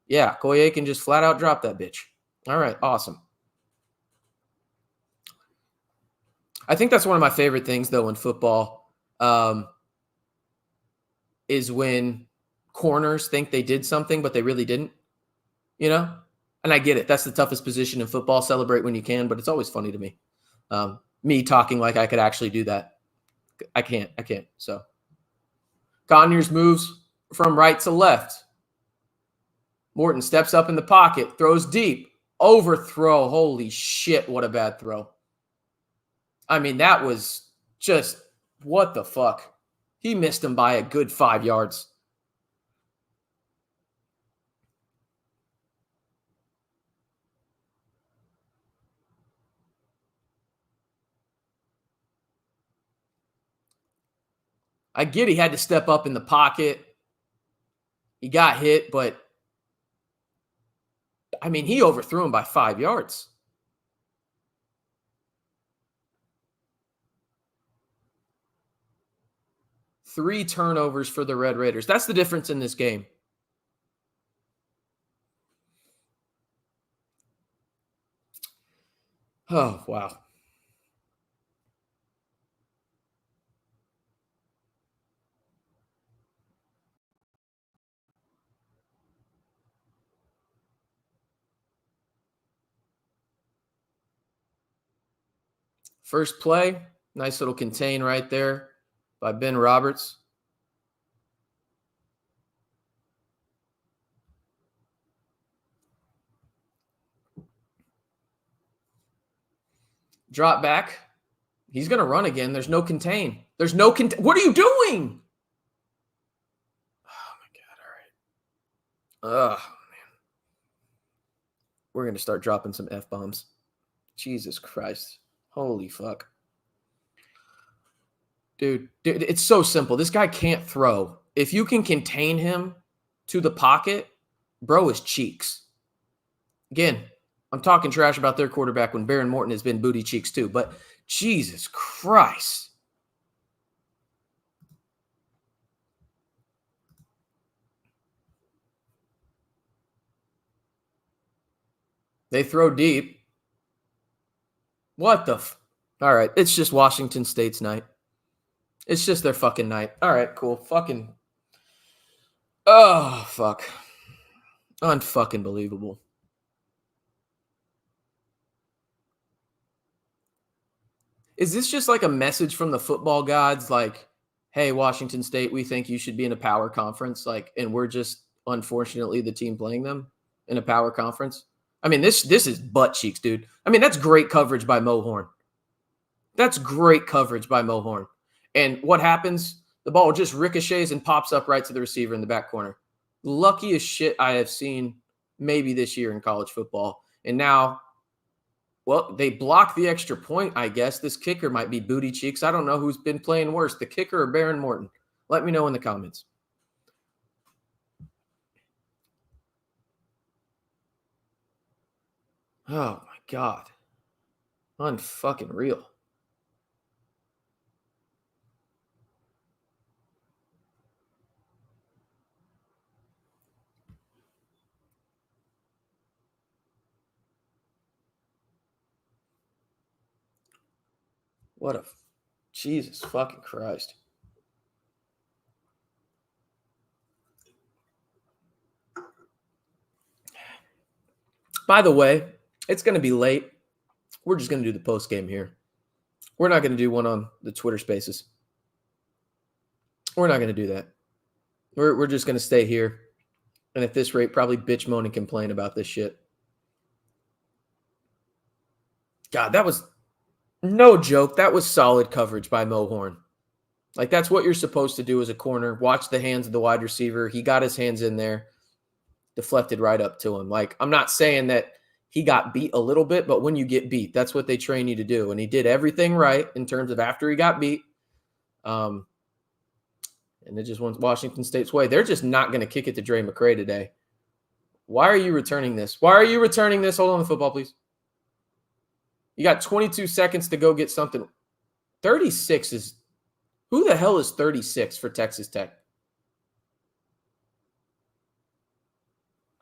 Yeah, Koyakin just flat-out dropped that bitch. All right, awesome. I think that's one of my favorite things, though, in football. Is when corners think they did something, but they really didn't, And I get it. That's the toughest position in football. Celebrate when you can, but it's always funny to me. Me talking like I could actually do that. I can't. So Conyers moves from right to left. Morton steps up in the pocket, throws deep, overthrow. Holy shit, what a bad throw. I mean, that was just, what the fuck? He missed him by a good 5 yards. I get he had to step up in the pocket. He got hit, but I mean, he overthrew him by 5 yards. Three turnovers for the Red Raiders. That's the difference in this game. Oh, wow. First play, nice little contain right there by Ben Roberts. Drop back. He's going to run again. There's no contain. There's no contain. What are you doing? Oh, my God. All right. Ugh, man. We're going to start dropping some F-bombs. Jesus Christ. Holy fuck. Dude, it's so simple. This guy can't throw. If you can contain him to the pocket, bro is cheeks. Again, I'm talking trash about their quarterback when Baron Morton has been booty cheeks too, but Jesus Christ. They throw deep. What the all right, it's just Washington State's night. It's just their fucking night. All right, cool. Fucking. Oh, fuck. Unfucking believable. Is this just like a message from the football gods? Like, hey, Washington State, we think you should be in a power conference. Like, and we're just, unfortunately, the team playing them in a power conference. I mean, this is butt cheeks, dude. I mean, that's great coverage by Mo Horn. That's great coverage by Mo Horn. And what happens? The ball just ricochets and pops up right to the receiver in the back corner. Luckiest shit I have seen maybe this year in college football. And now, well, they block the extra point, I guess. This kicker might be booty cheeks. I don't know who's been playing worse, the kicker or Baron Morton. Let me know in the comments. Oh, my God. Unfucking real. What a Jesus fucking Christ. By the way, it's going to be late. We're just going to do the post game here. We're not going to do one on the Twitter Spaces. We're not going to do that. We're just going to stay here. And at this rate, probably bitch, moan, and complain about this shit. God, that was no joke. That was solid coverage by Mo Horn. Like, that's what you're supposed to do as a corner. Watch the hands of the wide receiver. He got his hands in there, deflected right up to him. Like, I'm not saying that he got beat a little bit, but when you get beat, that's what they train you to do. And he did everything right in terms of after he got beat. And it just went Washington State's way. They're just not going to kick it to Dre McCray today. Why are you returning this? Why are you returning this? Hold on the football, please. You got 22 seconds to go get something. 36 is – who the hell is 36 for Texas Tech?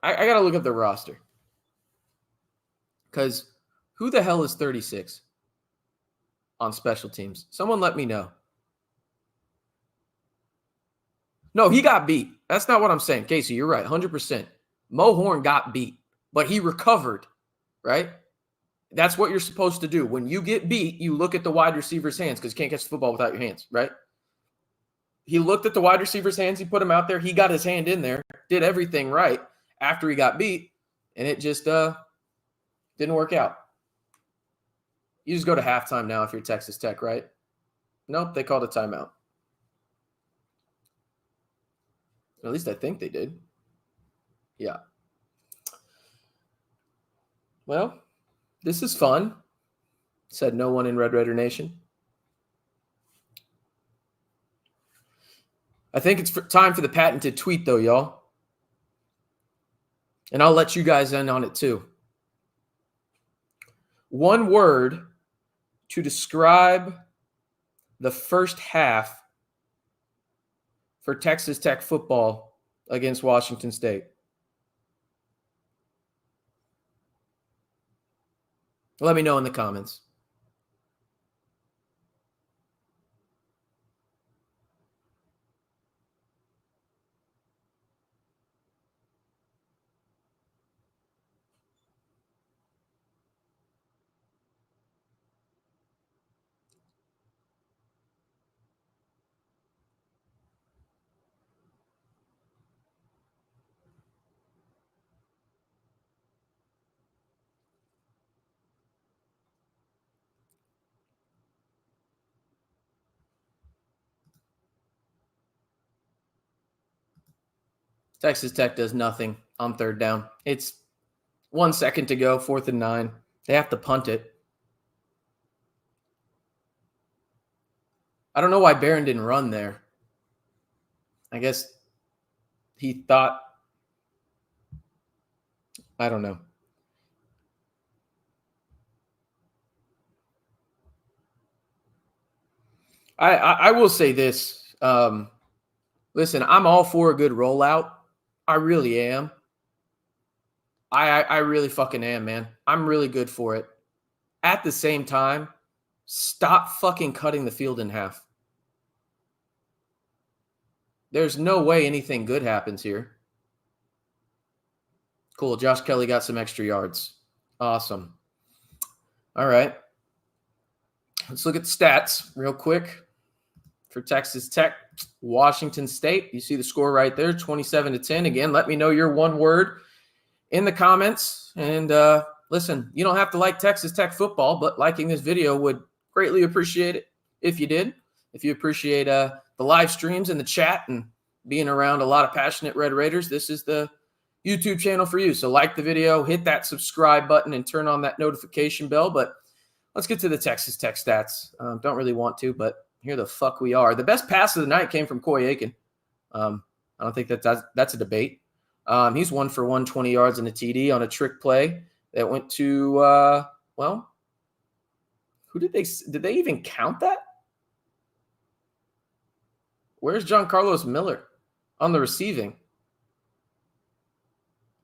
I got to look up the roster. Because who the hell is 36 on special teams? Someone let me know. No, he got beat. That's not what I'm saying. Casey, you're right. 100%. Mo Horn got beat, but he recovered, right? That's what you're supposed to do. When you get beat, you look at the wide receiver's hands because you can't catch the football without your hands, right? He looked at the wide receiver's hands. He put him out there. He got his hand in there, did everything right after he got beat, and it just didn't work out. You just go to halftime now if you're Texas Tech, right? Nope, they called a timeout. At least I think they did. Yeah. Well, this is fun, said no one in Red Raider Nation. I think it's time for the patented tweet, though, y'all. And I'll let you guys in on it, too. One word to describe the first half for Texas Tech football against Washington State. Let me know in the comments. Texas Tech does nothing on third down. It's 1 second to go, 4th and 9. They have to punt it. I don't know why Barron didn't run there. I guess he thought, I don't know. I will say this. Listen, I'm all for a good rollout. I really am. I really fucking am, man. I'm really good for it. At the same time, stop fucking cutting the field in half. There's no way anything good happens here. Cool. Josh Kelly got some extra yards. Awesome. All right. Let's look at the stats real quick for Texas Tech, Washington State. You see the score right there, 27-10. Again, let me know your one word in the comments. And listen, you don't have to like Texas Tech football, but liking this video would greatly appreciate it if you did. If you appreciate the live streams and the chat and being around a lot of passionate Red Raiders, this is the YouTube channel for you. So like the video, hit that subscribe button, and turn on that notification bell. But let's get to the Texas Tech stats. Don't really want to, but here the fuck we are. The best pass of the night came from Coy Aiken. I don't think that's a debate. He's 1 for 120 yards and a TD on a trick play that went to, well, who did they even count that? Where's John Carlos Miller on the receiving?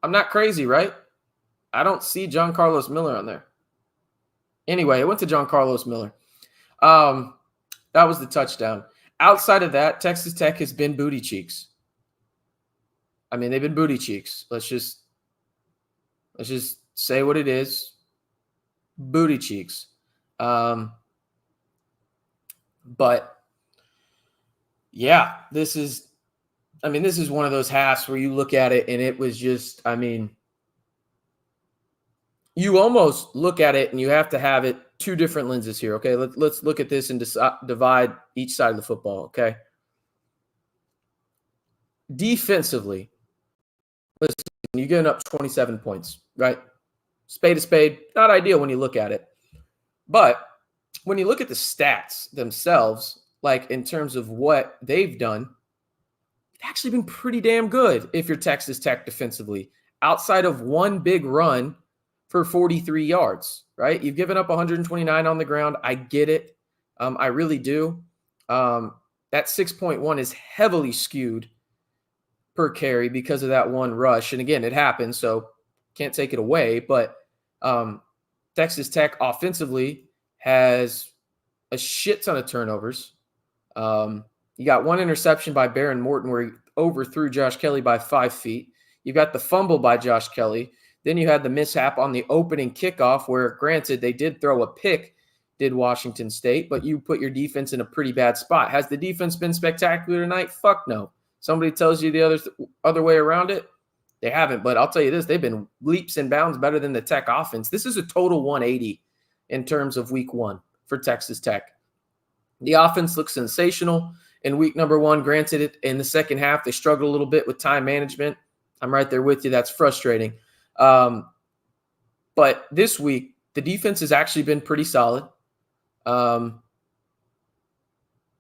I'm not crazy, right? I don't see John Carlos Miller on there. Anyway, it went to John Carlos Miller. That was the touchdown. Outside of that, Texas Tech has been booty cheeks. I mean, they've been booty cheeks. Let's just say what it is. Booty cheeks. But yeah, this is one of those halves where you look at it and it was just, I mean, you almost look at it and you have to have it two different lenses here, okay? Let's look at this and divide each side of the football, okay? Defensively, listen, you're getting up 27 points, right? Spade to spade, not ideal when you look at it. But when you look at the stats themselves, like in terms of what they've done, it's actually been pretty damn good if you're Texas Tech defensively. Outside of one big run for 43 yards, right? You've given up 129 on the ground. I get it. I really do. That 6.1 is heavily skewed per carry because of that one rush. And again, it happened, so can't take it away. But Texas Tech offensively has a shit ton of turnovers. You got one interception by Baron Morton where he overthrew Josh Kelly by 5 feet. You got the fumble by Josh Kelly. Then you had the mishap on the opening kickoff where, granted, they did throw a pick, did Washington State, but you put your defense in a pretty bad spot. Has the defense been spectacular tonight? Fuck no. Somebody tells you the other way around it, they haven't. But I'll tell you this, they've been leaps and bounds better than the Tech offense. This is a total 180 in terms of week one for Texas Tech. The offense looks sensational. in week number 1. Granted, it in the second half, they struggled a little bit with time management. I'm right there with you. That's frustrating. But this week, the defense has actually been pretty solid.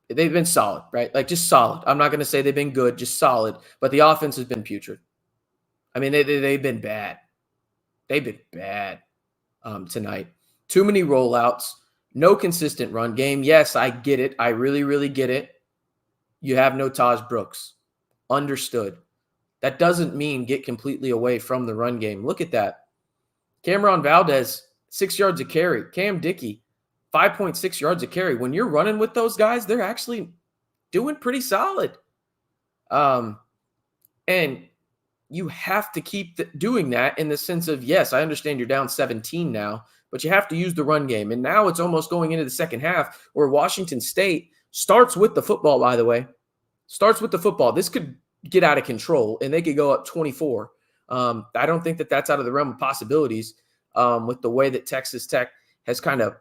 They've been solid, right? Like just solid. I'm not going to say they've been good, just solid. But the offense has been putrid. I mean, they've been bad. They've been bad tonight. Too many rollouts. No consistent run game. Yes, I get it. I really, really get it. You have no Tahj Brooks. Understood. That doesn't mean get completely away from the run game. Look at that. Cameron Valdez, 6 yards a carry. Cam Dickey, 5.6 yards a carry. When you're running with those guys, they're actually doing pretty solid. And you have to keep doing that in the sense of, yes, I understand you're down 17 now, but you have to use the run game. And now it's almost going into the second half where Washington State starts with the football, by the way. Starts with the football. This could get out of control, and they could go up 24. I don't think that that's out of the realm of possibilities with the way that Texas Tech has kind of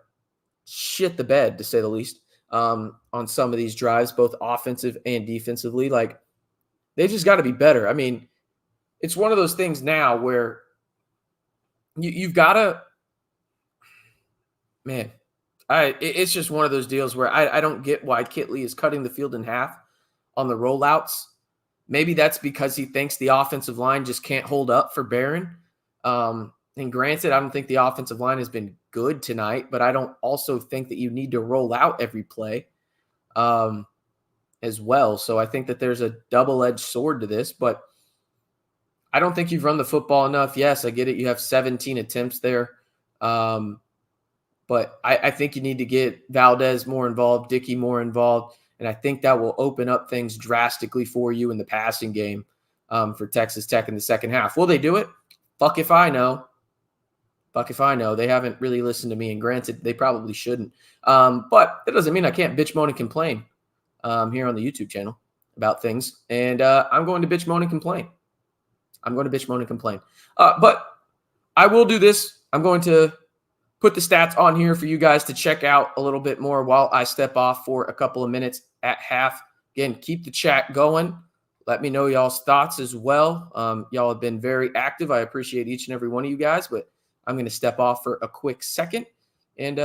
shit the bed, to say the least, on some of these drives, both offensive and defensively. Like, they just got to be better. I mean, it's one of those things now where you've got to, man, it's just one of those deals where I don't get why Kitley is cutting the field in half on the rollouts. Maybe that's because he thinks the offensive line just can't hold up for Barron. And granted, I don't think the offensive line has been good tonight, but I don't also think that you need to roll out every play as well. So I think that there's a double-edged sword to this, but I don't think you've run the football enough. Yes, I get it. You have 17 attempts there. But I think you need to get Valdez more involved, Dickey more involved, and I think that will open up things drastically for you in the passing game for Texas Tech in the second half. Will they do it? Fuck if I know. Fuck if I know. They haven't really listened to me, and granted, they probably shouldn't. But that doesn't mean I can't bitch, moan, and complain here on the YouTube channel about things. And I'm going to bitch, moan, and complain. But I will do this. I'm going to put the stats on here for you guys to check out a little bit more while I step off for a couple of minutes at half. Again, keep the chat going. Let me know y'all's thoughts as well. Y'all have been very active. I appreciate each and every one of you guys, but I'm going to step off for a quick second and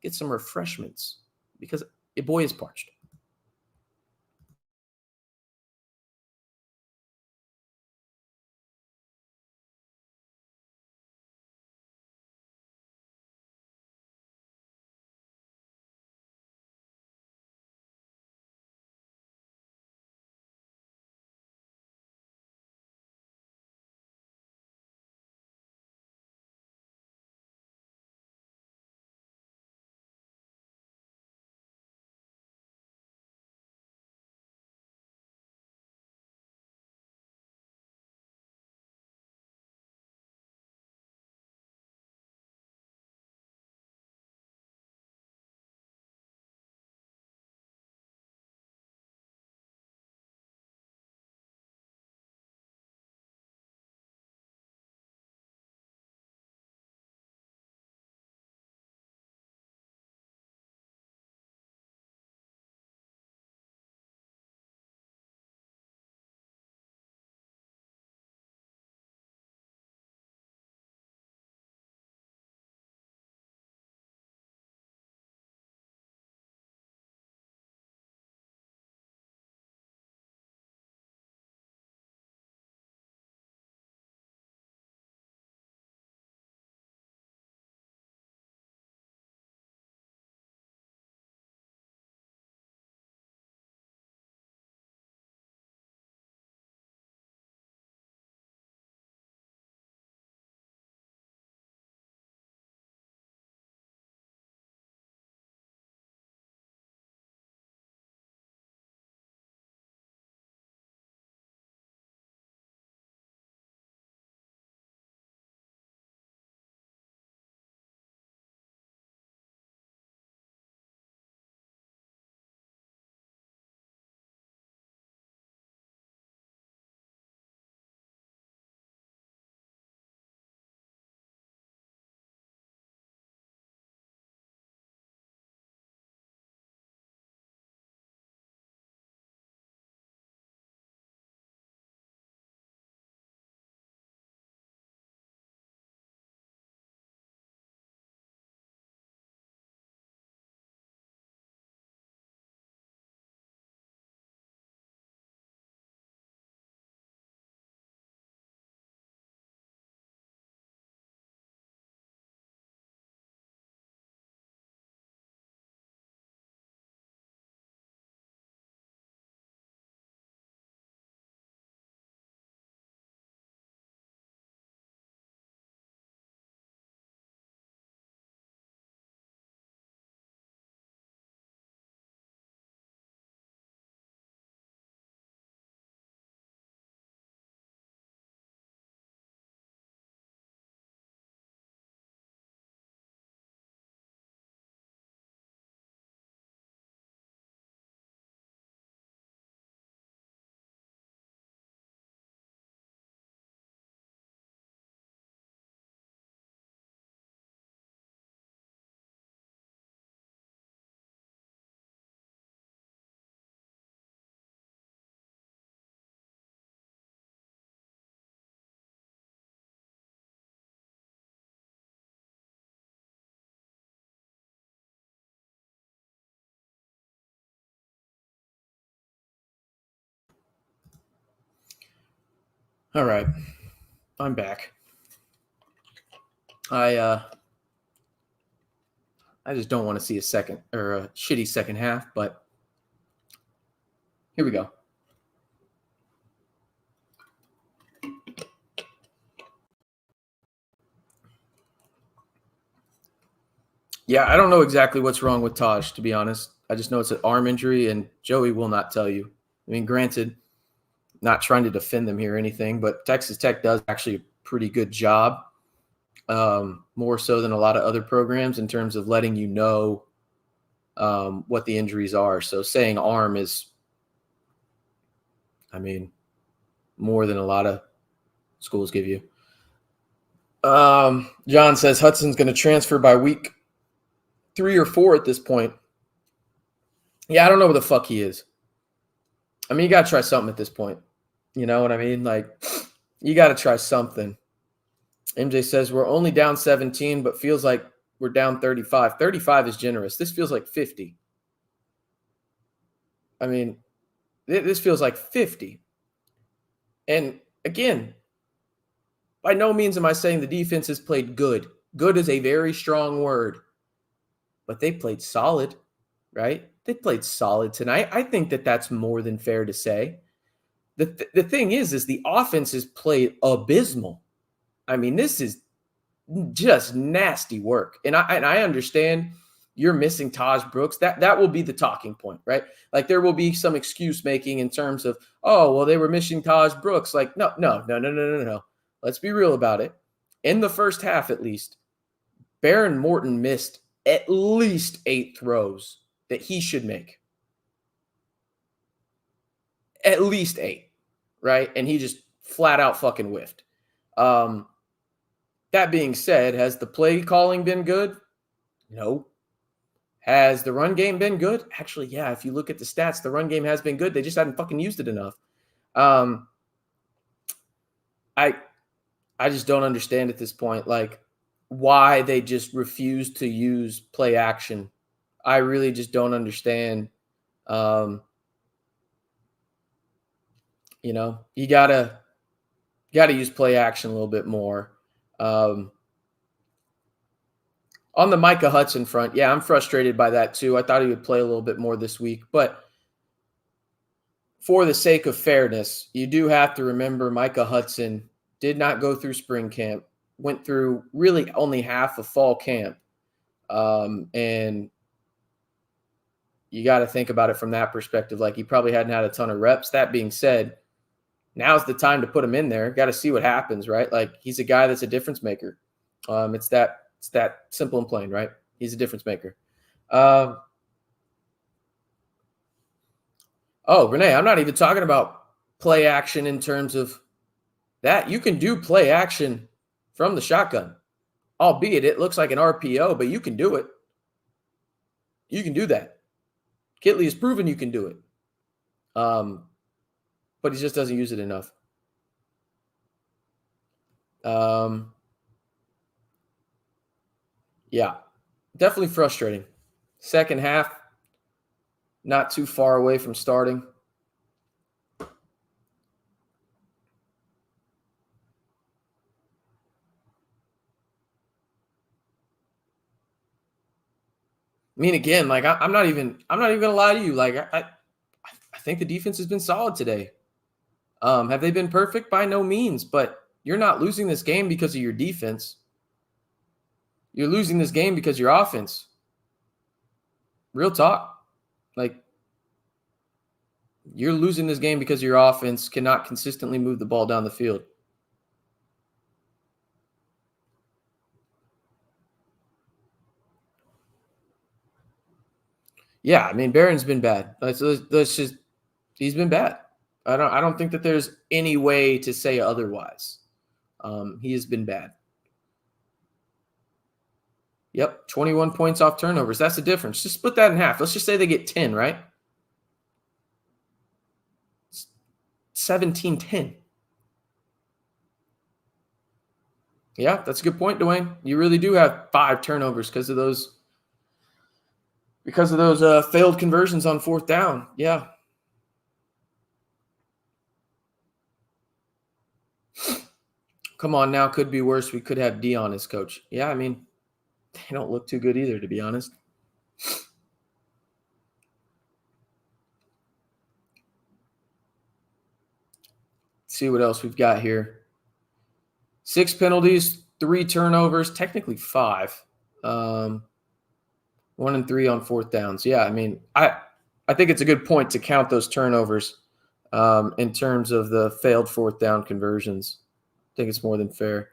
get some refreshments because your boy is parched. All right. I'm back. I just don't want to see a shitty second half, but here we go. Yeah, I don't know exactly what's wrong with Tahj, to be honest. I just know it's an arm injury, and Joey will not tell you. I mean, granted, not trying to defend them here or anything, but Texas Tech does actually a pretty good job, more so than a lot of other programs in terms of letting you know what the injuries are. So saying arm is, I mean, more than a lot of schools give you. John says Hudson's going to transfer by week 3 or 4 at this point. Yeah, I don't know where the fuck he is. I mean, you got to try something at this point. You know what I mean? Like, you got to try something. MJ says we're only down 17, but feels like we're down 35. 35 is generous. This feels like 50. I mean, this feels like 50. And again, by no means am I saying the defense has played good. Good is a very strong word. But they played solid, right? They played solid tonight. I think that that's more than fair to say. The thing is the offense has played abysmal. I mean, this is just nasty work. And I understand you're missing Tahj Brooks. That will be the talking point, right? Like there will be some excuse making in terms of, oh, well, they were missing Tahj Brooks. Like, no. Let's be real about it. In the first half, at least, Morton missed at least 8 throws that he should make. At least 8, right? And he just flat out fucking whiffed. That being said, has the play calling been good? No. Has the run game been good? Actually, yeah, if you look at the stats, the run game has been good. They just haven't fucking used it enough. I just don't understand at this point, like, why they just refuse to use play action. I really just don't understand. You know, you gotta use play action a little bit more. On the Micah Hudson front, yeah, I'm frustrated by that too. I thought he would play a little bit more this week, but for the sake of fairness, you do have to remember Micah Hudson did not go through spring camp, went through really only half of fall camp. And you got to think about it from that perspective. Like he probably hadn't had a ton of reps. That being said, now's the time to put him in there. Got to see what happens, right? Like he's a guy that's a difference maker. It's that simple and plain, right? He's a difference maker. Oh, Renee, I'm not even talking about play action in terms of that. You can do play action from the shotgun, albeit it looks like an RPO, but you can do it. You can do that. Kitley has proven you can do it. But he just doesn't use it enough. Yeah, definitely frustrating. Second half, not too far away from starting. I mean, again, like I'm not even gonna lie to you. Like I think the defense has been solid today. Have they been perfect? By no means, but you're not losing this game because of your defense. You're losing this game because of your offense. Real talk. Like you're losing this game because your offense cannot consistently move the ball down the field. Yeah, I mean, Barron's been bad. He's been bad. I don't think that there's any way to say otherwise. He has been bad. Yep, 21 points off turnovers. That's the difference. Just split that in half. Let's just say they get 10, right? 17-10. Yeah, that's a good point, Dwayne. You really do have 5 turnovers because of those failed conversions on 4th down. Yeah. Come on now, could be worse. We could have Dion as coach. Yeah, I mean, they don't look too good either, to be honest. See what else we've got here. 6 penalties, 3 turnovers, technically 5. 1 and 3 on 4th downs. Yeah, I mean, I think it's a good point to count those turnovers in terms of the failed 4th down conversions. I think it's more than fair.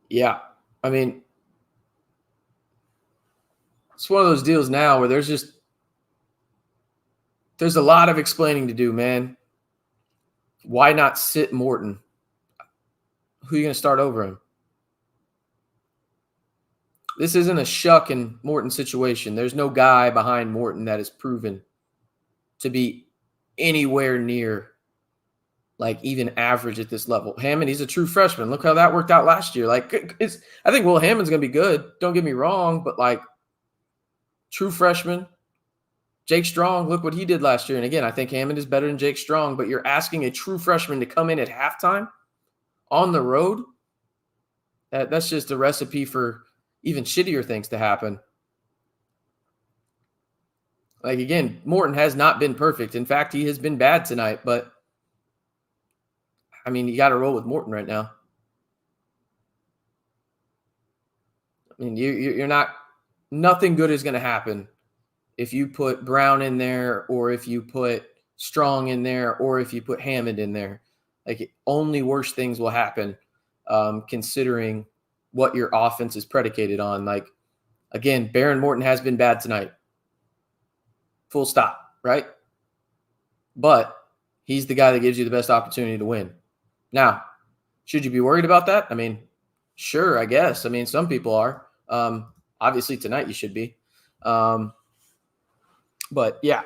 Yeah, I mean, it's one of those deals now where there's a lot of explaining to do, man. Why not sit Morton? Who are you going to start over him? This isn't a Shuck and Morton situation. There's no guy behind Morton that is proven to be anywhere near like even average at this level. Hammond, he's a true freshman. Look how that worked out last year. Like, I think Will Hammond's going to be good. Don't get me wrong, but like true freshman. Jake Strong, look what he did last year. And again, I think Hammond is better than Jake Strong, but you're asking a true freshman to come in at halftime on the road? That's just a recipe for even shittier things to happen. Like, again, Morton has not been perfect. In fact, he has been bad tonight, but I mean, you got to roll with Morton right now. I mean, you're not – nothing good is going to happen if you put Brown in there or if you put Strong in there or if you put Hammond in there. Like, only worse things will happen considering what your offense is predicated on. Like, again, Baron Morton has been bad tonight. Full stop, right? But he's the guy that gives you the best opportunity to win. Now, should you be worried about that? I mean, sure, I guess. I mean, some people are. Obviously, tonight you should be. But, yeah.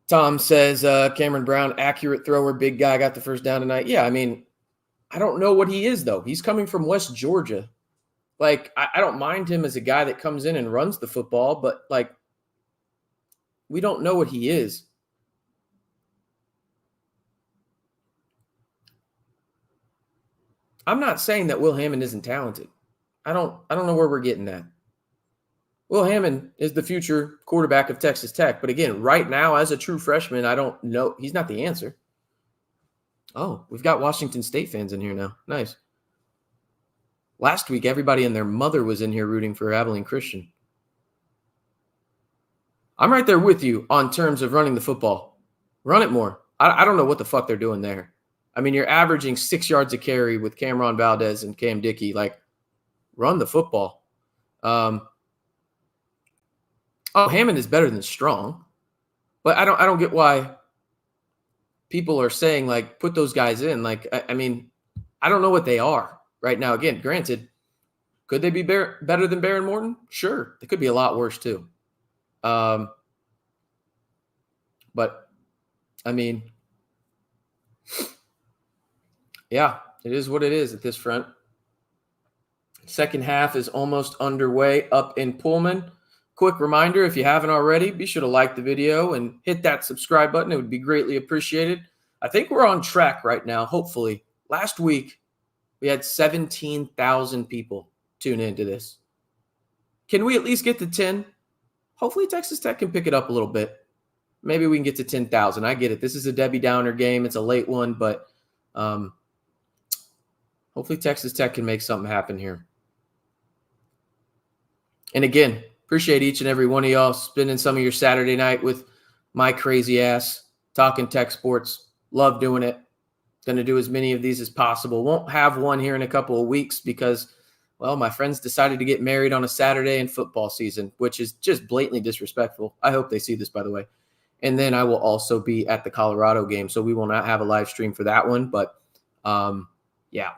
Tom says, Cameron Brown, accurate thrower, big guy, got the first down tonight. Yeah, I mean, I don't know what he is, though. He's coming from West Georgia. Like, I don't mind him as a guy that comes in and runs the football, but, like, we don't know what he is. I'm not saying that Will Hammond isn't talented. I don't know where we're getting at. Will Hammond is the future quarterback of Texas Tech. But again, right now, as a true freshman, I don't know. He's not the answer. Oh, we've got Washington State fans in here now. Nice. Last week, everybody and their mother was in here rooting for Abilene Christian. I'm right there with you on terms of running the football. Run it more. I don't know what the fuck they're doing there. I mean, you're averaging 6 yards a carry with Cameron Valdez and Cam Dickey. Like, run the football. Hammond is better than Strong, but I don't get why people are saying, like, put those guys in. Like, I mean, I don't know what they are right now. Again, granted, could they be better than Baron Morton? Sure. They could be a lot worse too. But I mean, yeah, it is what it is at this front. Second half is almost underway up in Pullman. Quick reminder, if you haven't already, be sure to like the video and hit that subscribe button. It would be greatly appreciated. I think we're on track right now, hopefully. Last week, we had 17,000 people tune into this. Can we at least get to 10? Hopefully Texas Tech can pick it up a little bit. Maybe we can get to 10,000. I get it. This is a Debbie Downer game. It's a late one, but hopefully Texas Tech can make something happen here. And again, appreciate each and every one of y'all spending some of your Saturday night with my crazy ass, talking Tech sports. Love doing it. Going to do as many of these as possible. Won't have one here in a couple of weeks because, well, my friends decided to get married on a Saturday in football season, which is just blatantly disrespectful. I hope they see this, by the way. And then I will also be at the Colorado game, so we will not have a live stream for that one. But, yeah,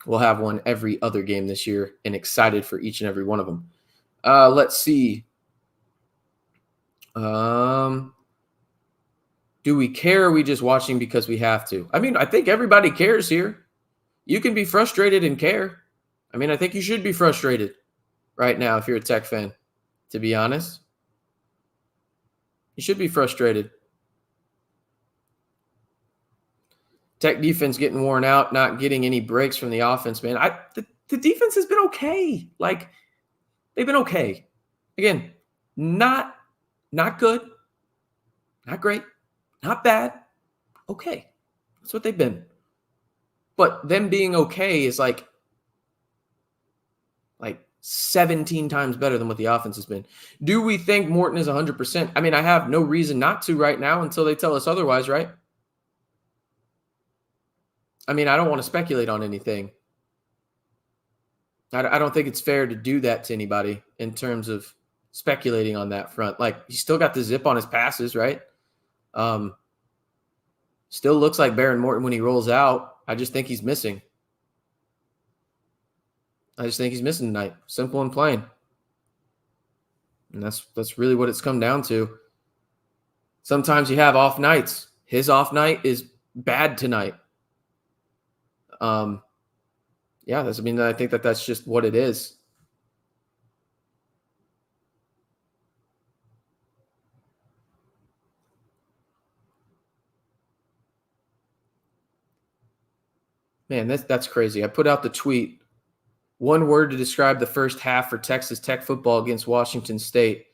we'll have one every other game this year and excited for each and every one of them. Let's see. Do we care? Or are we just watching because we have to? I mean, I think everybody cares here. You can be frustrated and care. I mean, I think you should be frustrated. right now if you're a Tech fan, to be honest. You should be frustrated. Tech defense getting worn out, not getting any breaks from the offense, man. The defense has been okay. Like, they've been okay. Again, not good, not great, not bad, okay. That's what they've been. But them being okay is like 17 times better than what the offense has been. Do we think Morton is 100%? I mean, I have no reason not to right now until they tell us otherwise, right? I mean, I don't want to speculate on anything. I don't think it's fair to do that to anybody in terms of speculating on that front. Like, he's still got the zip on his passes, right? Still looks like Baron Morton when he rolls out. I just think he's missing. I just think he's missing tonight. Simple and plain. And that's really what it's come down to. Sometimes you have off nights. His off night is bad tonight. Yeah, I think that's just what it is. Man, that's crazy. I put out the tweet. One word to describe the first half for Texas Tech football against Washington State.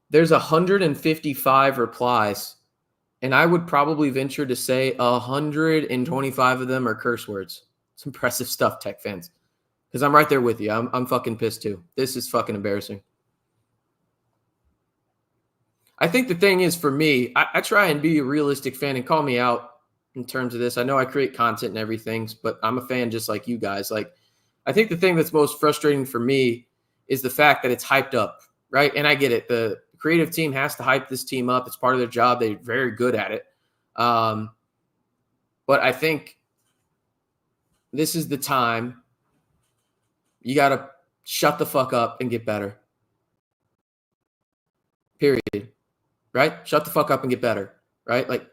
There's 155 replies, and I would probably venture to say 125 of them are curse words. It's impressive stuff, Tech fans, because I'm right there with you. I'm fucking pissed too. This is fucking embarrassing. I think the thing is, for me, I try and be a realistic fan, and call me out in terms of this. I know I create content and everything, but I'm a fan just like you guys. Like, I think the thing that's most frustrating for me is the fact that it's hyped up, right? And I get it. The creative team has to hype this team up. It's part of their job. They're very good at it. But I think this is the time you got to shut the fuck up and get better. Period. Right? Shut the fuck up and get better. Right? Like,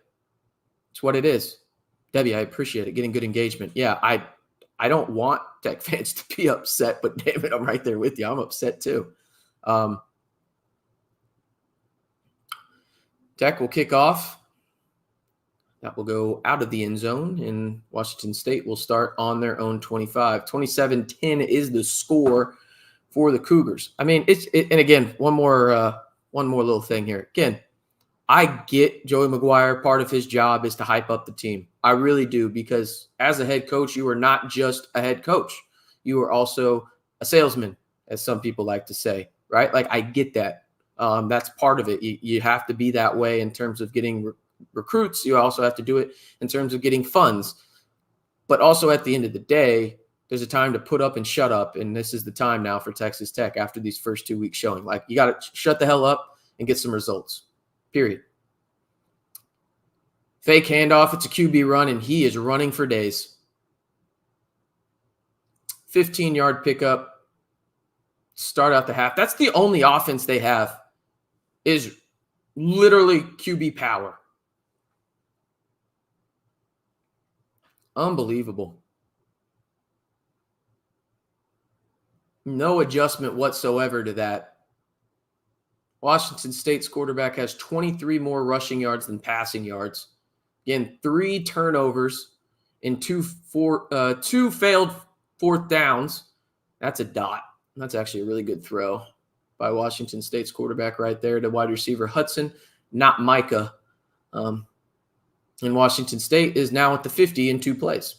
it's what it is. Debbie, I appreciate it. Getting good engagement. Yeah, I don't want Tech fans to be upset, but damn it, I'm right there with you. I'm upset too. Tech will kick off. That will go out of the end zone, and Washington State will start on their own 25. 27-10 is the score for the Cougars. I mean, and again, one more little thing here. Again, I get Joey McGuire. Part of his job is to hype up the team. I really do, because as a head coach, you are not just a head coach. You are also a salesman, as some people like to say, right? Like, I get that. That's part of it. You have to be that way in terms of getting recruits. You also have to do it in terms of getting funds. But also, at the end of the day, there's a time to put up and shut up, and this is the time now for Texas Tech after these first 2 weeks showing. Like, you got to shut the hell up and get some results, period. Fake handoff, it's a QB run, and he is running for days. 15-yard pickup, start out the half. That's the only offense they have, is literally QB power. Unbelievable. No adjustment whatsoever to that. Washington State's quarterback has 23 more rushing yards than passing yards. Again, 3 turnovers and two failed fourth downs. That's a dot. That's actually a really good throw by Washington State's quarterback right there to wide receiver Hudson, not Micah. And Washington State is now at the 50 in 2 plays.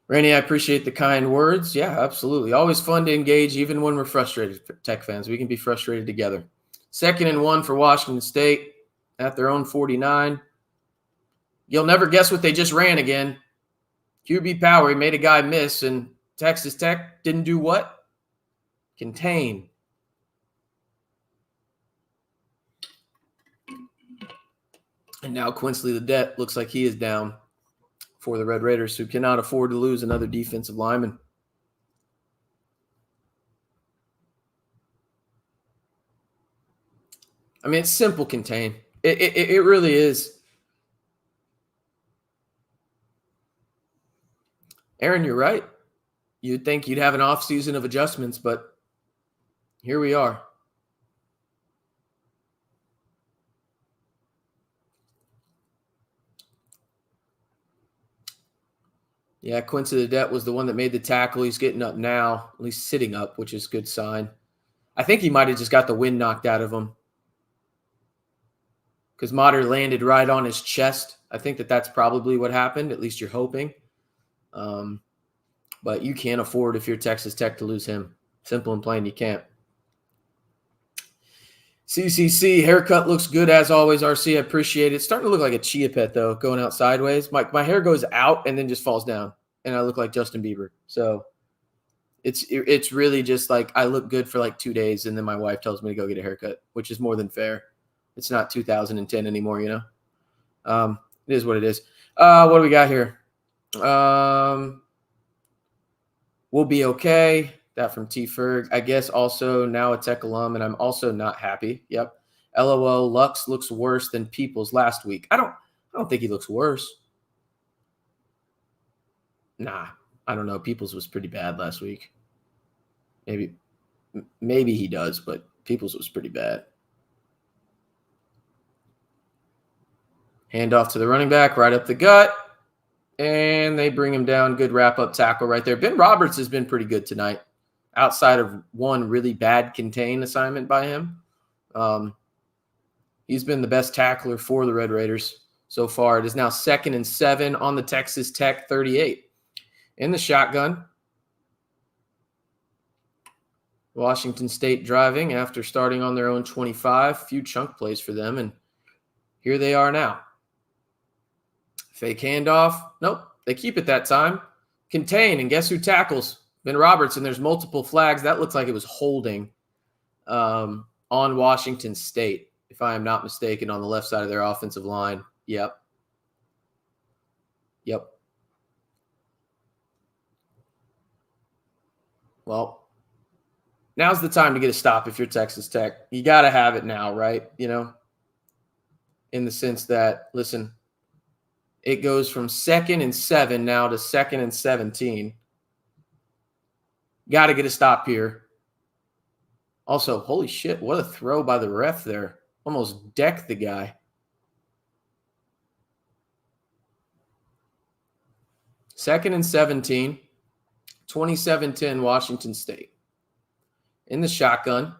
Randy, I appreciate the kind words. Yeah, absolutely. Always fun to engage, even when we're frustrated, Tech fans. We can be frustrated together. 2nd and 1 for Washington State at their own 49. You'll never guess what they just ran again. QB power. He made a guy miss, and Texas Tech didn't do what? Contain. And now Quincy Ledet looks like he is down for the Red Raiders, who cannot afford to lose another defensive lineman. I mean, it's simple contain. It really is. Aaron, you're right. You'd think you'd have an off season of adjustments, but here we are. Yeah, Quincy Ledet was the one that made the tackle. He's getting up now, at least sitting up, which is a good sign. I think he might have just got the wind knocked out of him because Motter landed right on his chest. I think that's probably what happened. At least you're hoping. But you can't afford, if you're Texas Tech, to lose him. Simple and plain, you can't. CCC, haircut looks good as always, RC. I appreciate it. It's starting to look like a chia pet, though, going out sideways. My hair goes out and then just falls down, and I look like Justin Bieber. So it's really just like I look good for like 2 days, and then my wife tells me to go get a haircut, which is more than fair. It's not 2010 anymore, you know? It is what it is. What do we got here? We'll be okay. That from T. Ferg. I guess also now a Tech alum, and I'm also not happy. Yep. LOL. Lux looks worse than Peoples last week. I don't think he looks worse. Nah, I don't know. Peoples was pretty bad last week. Maybe he does, but Peoples was pretty bad. Hand off to the running back, right up the gut. And they bring him down. Good wrap-up tackle right there. Ben Roberts has been pretty good tonight, outside of one really bad contain assignment by him. He's been the best tackler for the Red Raiders so far. It is now 2nd and 7 on the Texas Tech 38. In the shotgun, Washington State driving after starting on their own 25. Few chunk plays for them, and here they are now. Fake handoff. Nope. They keep it that time. Contain, and guess who tackles? Ben Roberts, and there's multiple flags. That looks like it was holding on Washington State, if I am not mistaken, on the left side of their offensive line. Yep. Well, now's the time to get a stop if you're Texas Tech. You got to have it now, right? You know, in the sense that, listen, it goes from 2nd and 7 now to 2nd and 17. Got to get a stop here. Also, holy shit, what a throw by the ref there. Almost decked the guy. 2nd and 17, 27-10 Washington State. In the shotgun.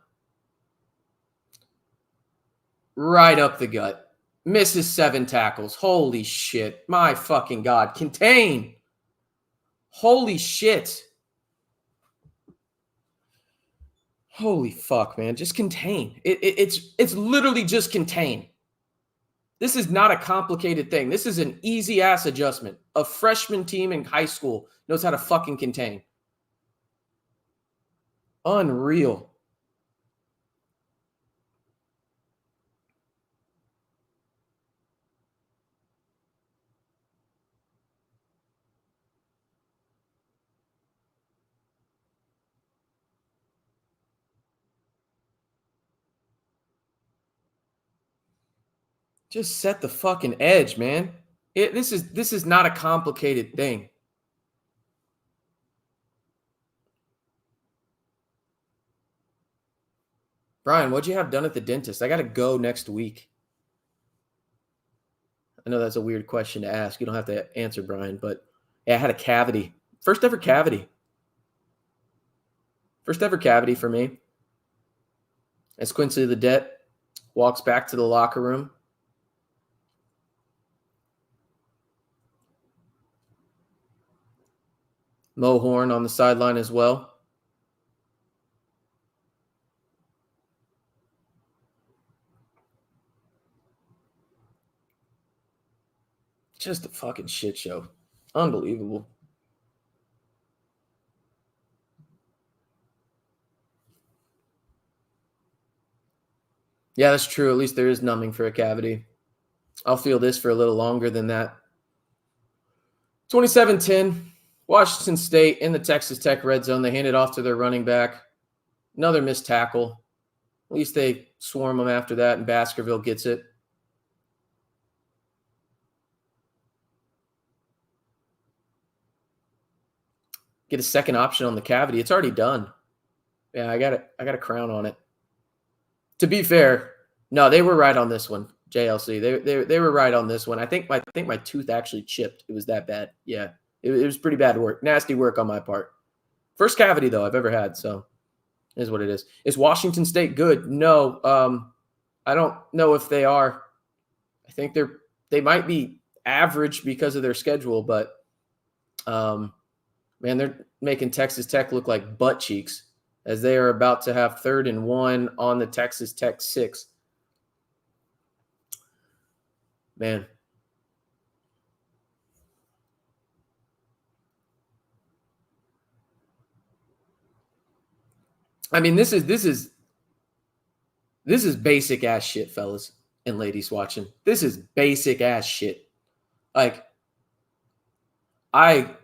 Right up the gut. Misses 7 tackles. Holy shit. My fucking God. Contain. Holy shit. Holy fuck, man. Just contain. It's literally just contain. This is not a complicated thing. This is an easy-ass adjustment. A freshman team in high school knows how to fucking contain. Unreal. Just set the fucking edge, man. This is not a complicated thing. Brian, what'd you have done at the dentist? I got to go next week. I know that's a weird question to ask. You don't have to answer, Brian, but yeah, I had a cavity. First ever cavity. First ever cavity for me. As Quincy Ledet walks back to the locker room. Mohorn on the sideline as well. Just a fucking shit show. Unbelievable. Yeah, that's true. At least there is numbing for a cavity. I'll feel this for a little longer than that. 27-10. Washington State in the Texas Tech red zone. They hand it off to their running back. Another missed tackle. At least they swarm them after that, and Baskerville gets it. Get a second option on the cavity. It's already done. Yeah, I got a crown on it. To be fair, no, they were right on this one. JLC, they were right on this one. I think my tooth actually chipped. It was that bad. Yeah, it was pretty bad work. Nasty work on my part. First cavity though I've ever had, so it is what it is. Is Washington State good? No, I don't know if they are. I think they might be average because of their schedule, but man, they're making Texas Tech look like butt cheeks as they are about to have 3rd and 1 on the Texas Tech 6. Man. I mean, this is basic ass shit, fellas and ladies watching. This is basic ass shit. Like, I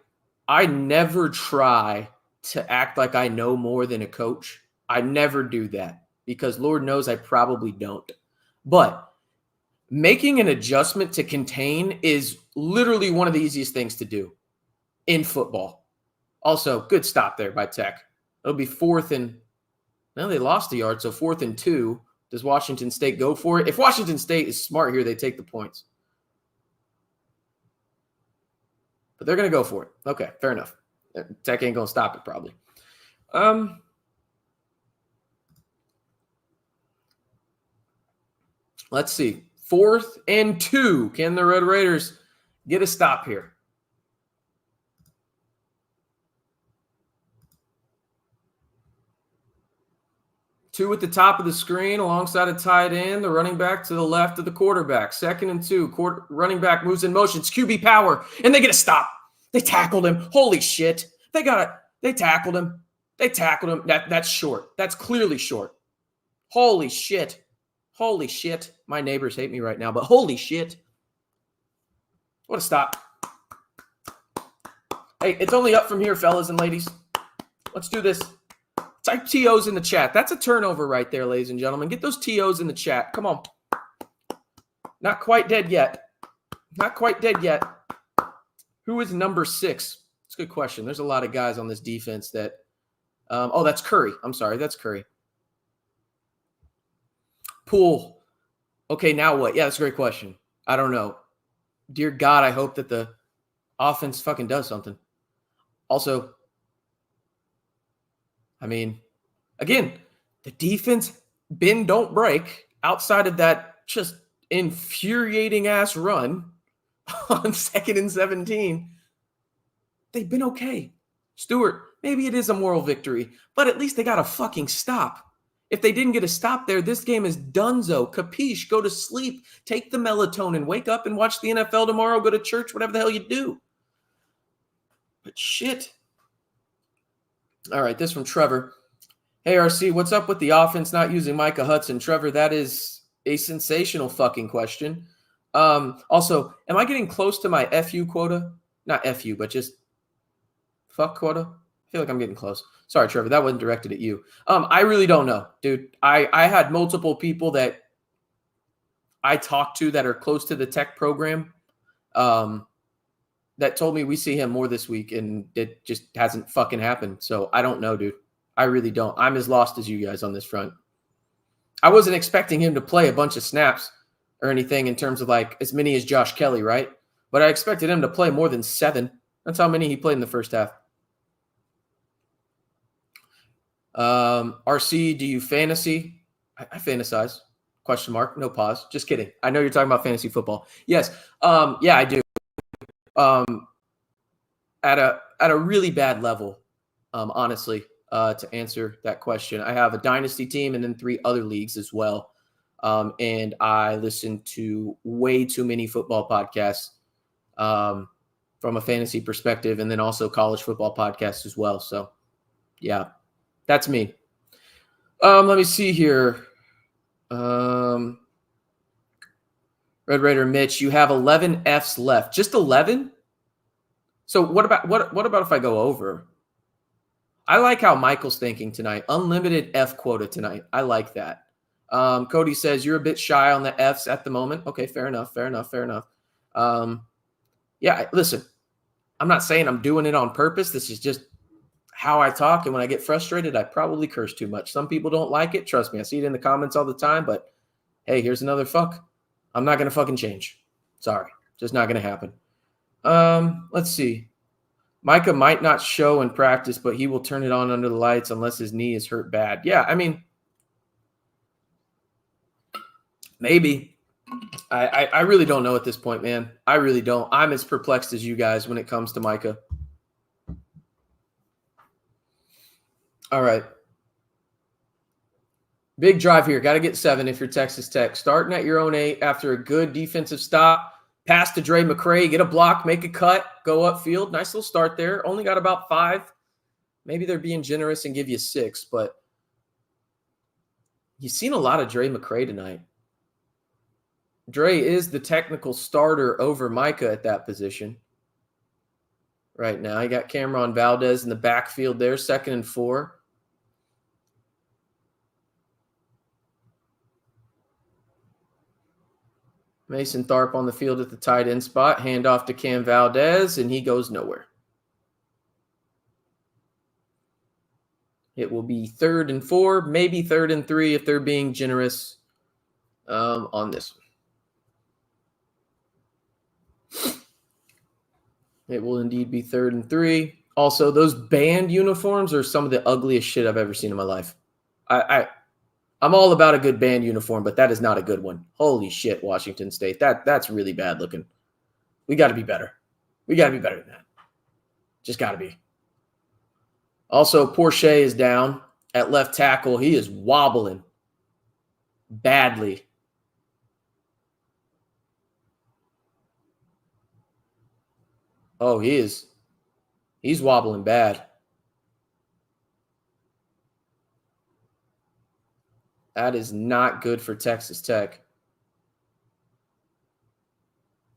never try to act like I know more than a coach. I never do that because Lord knows I probably don't. But making an adjustment to contain is literally one of the easiest things to do in football. Also, good stop there by Tech. It'll be 4th and now they lost a yard, so 4th and 2. Does Washington State go for it? If Washington State is smart here, they take the points. But they're going to go for it. Okay, fair enough. Tech ain't going to stop it probably. Let's see. 4th and 2. Can the Red Raiders get a stop here? Two at the top of the screen alongside a tight end, the running back to the left of the quarterback. 2nd and 2. Running back moves in motion. It's QB power, and they get a stop. They tackled him. Holy shit. They tackled him. They tackled him. That's short. That's clearly short. Holy shit. Holy shit. My neighbors hate me right now, but holy shit. What a stop. Hey, it's only up from here, fellas and ladies. Let's do this. Type TOs in the chat. That's a turnover right there, ladies and gentlemen. Get those TOs in the chat. Come on. Not quite dead yet. Not quite dead yet. Who is number 6? It's a good question. There's a lot of guys on this defense that that's Curry. I'm sorry. That's Curry. Poole. Okay, now what? Yeah, that's a great question. I don't know. Dear God, I hope that the offense fucking does something. Also, I mean, again, the defense bend don't break outside of that just infuriating ass run on 2nd and 17. They've been okay. Stewart, maybe it is a moral victory, but at least they got a fucking stop. If they didn't get a stop there, this game is donezo. Capiche? Go to sleep. Take the melatonin. Wake up and watch the NFL tomorrow. Go to church. Whatever the hell you do. But shit. All right, this from Trevor. Hey, RC, what's up with the offense not using Micah Hudson? Trevor, that is a sensational fucking question. Also, am I getting close to my FU quota? Not FU, but just fuck quota? I feel like I'm getting close. Sorry, Trevor, that wasn't directed at you. I really don't know, dude. I had multiple people that I talked to that are close to the tech program that told me we see him more this week, and it just hasn't fucking happened. So I don't know, dude. I really don't. I'm as lost as you guys on this front. I wasn't expecting him to play a bunch of snaps or anything in terms of like as many as Josh Kelly, right? But I expected him to play more than 7. That's how many he played in the first half. RC, do you fantasy? I fantasize. Question mark. No pause. Just kidding. I know you're talking about fantasy football. Yes. Yeah, I do. At a really bad level, honestly, to answer that question. I have a dynasty team and then 3 other leagues as well. And I listen to way too many football podcasts from a fantasy perspective, and then also college football podcasts as well. So, yeah, that's me. Let me see here. Red Raider Mitch, you have 11 Fs left. Just 11? So what about if I go over? I like how Michael's thinking tonight. Unlimited F quota tonight. I like that. Cody says, you're a bit shy on the Fs at the moment. Okay, fair enough. Yeah, listen, I'm not saying I'm doing it on purpose. This is just how I talk. And when I get frustrated, I probably curse too much. Some people don't like it. Trust me, I see it in the comments all the time. But hey, here's another fuck. I'm not going to fucking change. Sorry. Just not going to happen. Let's see. Micah might not show in practice, but he will turn it on under the lights unless his knee is hurt bad. Yeah, I mean, maybe. I really don't know at this point, man. I really don't. I'm as perplexed as you guys when it comes to Micah. All right. Big drive here. Got to get 7 if you're Texas Tech. Starting at your own 8 after a good defensive stop. Pass to Dre McCray. Get a block. Make a cut. Go upfield. Nice little start there. Only got about 5. Maybe they're being generous and give you 6. But you've seen a lot of Dre McCray tonight. Dre is the technical starter over Micah at that position right now. You got Cameron Valdez in the backfield there, 2nd and 4. Mason Tharp on the field at the tight end spot. Hand off to Cam Valdez, and he goes nowhere. It will be 3rd and 4, maybe 3rd and 3 if they're being generous on this one. It will indeed be 3rd and 3. Also, those band uniforms are some of the ugliest shit I've ever seen in my life. I'm all about a good band uniform, but that is not a good one. Holy shit, Washington State. That's really bad looking. We got to be better. We got to be better than that. Just got to be. Also, Porsche is down at left tackle. He is wobbling badly. Oh, he is. He's wobbling bad. That is not good for Texas Tech.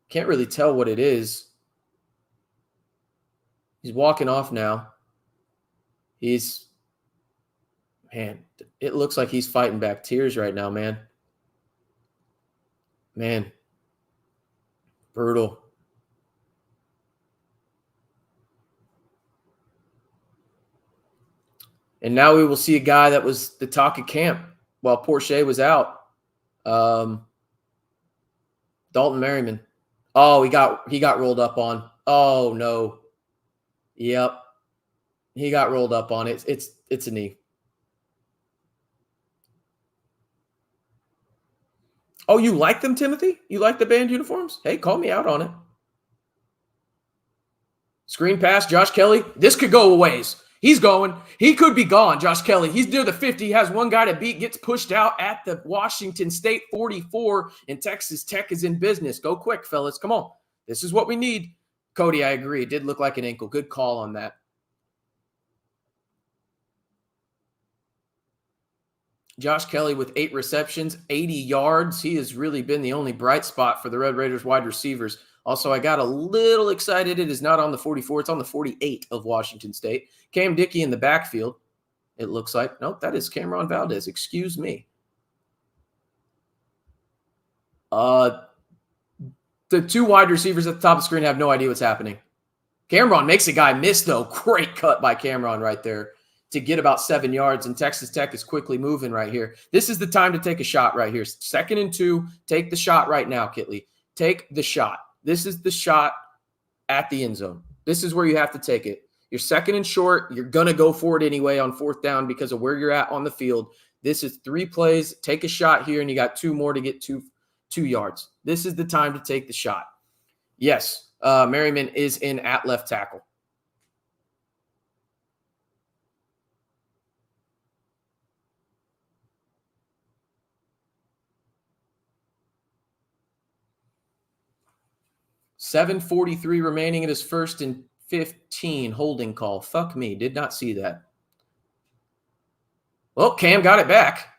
Can't really tell what it is. He's walking off now. Man, it looks like he's fighting back tears right now, man. Man, brutal. And now we will see a guy that was the talk of camp while Porsche was out. Dalton Merriman. Oh, he got rolled up on. Oh no. Yep. He got rolled up on it. It's a knee. Oh, you like them, Timothy? You like the band uniforms? Hey, call me out on it. Screen pass, Josh Kelly. This could go a ways. He's going. He could be gone, Josh Kelly. He's near the 50. He has one guy to beat, gets pushed out at the Washington State 44, and Texas Tech is in business. Go quick, fellas. Come on. This is what we need. Cody, I agree. It did look like an ankle. Good call on that. Josh Kelly with 8 receptions, 80 yards. He has really been the only bright spot for the Red Raiders wide receivers. Also, I got a little excited. It is not on the 44. It's on the 48 of Washington State. Cam Dickey in the backfield, it looks like. Nope, that is Cameron Valdez. Excuse me. The 2 wide receivers at the top of the screen have no idea what's happening. Cameron makes a guy miss, though. Great cut by Cameron right there to get about 7 yards, and Texas Tech is quickly moving right here. This is the time to take a shot right here. 2nd and 2. Take the shot right now, Kitley. Take the shot. This is the shot at the end zone. This is where you have to take it. You're 2nd and short. You're going to go for it anyway on 4th down because of where you're at on the field. This is 3 plays. Take a shot here, and you got 2 more to get 2 yards. This is the time to take the shot. Yes, Merriman is in at left tackle. .743 remaining. It is 1st and 15. Holding call. Fuck me. Did not see that. Well, Cam got it back.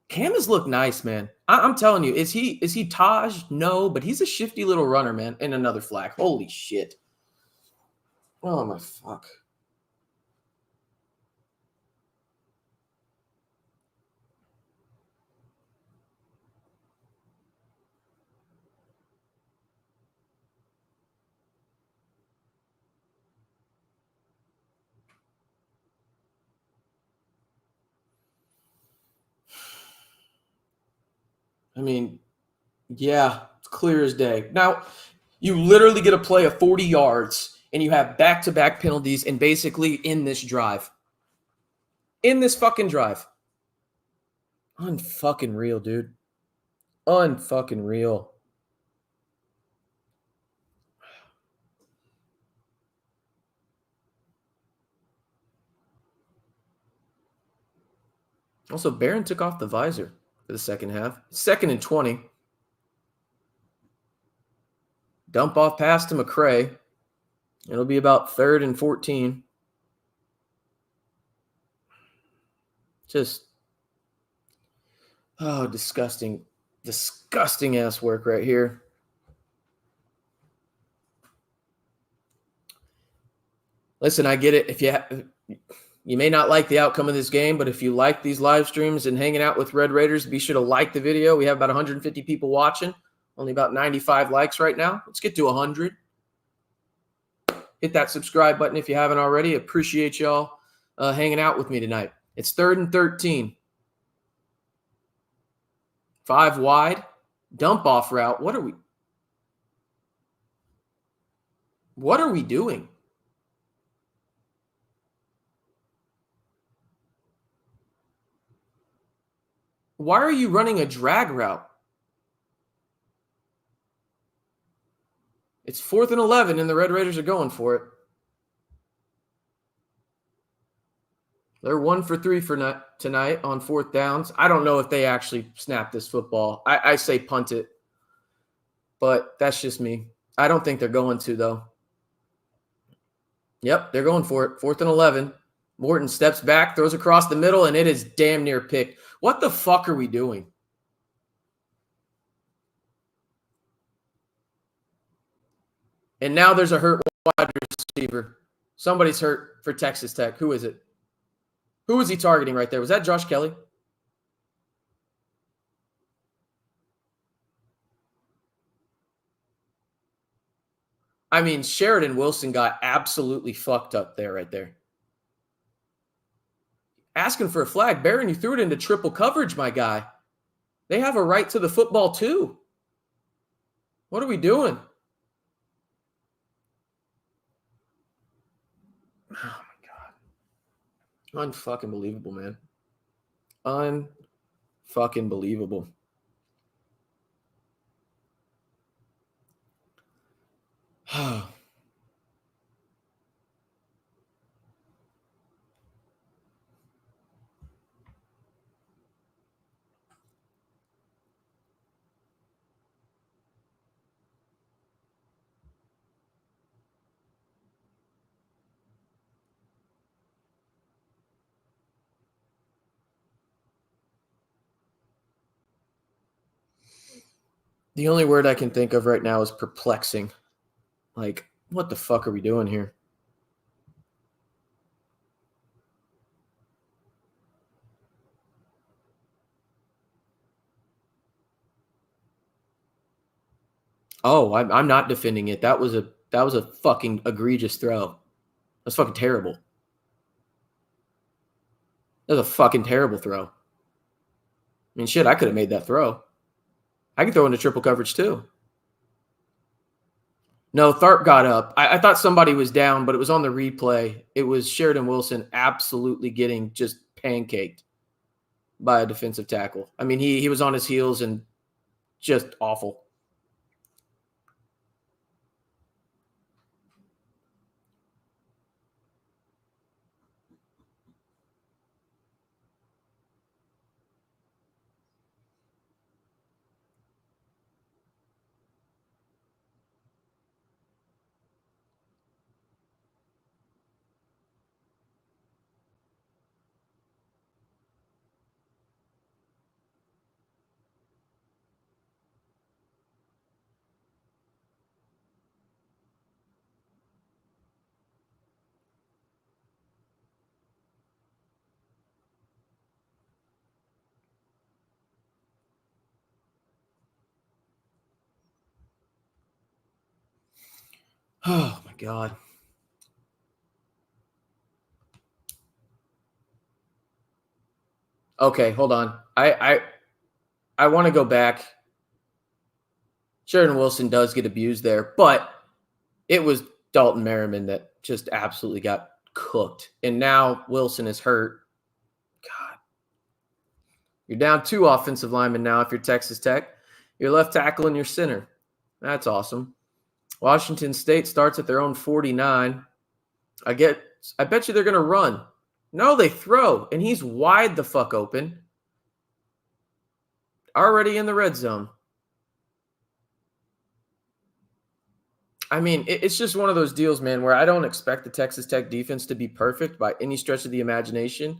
Cam has looked nice, man. I'm telling you, is he Tahj? No, but he's a shifty little runner, man. And another flag. Holy shit. Oh, my fuck. I mean, yeah, it's clear as day. Now, you literally get a play of 40 yards, and you have back-to-back penalties, and basically in this drive. In this fucking drive. Unfucking real, dude. Unfucking real. Also, Barron took off the visor for the second half. 2nd and 20. Dump off pass to McCray. It'll be about 3rd and 14. Just, disgusting. Disgusting ass work right here. Listen, I get it. If you may not like the outcome of this game, but if you like these live streams and hanging out with Red Raiders, be sure to like the video. We have about 150 people watching, only about 95 likes right now. Let's get to 100. Hit that subscribe button if you haven't already. Appreciate y'all hanging out with me tonight. It's 3rd and 13. 5 wide. Dump off route. What are we doing? Why are you running a drag route? It's 4th and 11, and the Red Raiders are going for it. They're 1 for 3 for tonight on 4th downs. I don't know if they actually snap this football. I say punt it, but that's just me. I don't think they're going to, though. Yep, they're going for it. 4th and 11. Morton steps back, throws across the middle, and it is damn near picked. What the fuck are we doing? And now there's a hurt wide receiver. Somebody's hurt for Texas Tech. Who is it? Who was he targeting right there? Was that Josh Kelly? I mean, Sheridan Wilson got absolutely fucked up there, right there. Asking for a flag. Barron, you threw it into triple coverage, my guy. They have a right to the football, too. What are we doing? Oh, my God. Unfucking believable, man. Unfucking believable. The only word I can think of right now is perplexing. Like, what the fuck are we doing here? Oh, I'm not defending it. That was a fucking egregious throw. That's fucking terrible. That was a fucking terrible throw. I mean, shit, I could have made that throw. I could throw into triple coverage too. No, Tharp got up. I thought somebody was down, but it was on the replay. It was Sheridan Wilson absolutely getting just pancaked by a defensive tackle. I mean, he was on his heels and just awful. Oh, my God. Okay, hold on. I want to go back. Sheridan Wilson does get abused there, but it was Dalton Merriman that just absolutely got cooked. And now Wilson is hurt. God. You're down 2 offensive linemen now if you're Texas Tech. Your left tackle and your center. That's awesome. Washington State starts at their own 49. I bet you they're going to run. No, they throw, and he's wide the fuck open. Already in the red zone. I mean, it's just one of those deals, man, where I don't expect the Texas Tech defense to be perfect by any stretch of the imagination,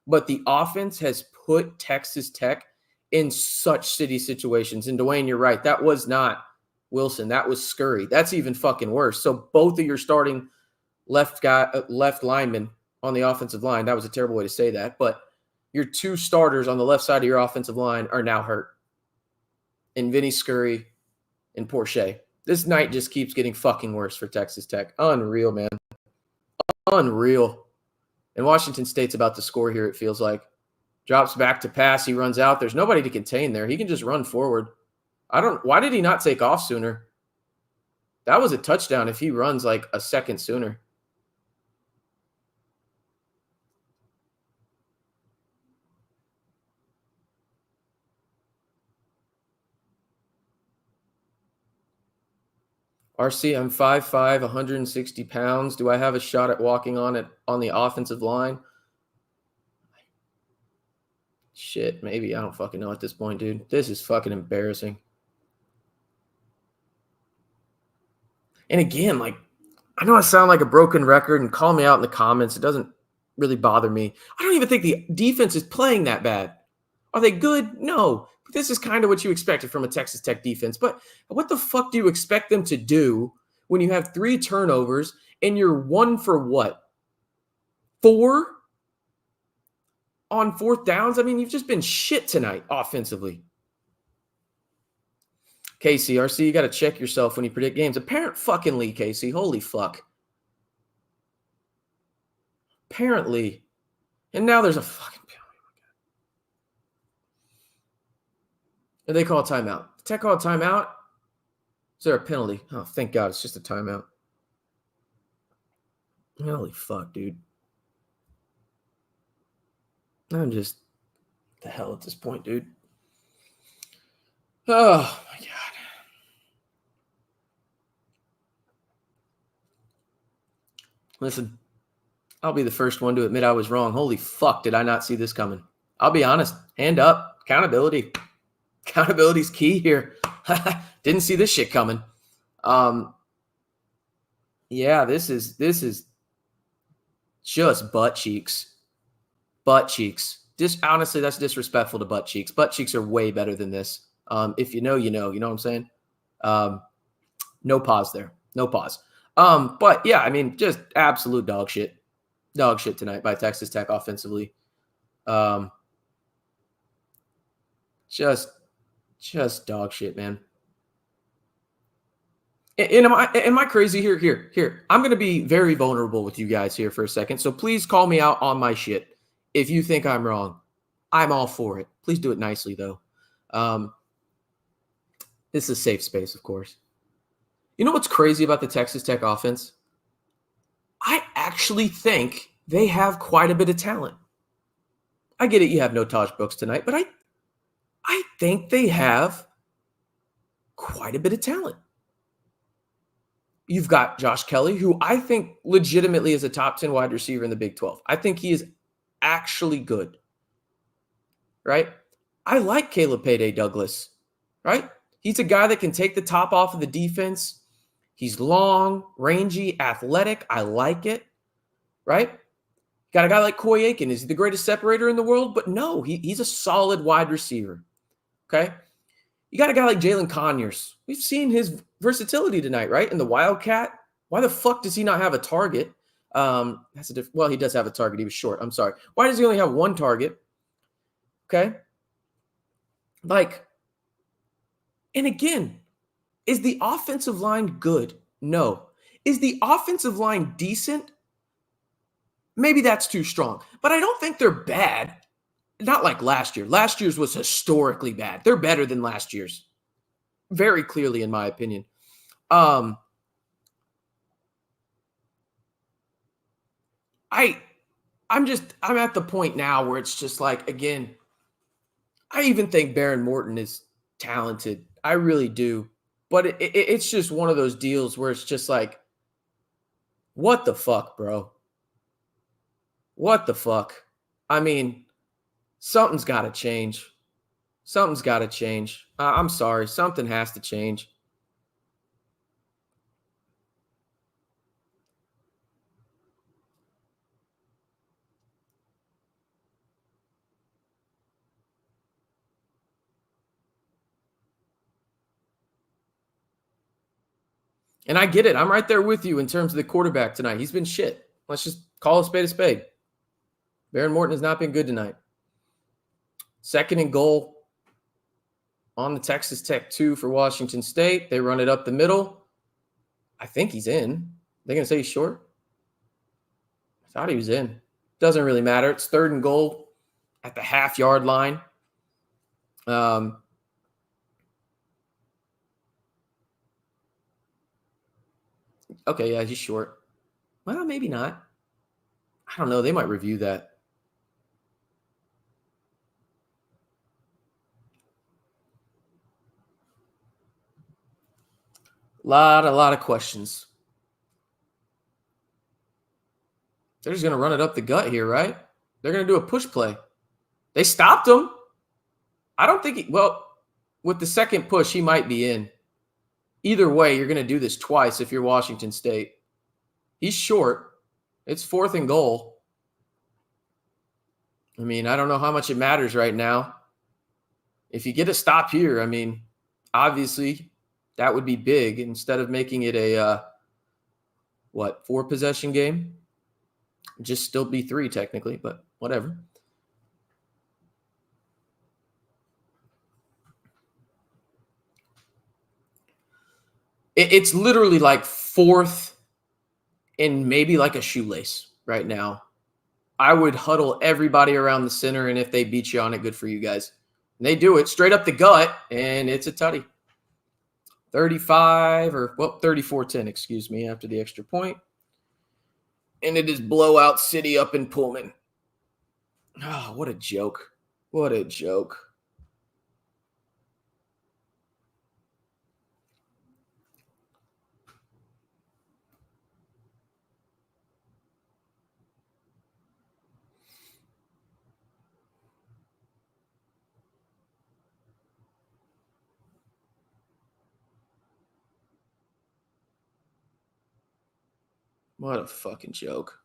but the offense has put Texas Tech in such shitty situations. And Dwayne, you're right. That was not Wilson. That was Scurry. That's even fucking worse. So both of your starting left linemen on the offensive line, that was a terrible way to say that, but your 2 starters on the left side of your offensive line are now hurt. And Vinny Scurry and Porsche. This night just keeps getting fucking worse for Texas Tech. Unreal, man. Unreal. And Washington State's about to score here, it feels like. Drops back to pass. He runs out. There's nobody to contain there. He can just run forward. Why did he not take off sooner? That was a touchdown if he runs like a second sooner. RC, I'm 5'5", 160 pounds. Do I have a shot at walking on it on the offensive line? Shit, maybe. I don't fucking know at this point, dude. This is fucking embarrassing. And again, like, I know I sound like a broken record, and call me out in the comments. It doesn't really bother me. I don't even think the defense is playing that bad. Are they good? No. But this is kind of what you expected from a Texas Tech defense. But what the fuck do you expect them to do when you have 3 turnovers and you're 1 for what? 4 on 4th downs? I mean, you've just been shit tonight offensively. Casey, RC, you got to check yourself when you predict games. Apparently, Casey. Holy fuck. Apparently. And now there's a fucking penalty. And they call a timeout. Tech call a timeout? Is there a penalty? Oh, thank God. It's just a timeout. Holy fuck, dude. I'm just the hell at this point, dude. Oh, my God. Listen, I'll be the first one to admit I was wrong. Holy fuck, did I not see this coming? I'll be honest. Hand up. Accountability. Accountability's key here. Didn't see this shit coming. Yeah, this is just butt cheeks. Butt cheeks. Honestly, that's disrespectful to butt cheeks. Butt cheeks are way better than this. If you know, you know. You know what I'm saying? No pause there. No pause. But yeah, I mean, just absolute dog shit. Dog shit tonight by Texas Tech offensively. Just dog shit, man. And am I crazy here? Here. I'm going to be very vulnerable with you guys here for a second. So please call me out on my shit. If you think I'm wrong, I'm all for it. Please do it nicely, though. This is a safe space, of course. You know what's crazy about the Texas Tech offense? I actually think they have quite a bit of talent. I get it, you have no Tahj Brooks tonight, but I think they have quite a bit of talent. You've got Josh Kelly, who I think legitimately is a top 10 wide receiver in the Big 12. I think he is actually good, right? I like Caleb Payday Douglas, right? He's a guy that can take the top off of the defense. He's long, rangy, athletic. I like it, right? Got a guy like Coy Aiken. Is he the greatest separator in the world? But no, he's a solid wide receiver, okay? You got a guy like Jalen Conyers. We've seen his versatility tonight, right? And the Wildcat, why the fuck does he not have a target? Well, he does have a target. He was short. I'm sorry. Why does he only have 1 target? Okay. Like, and again, is the offensive line good? No. Is the offensive line decent? Maybe that's too strong. But I don't think they're bad. not like last year. Last year's was historically bad. They're better than last year's, very clearly, in my opinion. I'm at the point now where it's just like, again, I even think Baron Morton is talented. I really do. But it's just one of those deals where it's just like, what the fuck, bro? What the fuck? I mean, something's got to change. Something's got to change. I'm sorry. Something has to change. And I get it. I'm right there with you in terms of the quarterback tonight. He's been shit. Let's just call a spade a spade. Baron Morton has not been good tonight. 2nd and goal on the Texas Tech 2 for Washington State. They run it up the middle. I think he's in. They're going to say he's short? I thought he was in. Doesn't really matter. It's 3rd and goal at the half-yard line. Okay, yeah, he's short. Well, maybe not. I don't know. They might review that. A lot of questions. They're just going to run it up the gut here, right? They're going to do a push play. They stopped him. I don't think with the second push, he might be in. Either way, you're going to do this twice if you're Washington State. He's short. It's 4th and goal. I mean, I don't know how much it matters right now. If you get a stop here, I mean, obviously that would be big instead of making it a, 4-possession game? Just still be 3 technically, but whatever. It's literally like 4th and maybe like a shoelace right now. I would huddle everybody around the center, and if they beat you on it, good for you guys. And they do it straight up the gut, and it's a tutty. 34-10, excuse me, after the extra point. And it is blowout city up in Pullman. Oh, what a joke. What a joke. What a fucking joke.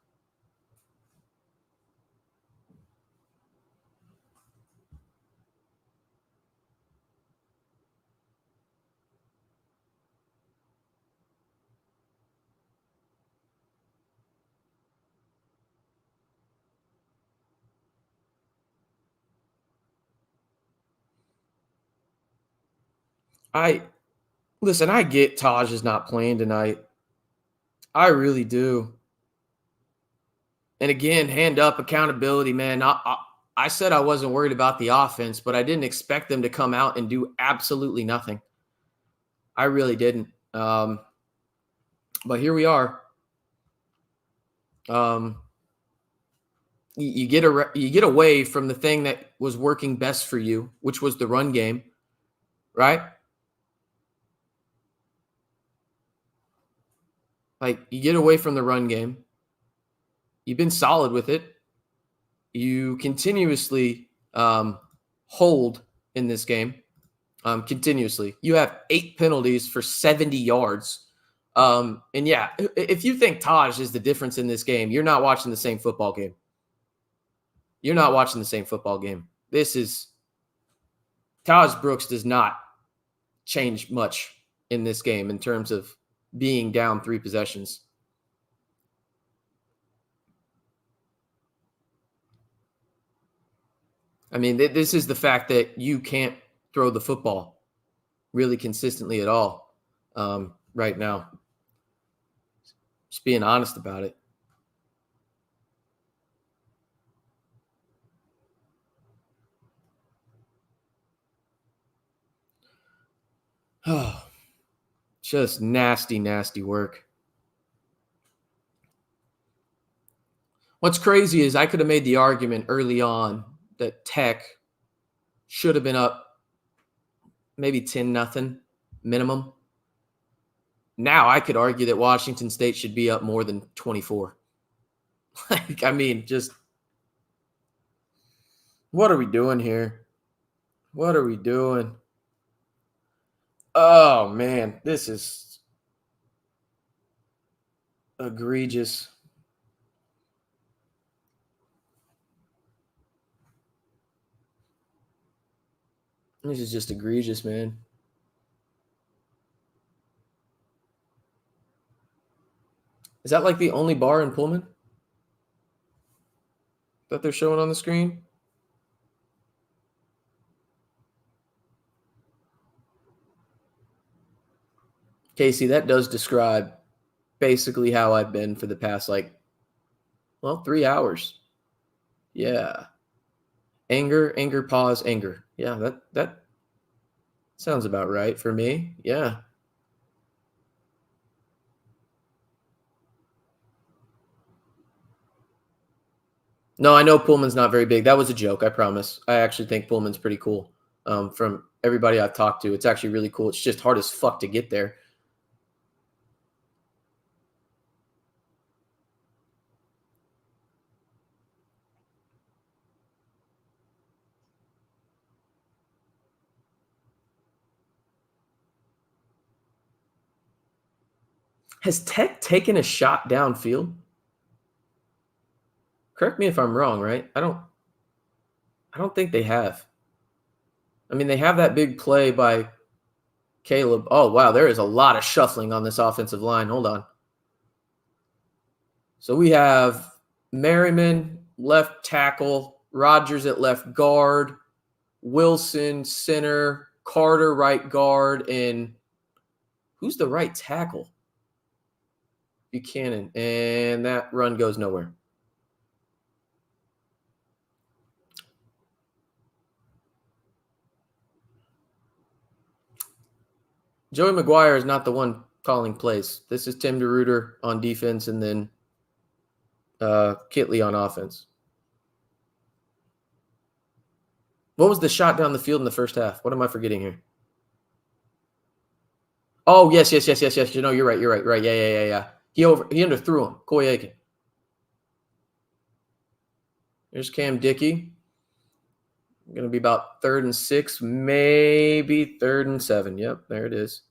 I get Tahj is not playing tonight. I really do. And again, hand up accountability, man. I said I wasn't worried about the offense, but I didn't expect them to come out and do absolutely nothing. I really didn't. But here we are. You get away from the thing that was working best for you, which was the run game, right? Like, you get away from the run game. You've been solid with it. You continuously hold in this game. Continuously. You have 8 penalties for 70 yards. And yeah, if you think Tahj is the difference in this game, you're not watching the same football game. You're not watching the same football game. Tahj Brooks does not change much in this game in terms of being down 3 possessions. I mean, this is the fact that you can't throw the football really consistently at all right now. Just being honest about it. Oh, just nasty, nasty work. What's crazy is I could have made the argument early on that Tech should have been up maybe 10-0 minimum. Now I could argue that Washington State should be up more than 24. Like, I mean, just what are we doing here? What are we doing? Oh, man, this is egregious. This is just egregious, man. Is that like the only bar in Pullman that they're showing on the screen? Casey, that does describe basically how I've been for the past, 3 hours. Yeah. Anger, pause, anger. Yeah, that sounds about right for me. Yeah. No, I know Pullman's not very big. That was a joke, I promise. I actually think Pullman's pretty cool. From everybody I've talked to, it's actually really cool. It's just hard as fuck to get there. Has Tech taken a shot downfield? Correct me if I'm wrong, right? I don't think they have. I mean, they have that big play by Caleb. Oh, wow, there is a lot of shuffling on this offensive line. Hold on. So we have Merriman, left tackle, Rogers at left guard, Wilson, center, Carter, right guard, and who's the right tackle? Buchanan. And that run goes nowhere. Joey McGuire is not the one calling plays. This is Tim DeRuyter on defense and then Kitley on offense. What was the shot down the field in the first half? What am I forgetting here? Oh, yes. You know, you're right. Right. Yeah. He underthrew him. Coy Aiken. There's Cam Dickey. Going to be about 3rd and 6, maybe 3rd and 7. Yep, there it is.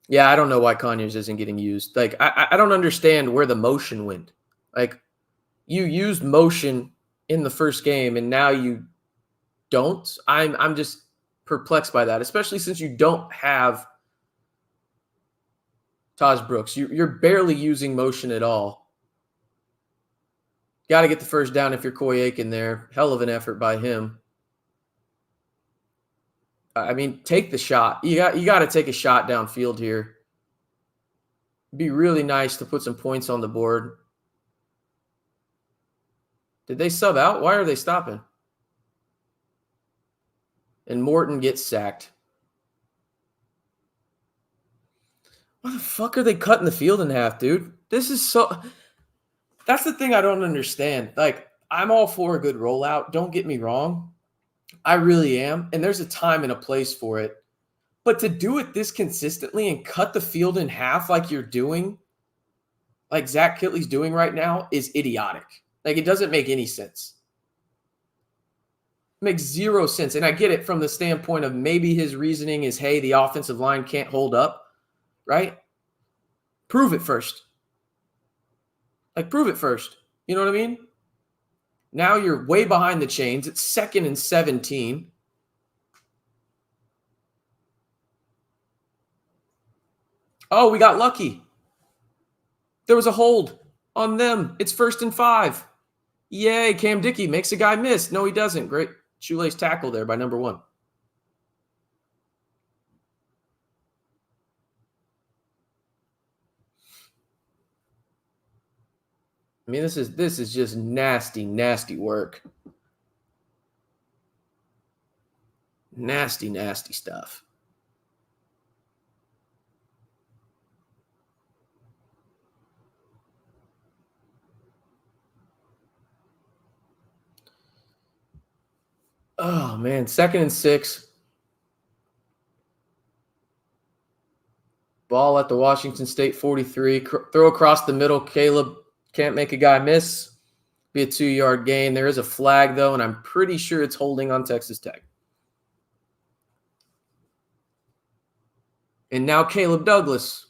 Yeah, I don't know why Conyers isn't getting used. Like, I don't understand where the motion went. Like, you used motion in the first game, and now you don't. I'm just perplexed by that, especially since you don't have Tahj Brooks. You're barely using motion at all. Got to get the first down if you're Coy Aiken there. Hell of an effort by him. I mean, take the shot. You got to take a shot downfield here. Be really nice to put some points on the board. Did they sub out? Why are they stopping? And Morton gets sacked. Why the fuck are they cutting the field in half, dude? This is so... That's the thing I don't understand. Like, I'm all for a good rollout. Don't get me wrong. I really am. And there's a time and a place for it. But to do it this consistently and cut the field in half like you're doing, like Zach Kitley's doing right now, is idiotic. Like, it doesn't make any sense. It makes zero sense. And I get it from the standpoint of maybe his reasoning is, hey, the offensive line can't hold up, right? Prove it first. Prove it first. You know what I mean? Now you're way behind the chains. It's 2nd and 17. Oh, we got lucky. There was a hold on them. It's 1st and 5. Yay, Cam Dickey makes a guy miss. No, he doesn't. Great shoelace tackle there by number 1. I mean, this is just nasty, nasty work. Nasty, nasty stuff. Oh, man. 2nd and 6. Ball at the Washington State 43. Throw across the middle. Caleb can't make a guy miss. Be a 2-yard gain. There is a flag, though, and I'm pretty sure it's holding on Texas Tech. And now Caleb Douglas,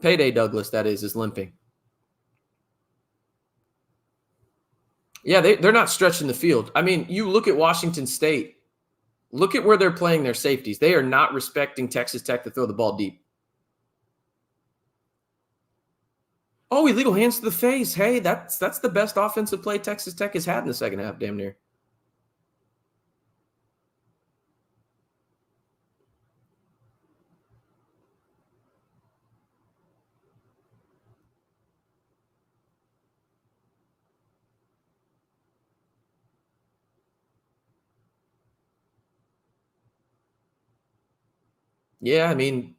Payday Douglas, that is limping. Yeah, they're not stretching the field. I mean, you look at Washington State. Look at where they're playing their safeties. They are not respecting Texas Tech to throw the ball deep. Oh, illegal hands to the face. Hey, that's the best offensive play Texas Tech has had in the second half, damn near. Yeah, I mean,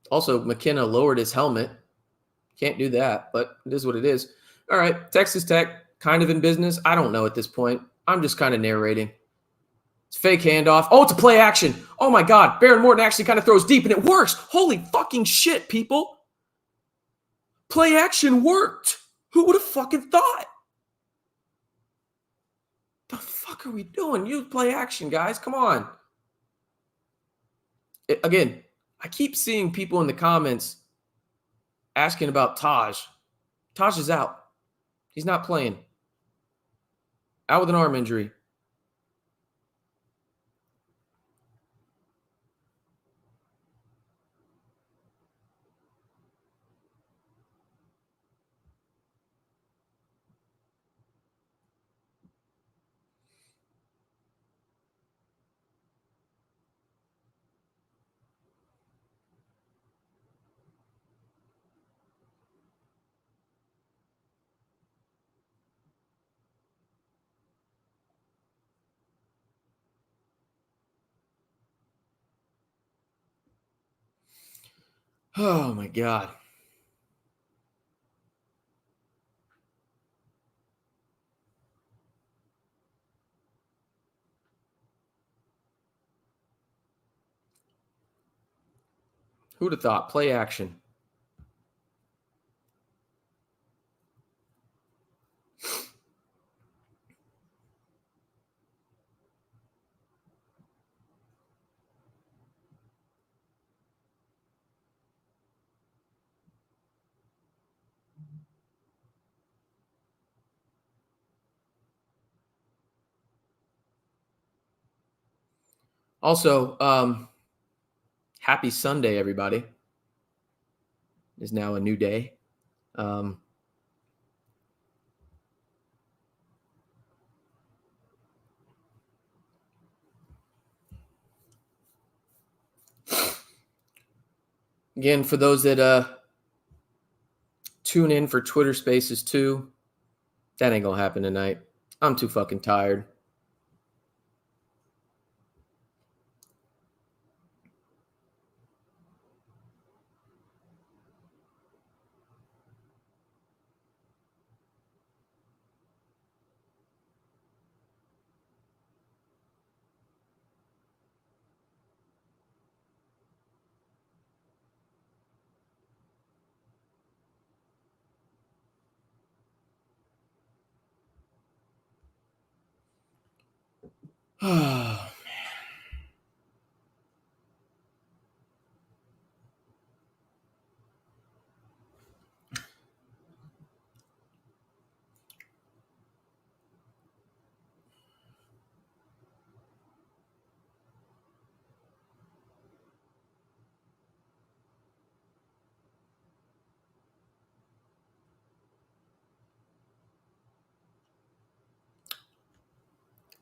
also McKenna lowered his helmet. Can't do that, but it is what it is. All right, Texas Tech kind of in business. I don't know at this point. I'm just kind of narrating. It's fake handoff. Oh, it's a play action. Oh my God, Baron Morton actually kind of throws deep and it works. Holy fucking shit, people. Play action worked. Who would have fucking thought? The fuck are we doing? Use play action, guys. Come on. Again, I keep seeing people in the comments asking about Tahj. Tahj is out. He's not playing. Out with an arm injury. Oh my God. Who'd have thought? Play action. Also, happy Sunday, everybody. Is now a new day. Again, for those that tune in for Twitter Spaces too, that ain't gonna happen tonight. I'm too fucking tired. Oh,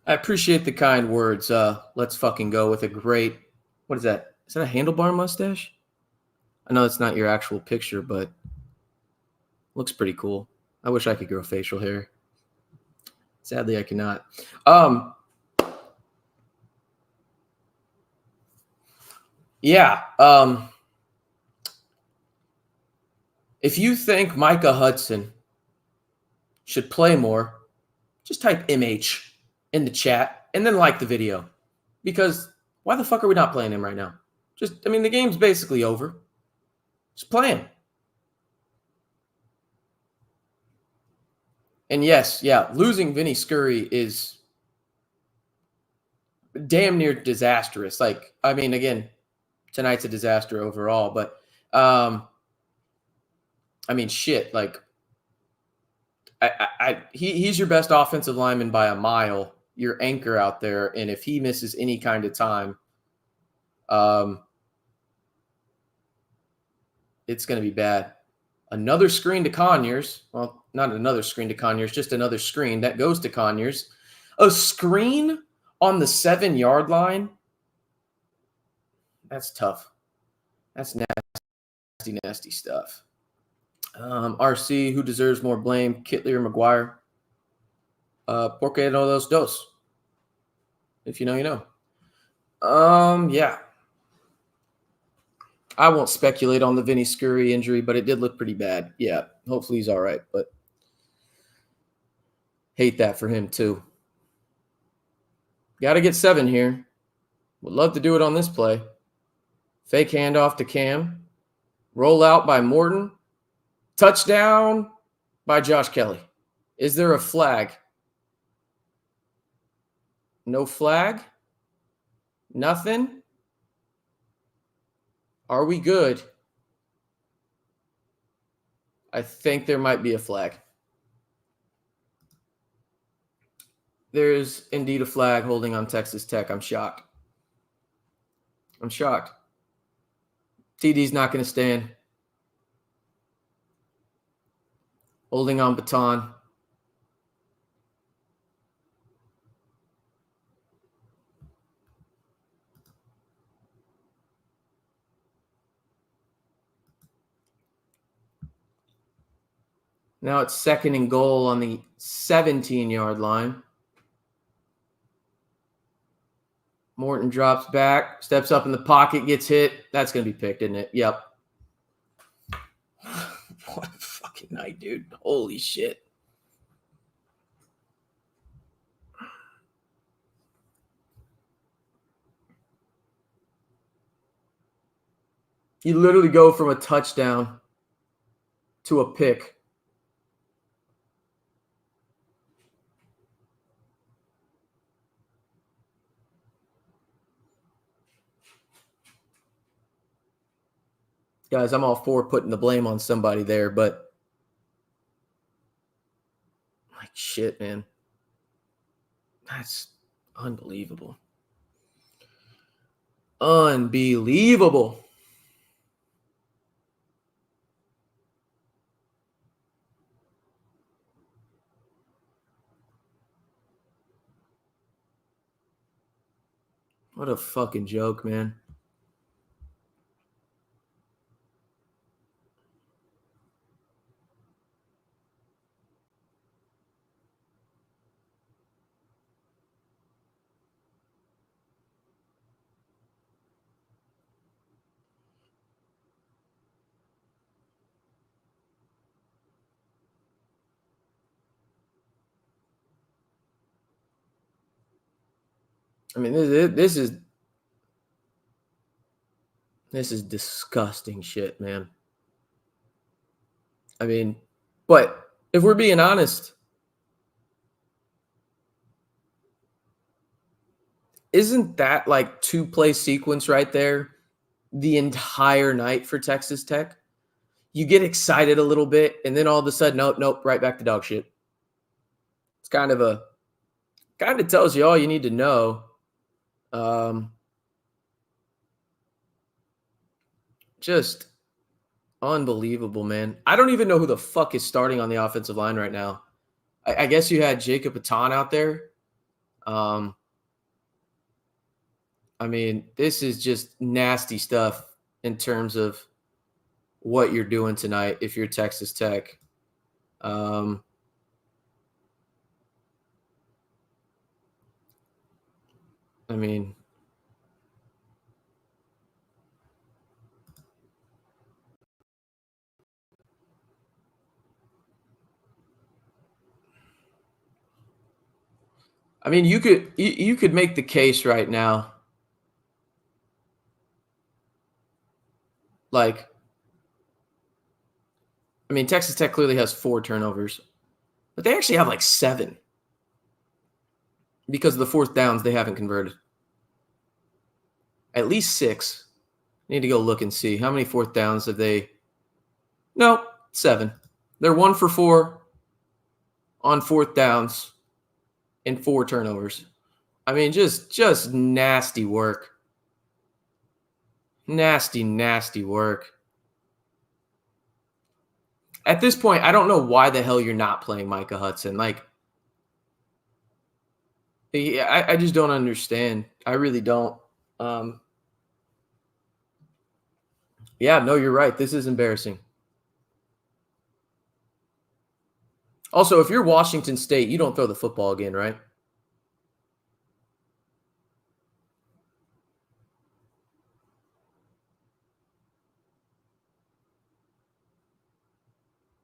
I appreciate the kind words. Let's fucking go with a great. What is that? Is that a handlebar mustache? I know it's not your actual picture, but looks pretty cool. I wish I could grow facial hair. Sadly, I cannot. If you think Micah Hudson should play more, just type MH in the chat and then like the video. Because why the fuck are we not playing him right now? The game's basically over. Just play him. And yes, losing Vinny Scurry is damn near disastrous. Again, tonight's a disaster overall, but shit. He's your best offensive lineman by a mile. Your anchor out there, and if he misses any kind of time, it's going to be bad. Another screen to Conyers. Well, not another screen to Conyers, just another screen that goes to Conyers. A screen on the 7-yard line. That's tough. That's nasty, nasty stuff. RC, who deserves more blame, Kitley or McGuire? Porque no los dos. If you know, you know. I won't speculate on the Vinny Scurry injury, but it did look pretty bad. Yeah, hopefully he's all right, but hate that for him too. Got to get 7 here. Would love to do it on this play. Fake handoff to Cam. Roll out by Morton. Touchdown by Josh Kelly. Is there a flag? No flag? Nothing? Are we good? I think there might be a flag. There's indeed a flag holding on Texas Tech. I'm shocked. TD's not going to stand. Holding on baton. Now it's 2nd and goal on the 17-yard line. Morton drops back, steps up in the pocket, gets hit. That's going to be picked, isn't it? Yep. What a fucking night, dude. Holy shit. You literally go from a touchdown to a pick. Guys, I'm all for putting the blame on somebody there, but shit, man. That's unbelievable. Unbelievable. What a fucking joke, man. I mean, this is disgusting shit, man. I mean, but if we're being honest, isn't that like 2-play sequence right there the entire night for Texas Tech? You get excited a little bit, and then all of a sudden, nope, right back to dog shit. It's kind of tells you all you need to know. Just unbelievable, man. I don't even know who the fuck is starting on the offensive line right now. I guess you had Jacob Baton out there. I mean, this is just nasty stuff in terms of what you're doing tonight if you're Texas Tech. I mean, you could make the case right now. Like, Texas Tech clearly has 4 turnovers, but they actually have like 7 because of the fourth downs they haven't converted. At least 6. Need to go look and see how many fourth downs have they. No, 7. They're 1 for 4 on fourth downs and 4 turnovers. Just nasty work. Nasty work. At this point, I don't know why the hell you're not playing Micah Hudson. Like, I just don't understand. I really don't. Yeah, no, you're right. This is embarrassing. Also, if you're Washington State, you don't throw the football again, right?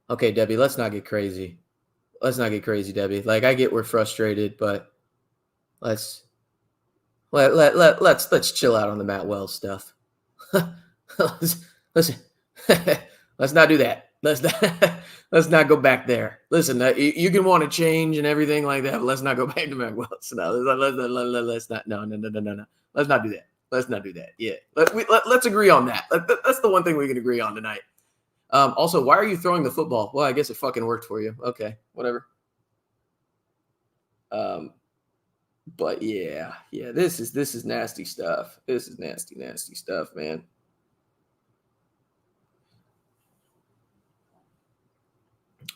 Okay, Debbie, let's not get crazy. Debbie. Like, I get we're frustrated, but let's chill out on the Matt Wells stuff. let's not do that. Let's not go back there. Listen, you can want to change and everything like that, but let's not go back to Matt Wells. No, let's not. No. Let's not do that. Let's not do that. Yeah, let's agree on that. That's the one thing we can agree on tonight. Also, why are you throwing the football? Well, I guess it fucking worked for you. Okay, whatever. But yeah, this is nasty stuff. This is nasty stuff, man.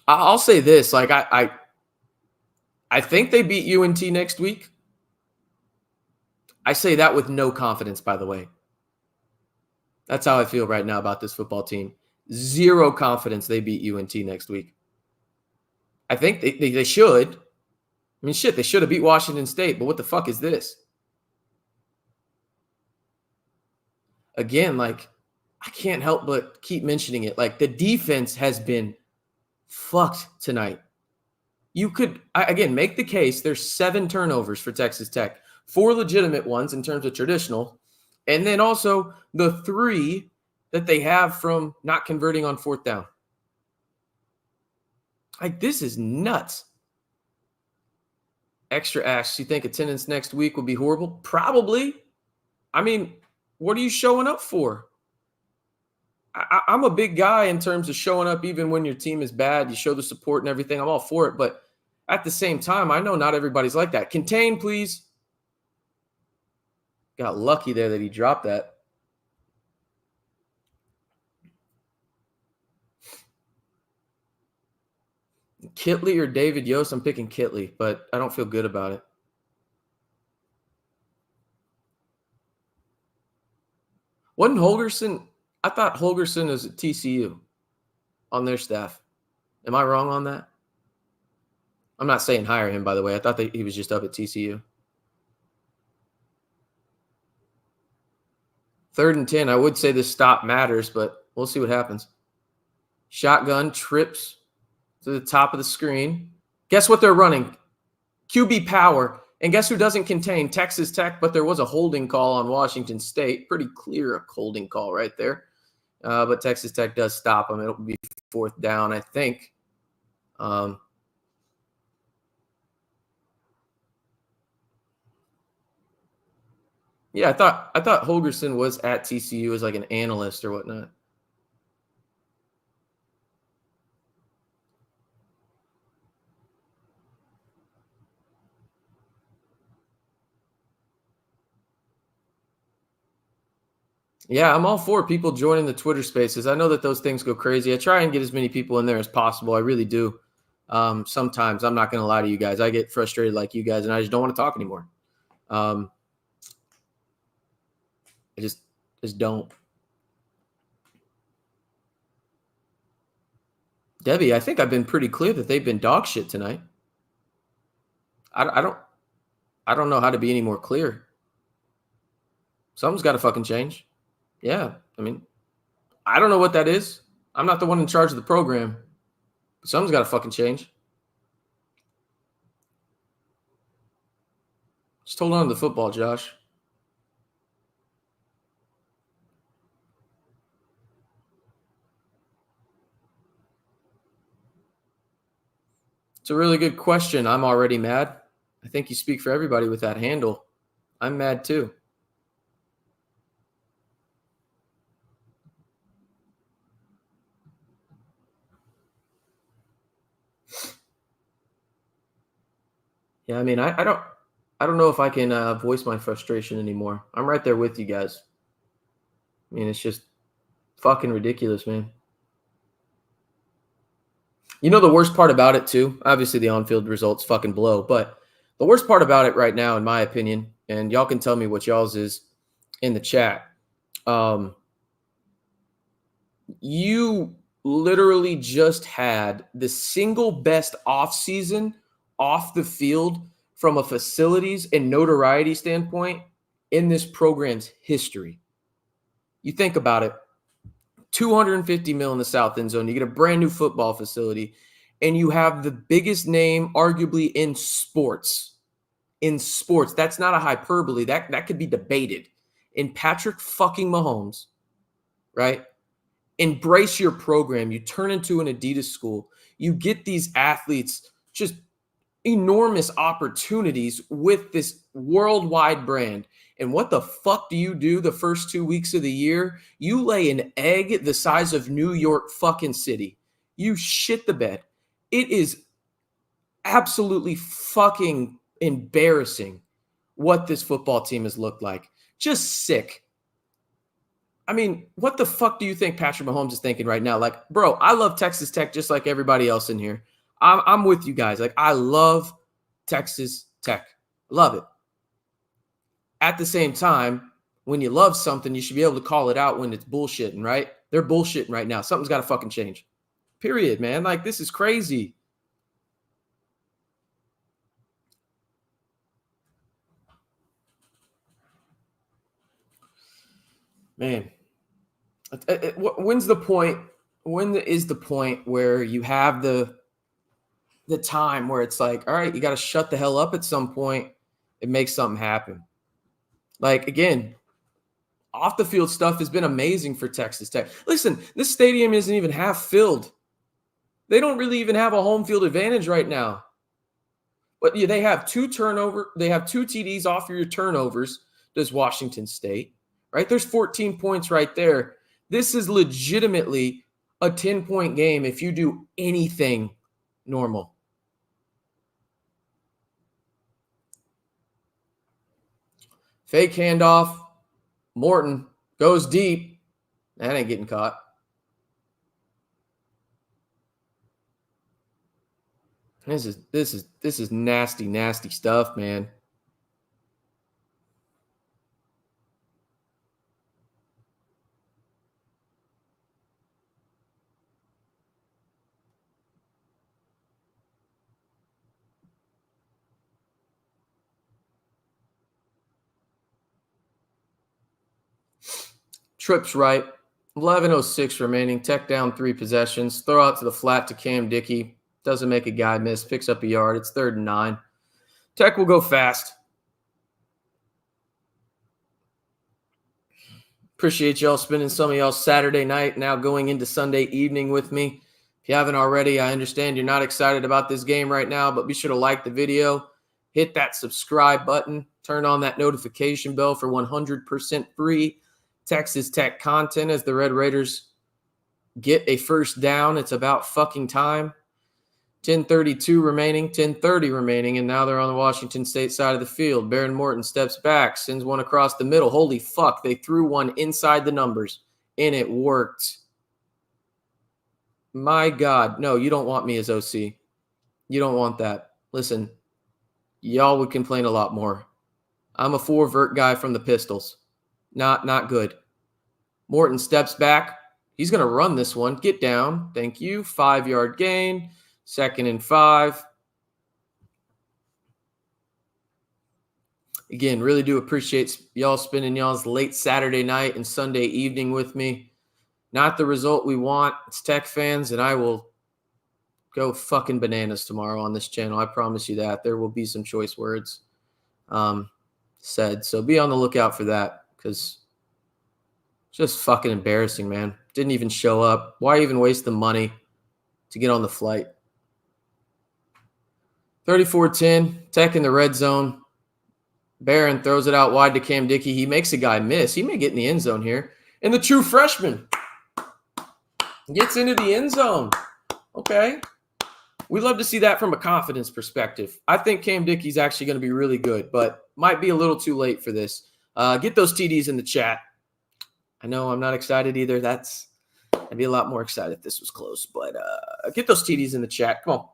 I'll say this, like I think they beat UNT next week. I say that with no confidence, by the way. That's how I feel right now about this football team. 0 confidence they beat UNT next week. I think they should. They should have beat Washington State, but what the fuck is this? Again, like, I can't help but keep mentioning it. Like, the defense has been fucked tonight. You could, again, make the case there's 7 turnovers for Texas Tech, 4 legitimate ones in terms of traditional, and then also the 3 that they have from not converting on fourth down. Like, this is nuts. Extra asks, you think attendance next week will be horrible? Probably. What are you showing up for? I'm a big guy in terms of showing up even when your team is bad. You show the support and everything. I'm all for it. But at the same time, I know not everybody's like that. Contain, please. Got lucky there that he dropped that. Kitley or David Yost? I'm picking Kitley, but I don't feel good about it. Wasn't Holgerson? I thought Holgerson was at TCU on their staff. Am I wrong on that? I'm not saying hire him, by the way. I thought that he was just up at TCU. 3rd and 10. I would say this stop matters, but we'll see what happens. Shotgun trips to the top of the screen. Guess what they're running? QB power. And guess who doesn't contain? Texas Tech, but there was a holding call on Washington State. Pretty clear holding call right there. But Texas Tech does stop them. It'll be 4th down, I think. Yeah, I thought Holgerson was at TCU as like an analyst or whatnot. Yeah, I'm all for people joining the Twitter spaces. I know that those things go crazy. I try and get as many people in there as possible. I really do. Sometimes, I'm not going to lie to you guys, I get frustrated like you guys, and I just don't want to talk anymore. I just don't. Debbie, I think I've been pretty clear that they've been dog shit tonight. I don't know how to be any more clear. Something's got to fucking change. Yeah, I mean, I don't know what that is. I'm not the one in charge of the program. But something's got to fucking change. Just hold on to the football, Josh. It's a really good question. I'm already mad. I think you speak for everybody with that handle. I'm mad too. Yeah, I mean, I don't know if I can voice my frustration anymore. I'm right there with you guys. I mean, it's just fucking ridiculous, man. You know the worst part about it too? Obviously the on-field results fucking blow, but the worst part about it right now, in my opinion, and y'all can tell me what y'all's is in the chat. You literally just had the single best offseason off the field from a facilities and notoriety standpoint in this program's history. You think about it, $250 million in the South End Zone. You get a brand new football facility, and you have the biggest name, arguably, in sports. In sports, that's not a hyperbole. That could be debated. In Patrick fucking Mahomes, right? Embrace your program. You turn into an Adidas school. You get these athletes just enormous opportunities with this worldwide brand. And what the fuck do you do the first 2 weeks of the year? You lay an egg the size of New York fucking City. You shit the bed. It is absolutely fucking embarrassing what this football team has looked like. Just sick. I mean, what the fuck do you think Patrick Mahomes is thinking right now? Like, bro, I love Texas Tech just like everybody else in here. I'm with you guys. Like, I love Texas Tech. Love it. At the same time, when you love something, you should be able to call it out when it's bullshitting, right? They're bullshitting right now. Something's got to fucking change. Period, man. Like, this is crazy. Man. When's the point? When is the point where you have the time where it's like, all right, you got to shut the hell up at some point and make something happen? Like, again, off the field stuff has been amazing for Texas Tech. Listen, this stadium isn't even half filled. They don't really even have a home field advantage right now. But yeah, they have two TDs off of your turnovers, does Washington State, right? There's 14 points right there. This is legitimately a 10-point game if you do anything normal. Fake handoff. Morton goes deep. That ain't getting caught. This is nasty, nasty stuff, man. Trips right. 11:06 remaining. Tech down 3 possessions. Throw out to the flat to Cam Dickey. Doesn't make a guy miss. Picks up a yard. It's 3rd and 9. Tech will go fast. Appreciate y'all spending some of y'all Saturday night now going into Sunday evening with me. If you haven't already, I understand you're not excited about this game right now, but be sure to like the video, hit that subscribe button, turn on that notification bell for 100% free Texas Tech content as the Red Raiders get a first down. It's about fucking time. 10:32 remaining, 10:30 remaining, and now they're on the Washington State side of the field. Baron Morton steps back, sends one across the middle. Holy fuck, they threw one inside the numbers, and it worked. My God. No, you don't want me as OC. You don't want that. Listen, y'all would complain a lot more. I'm a 4-vert guy from the Pistols. Not good. Morton steps back, He's going to run this one. Get down. Thank you. 5-yard gain. 2nd and 5. Again, really do appreciate y'all spending y'all's late Saturday night and Sunday evening with me. Not the result we want. It's Tech fans, and I will go fucking bananas tomorrow on this channel. I promise you that. There will be some choice words said. So be on the lookout for that, because it's just fucking embarrassing, man. Didn't even show up. Why even waste the money to get on the flight? 34-10, Tech in the red zone. Barron throws it out wide to Cam Dickey. He makes a guy miss. He may get in the end zone here. And the true freshman gets into the end zone. Okay. We love to see that from a confidence perspective. I think Cam Dickey's actually going to be really good, but might be a little too late for this. Get those TDs in the chat. I know I'm not excited either. I'd be a lot more excited if this was close, but get those TDs in the chat. Come on.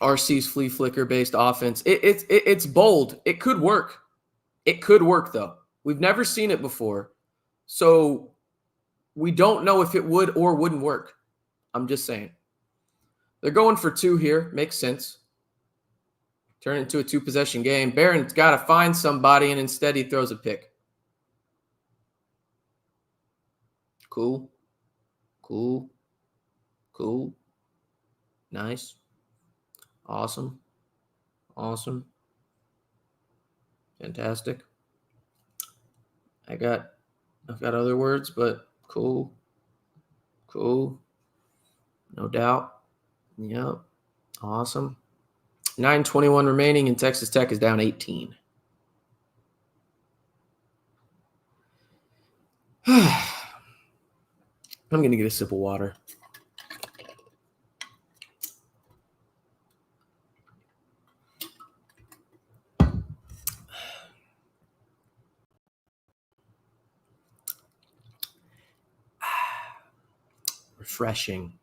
RC's flea flicker based offense. It's bold. It could work. It could work, though. We've never seen it before. So we don't know if it would or wouldn't work. I'm just saying. They're going for 2 here. Makes sense. Turn it into a 2-possession game. Barron's got to find somebody, and instead he throws a pick. Cool. Cool. Cool. Nice. Awesome. Awesome. Fantastic. I've got other words, but cool. Cool. No doubt. Yep. Awesome. 9:21 remaining, and Texas Tech is down 18. I'm going to get a sip of water. Refreshing.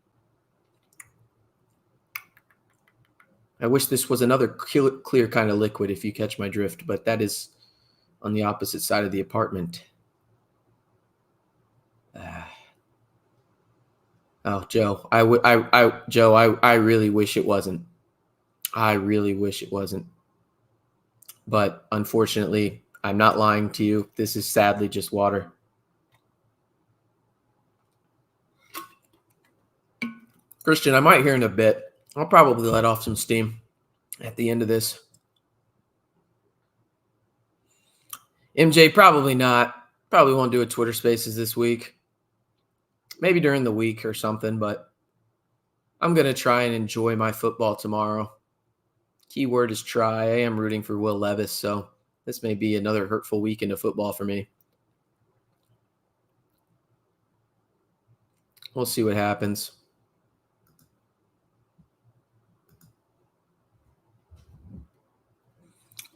I wish this was another clear kind of liquid, if you catch my drift, but that is on the opposite side of the apartment. Oh, Joe, I really wish it wasn't. I really wish it wasn't. But unfortunately, I'm not lying to you. This is sadly just water. Christian, I might hear in a bit. I'll probably let off some steam at the end of this. MJ, probably not. Probably won't do a Twitter Spaces this week. Maybe during the week or something, but I'm going to try and enjoy my football tomorrow. Keyword is try. I am rooting for Will Levis, so this may be another hurtful weekend of football for me. We'll see what happens.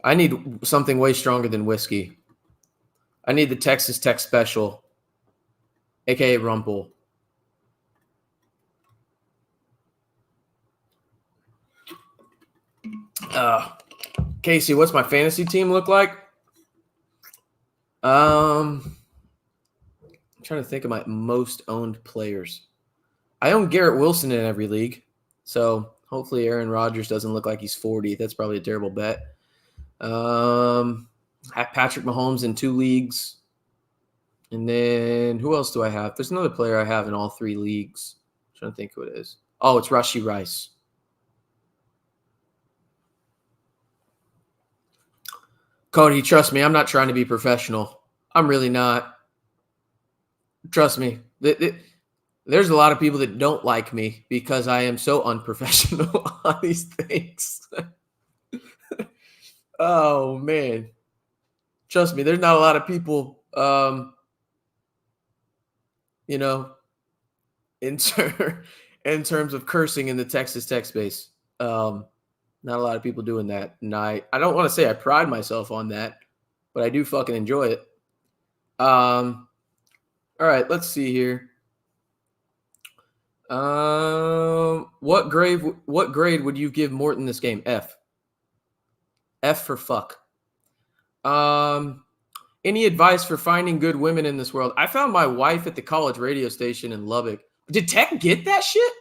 I need something way stronger than whiskey. I need the Texas Tech Special, a.k.a. Rumple. Casey, what's my fantasy team look like? I'm trying to think of my most owned players. I own Garrett Wilson in every league, so hopefully Aaron Rodgers doesn't look like he's 40. That's probably a terrible bet. I have Patrick Mahomes in 2 leagues. And then who else do I have? There's another player I have in all 3 leagues. I'm trying to think who it is. Oh, it's Rashee Rice. Cody, trust me, I'm not trying to be professional. I'm really not. Trust me. There's a lot of people that don't like me because I am so unprofessional on these things. Oh, man. Trust me, there's not a lot of people, in terms of cursing in the Texas Tech space. Not a lot of people doing that. And I don't want to say I pride myself on that, but I do fucking enjoy it. All right, let's see here. What grade would you give Morton this game? F. F for fuck. Any advice for finding good women in this world? I found my wife at the college radio station in Lubbock. Did Tech get that shit?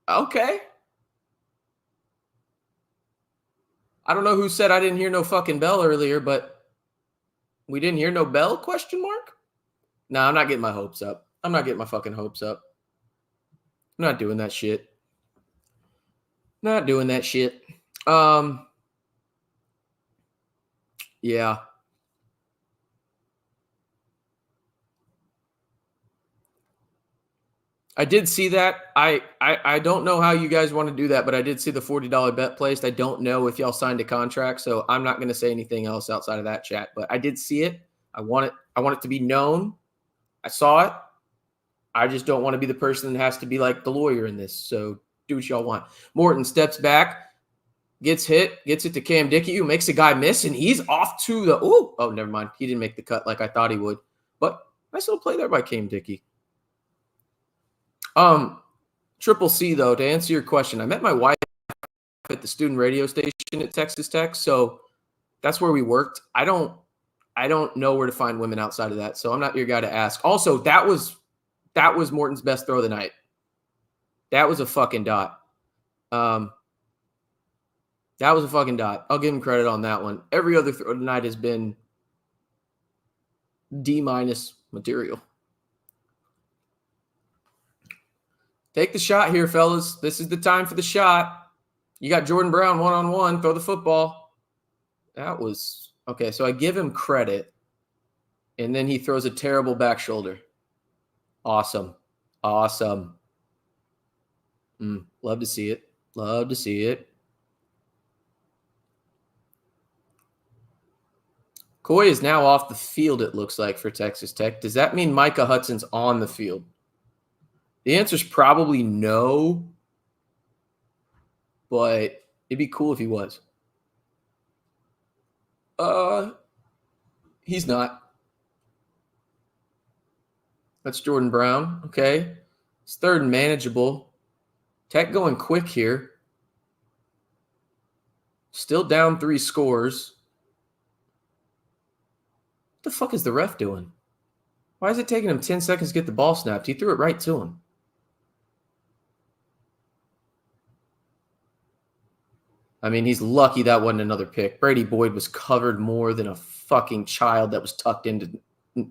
Okay. I don't know who said I didn't hear no fucking bell earlier, but we didn't hear no bell, question mark? No, I'm not getting my hopes up. I'm not getting my fucking hopes up. I'm not doing that shit. Not doing that shit. Yeah. I did see that. I don't know how you guys want to do that, but I did see the $40 bet placed. I don't know if y'all signed a contract, so I'm not going to say anything else outside of that chat. But I did see it. I want it to be known. I saw it. I just don't want to be the person that has to be like the lawyer in this. So do what y'all want. Morton steps back, gets it to Cam Dickey, who makes a guy miss, and he's off to the oh, never mind. He didn't make the cut like I thought he would. But nice little play there by Cam Dickey. Triple C, though, to answer your question, I met my wife at the student radio station at Texas Tech, so that's where we worked. I don't know where to find women outside of that, so I'm not your guy to ask. Also, that was Morton's best throw of the night. That was a fucking dot. That was a fucking dot. I'll give him credit on that one. Every other throw tonight has been D- material. Take the shot here, fellas. This is the time for the shot. You got Jordan Brown one-on-one. Throw the football. That was – okay, so I give him credit, and then he throws a terrible back shoulder. Awesome. Love to see it. Love to see it. Coy is now off the field, it looks like, for Texas Tech. Does that mean Micah Hudson's on the field? The answer is probably no, but it'd be cool if he was. He's not. That's Jordan Brown. Okay. It's third and manageable. Tech going quick here. Still down 3 scores. What the fuck is the ref doing? Why is it taking him 10 seconds to get the ball snapped? He threw it right to him. I mean, he's lucky that wasn't another pick. Brady Boyd was covered more than a fucking child that was tucked into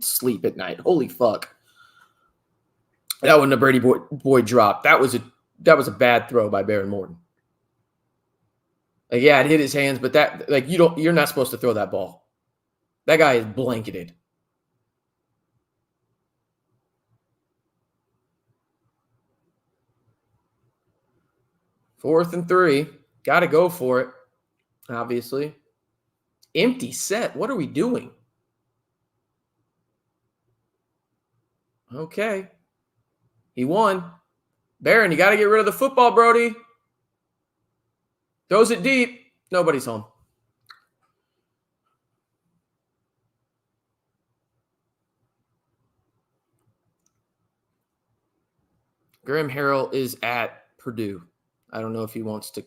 sleep at night. Holy fuck. That wasn't a Brady Boyd drop. That was a bad throw by Baron Morton. Like, yeah, it hit his hands, but that you're not supposed to throw that ball. That guy is blanketed. Fourth and 3. Got to go for it, obviously. Empty set. What are we doing? Okay. He won. Baron, you got to get rid of the football, Brody. Throws it deep. Nobody's home. Graham Harrell is at Purdue. I don't know if he wants to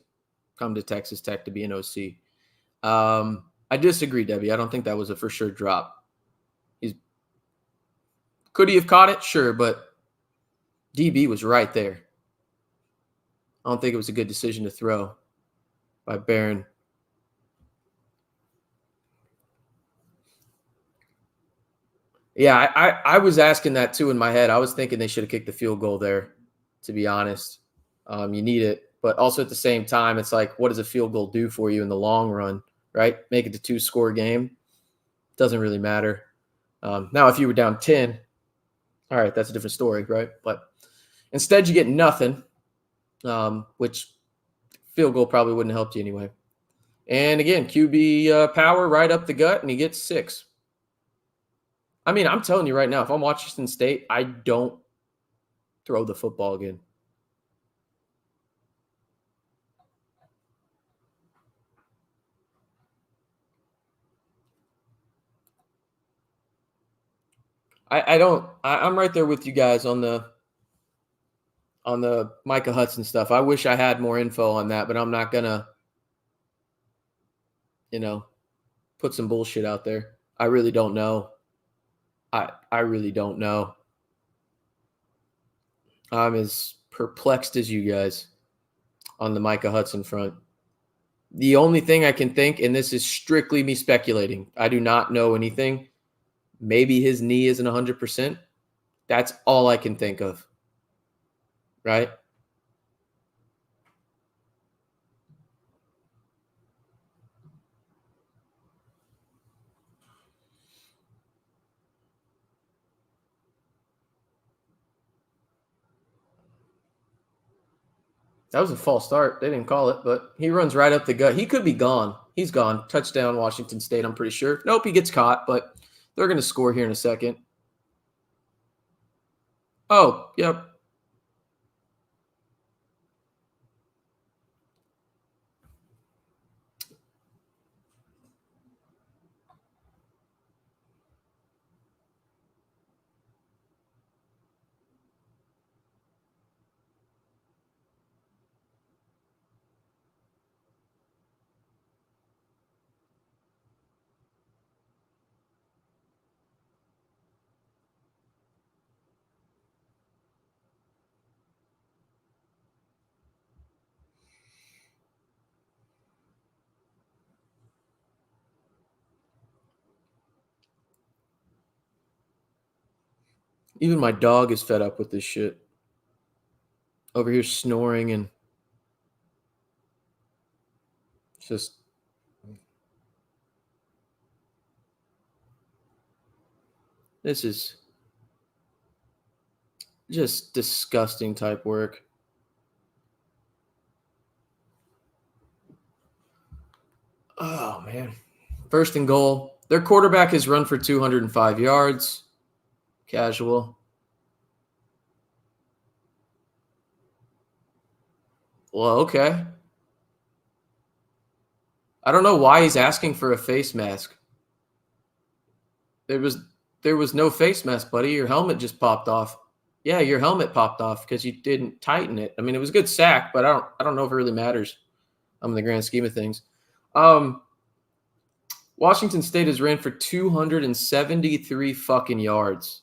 come to Texas Tech to be an OC. I disagree, Debbie. I don't think that was a for sure drop. Could he have caught it? Sure, but DB was right there. I don't think it was a good decision to throw by Baron. Yeah, I was asking that too in my head. I was thinking they should have kicked the field goal there, to be honest. You need it. But also at the same time, it's like, what does a field goal do for you in the long run, right? Make it a 2-score game. Doesn't really matter. Now, if you were down 10, all right, that's a different story, right? But instead, you get nothing, which field goal probably wouldn't have helped you anyway. And again, QB power right up the gut, and he gets 6. I mean, I'm telling you right now, if I'm Washington State, I don't throw the football again. I'm right there with you guys on the on the Micah Hudson stuff. I wish I had more info on that, but I'm not going to, put some bullshit out there. I really don't know. I really don't know. I'm as perplexed as you guys on the Micah Hudson front. The only thing I can think, and this is strictly me speculating, I do not know anything. Maybe his knee isn't 100%. That's all I can think of. Right? That was a false start. They didn't call it, but he runs right up the gut. He could be gone. He's gone. Touchdown, Washington State, I'm pretty sure. Nope, he gets caught, but they're going to score here in a second. Oh, yep. Even my dog is fed up with this shit. Over here snoring and just this is just disgusting type work. Oh, man. First and goal. Their quarterback has run for 205 yards. Casual. Well, okay. I don't know why he's asking for a face mask. There was no face mask, buddy. Your helmet just popped off. Yeah, your helmet popped off because you didn't tighten it. I mean, it was a good sack, but I don't know if it really matters in the grand scheme of things. Washington State has ran for 273 fucking yards.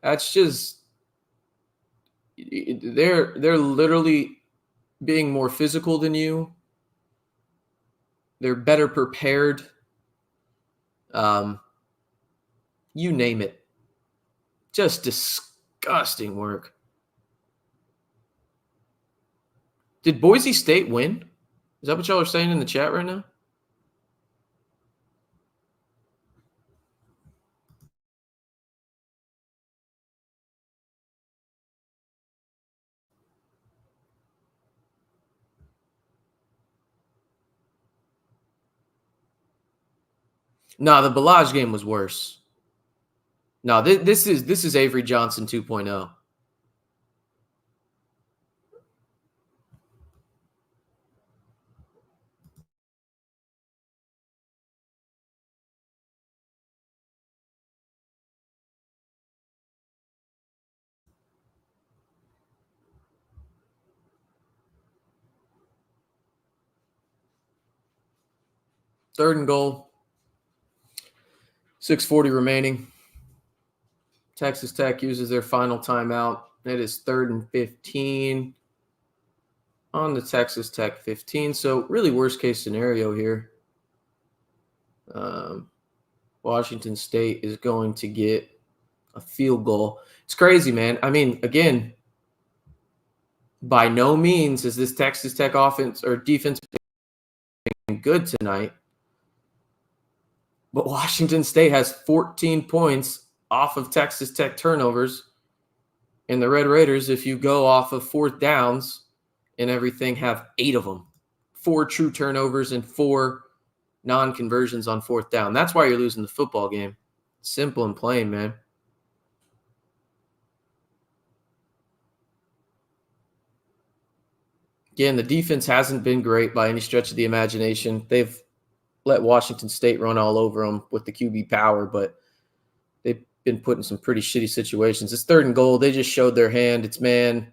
That's just they're literally being more physical than you. They're better prepared. You name it. Just disgusting work. Did Boise State win? Is that what y'all are saying in the chat right now? No, the Balaj game was worse. No, this is Avery Johnson 2.0. Third and goal. 6:40 remaining. Texas Tech uses their final timeout. It is 3rd and 15 on the Texas Tech 15. So really worst case scenario here. Washington State is going to get a field goal. It's crazy, man. I mean, again, by no means is this Texas Tech offense or defense been good tonight. But Washington State has 14 points off of Texas Tech turnovers. And the Red Raiders, if you go off of fourth downs and everything, have 8 of them. 4 true turnovers and 4 non-conversions on fourth down. That's why you're losing the football game. Simple and plain, man. Again, the defense hasn't been great by any stretch of the imagination. They've let Washington State run all over them with the QB power, but they been put in some pretty shitty situations. It's 3rd and goal. They just showed their hand. It's man.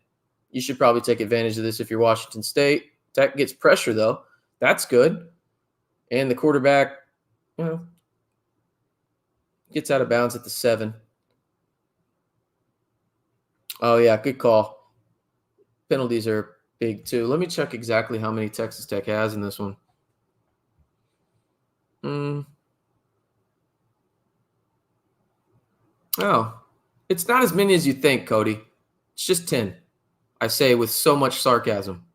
You should probably take advantage of this if you're Washington State. Tech gets pressure, though. That's good. And the quarterback, gets out of bounds at the 7. Oh, yeah, good call. Penalties are big, too. Let me check exactly how many Texas Tech has in this one. Oh, it's not as many as you think, Cody. It's just 10. I say with so much sarcasm.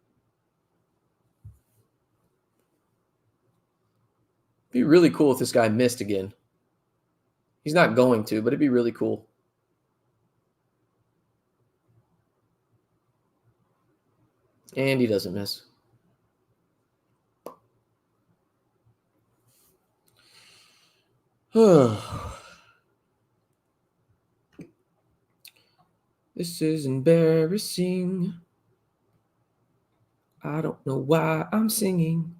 It'd be really cool if this guy missed again. He's not going to, but it'd be really cool. And he doesn't miss. This is embarrassing. I don't know why I'm singing.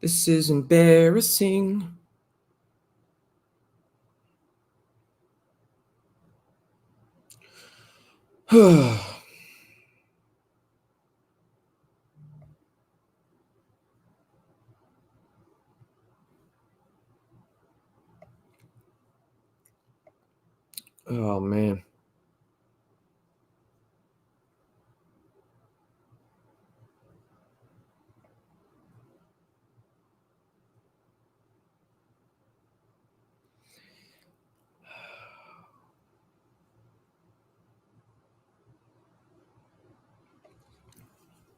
This is embarrassing. Oh, man.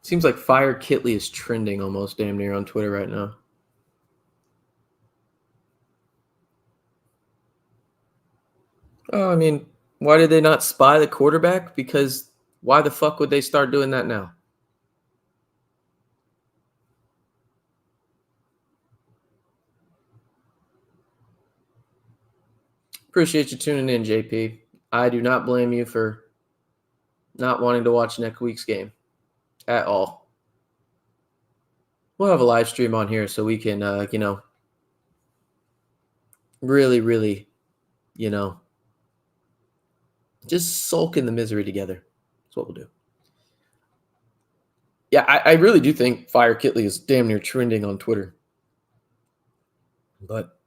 Seems like Fire Kitley is trending almost damn near on Twitter right now. Oh, I mean, why did they not spy the quarterback? Because why the fuck would they start doing that now? Appreciate you tuning in, JP. I do not blame you for not wanting to watch next week's game at all. We'll have a live stream on here so we can, really, just sulk in the misery together. That's what we'll do. Yeah, I really do think Fire Kitley is damn near trending on Twitter. But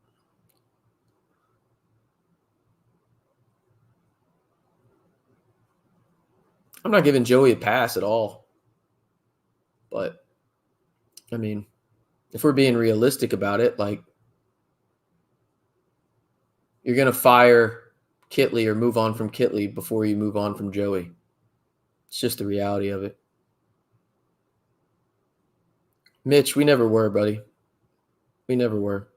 I'm not giving Joey a pass at all. But, I mean, if we're being realistic about it, like, you're going to fire Kitley or move on from Kitley before you move on from Joey. It's just the reality of it. Mitch, we never were, buddy. We never were.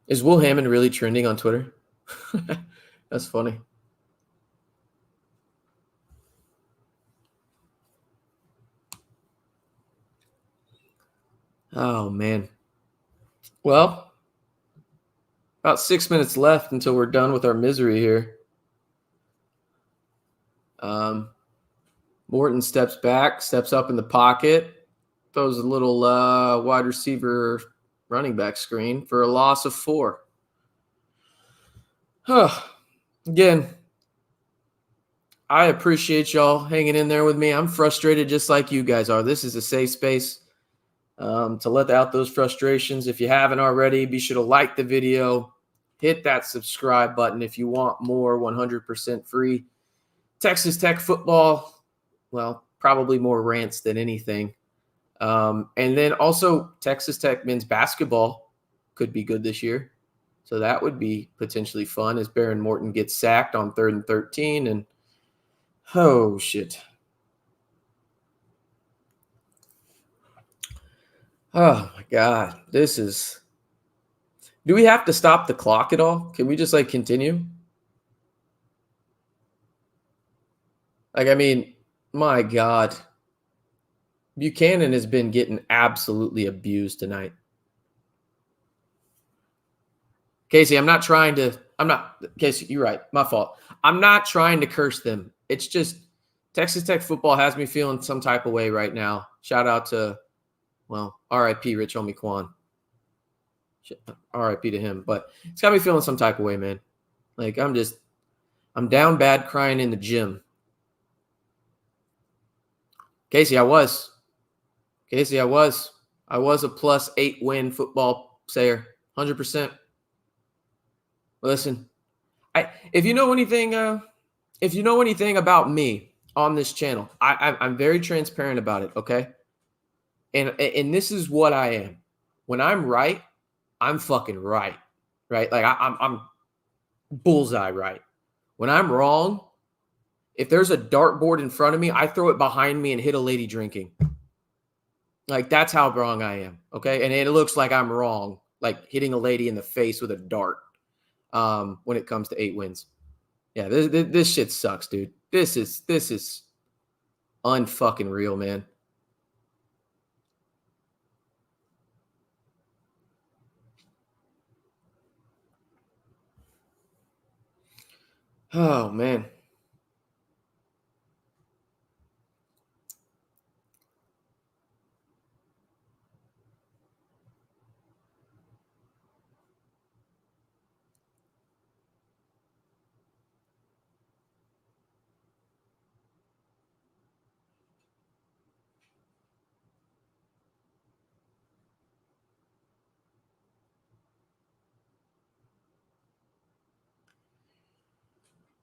Is Will Hammond really trending on Twitter? That's funny. Oh, man. Well, about 6 minutes left until we're done with our misery here. Morton steps back, steps up in the pocket, throws a little wide receiver running back screen for a loss of 4. Again, I appreciate y'all hanging in there with me. I'm frustrated just like you guys are. This is a safe space to let out those frustrations. If you haven't already, be sure to like the video, hit that subscribe button if you want more 100% free Texas Tech football. Well, probably more rants than anything. And then also Texas Tech men's basketball could be good this year. So that would be potentially fun as Baron Morton gets sacked on 3rd and 13. And, oh, shit. Oh, my God. This is – do we have to stop the clock at all? Can we just, continue? I mean, my God. Buchanan has been getting absolutely abused tonight. Casey, I'm not trying to I'm not, Casey, you're right. My fault. I'm not trying to curse them. It's just Texas Tech football has me feeling some type of way right now. Shout out to, well, RIP Rich Homie Quan. RIP to him. But it's got me feeling some type of way, man. Like, I'm down bad crying in the gym. Casey, I was a +8 win football sayer. 100%. Listen, if you know anything about me on this channel, I'm very transparent about it, okay? And this is what I am. When I'm right, I'm fucking right, right? Like I'm bullseye right. When I'm wrong, if there's a dartboard in front of me, I throw it behind me and hit a lady drinking. Like, that's how wrong I am, okay? And it looks like I'm wrong, like hitting a lady in the face with a dart when it comes to 8 wins. Yeah, this shit sucks, dude. This is unfucking real, man. Oh, man.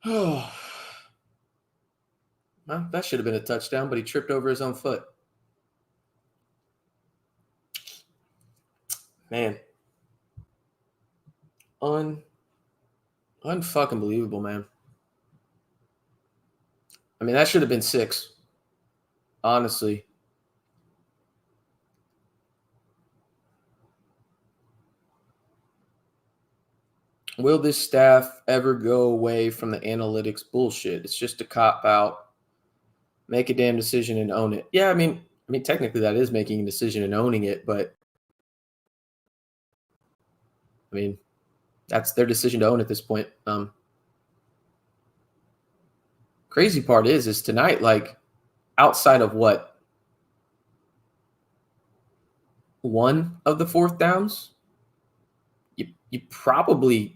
Oh, well, that should have been a touchdown, but he tripped over his own foot. Man. Unfucking believable, man. I mean, that should have been 6. Honestly. Will this staff ever go away from the analytics bullshit? It's just a cop out. Make a damn decision and own it. Yeah, I mean, technically that is making a decision and owning it, but I mean, that's their decision to own at this point. Crazy part is tonight, like, outside of what? 1 of the 4th downs, you probably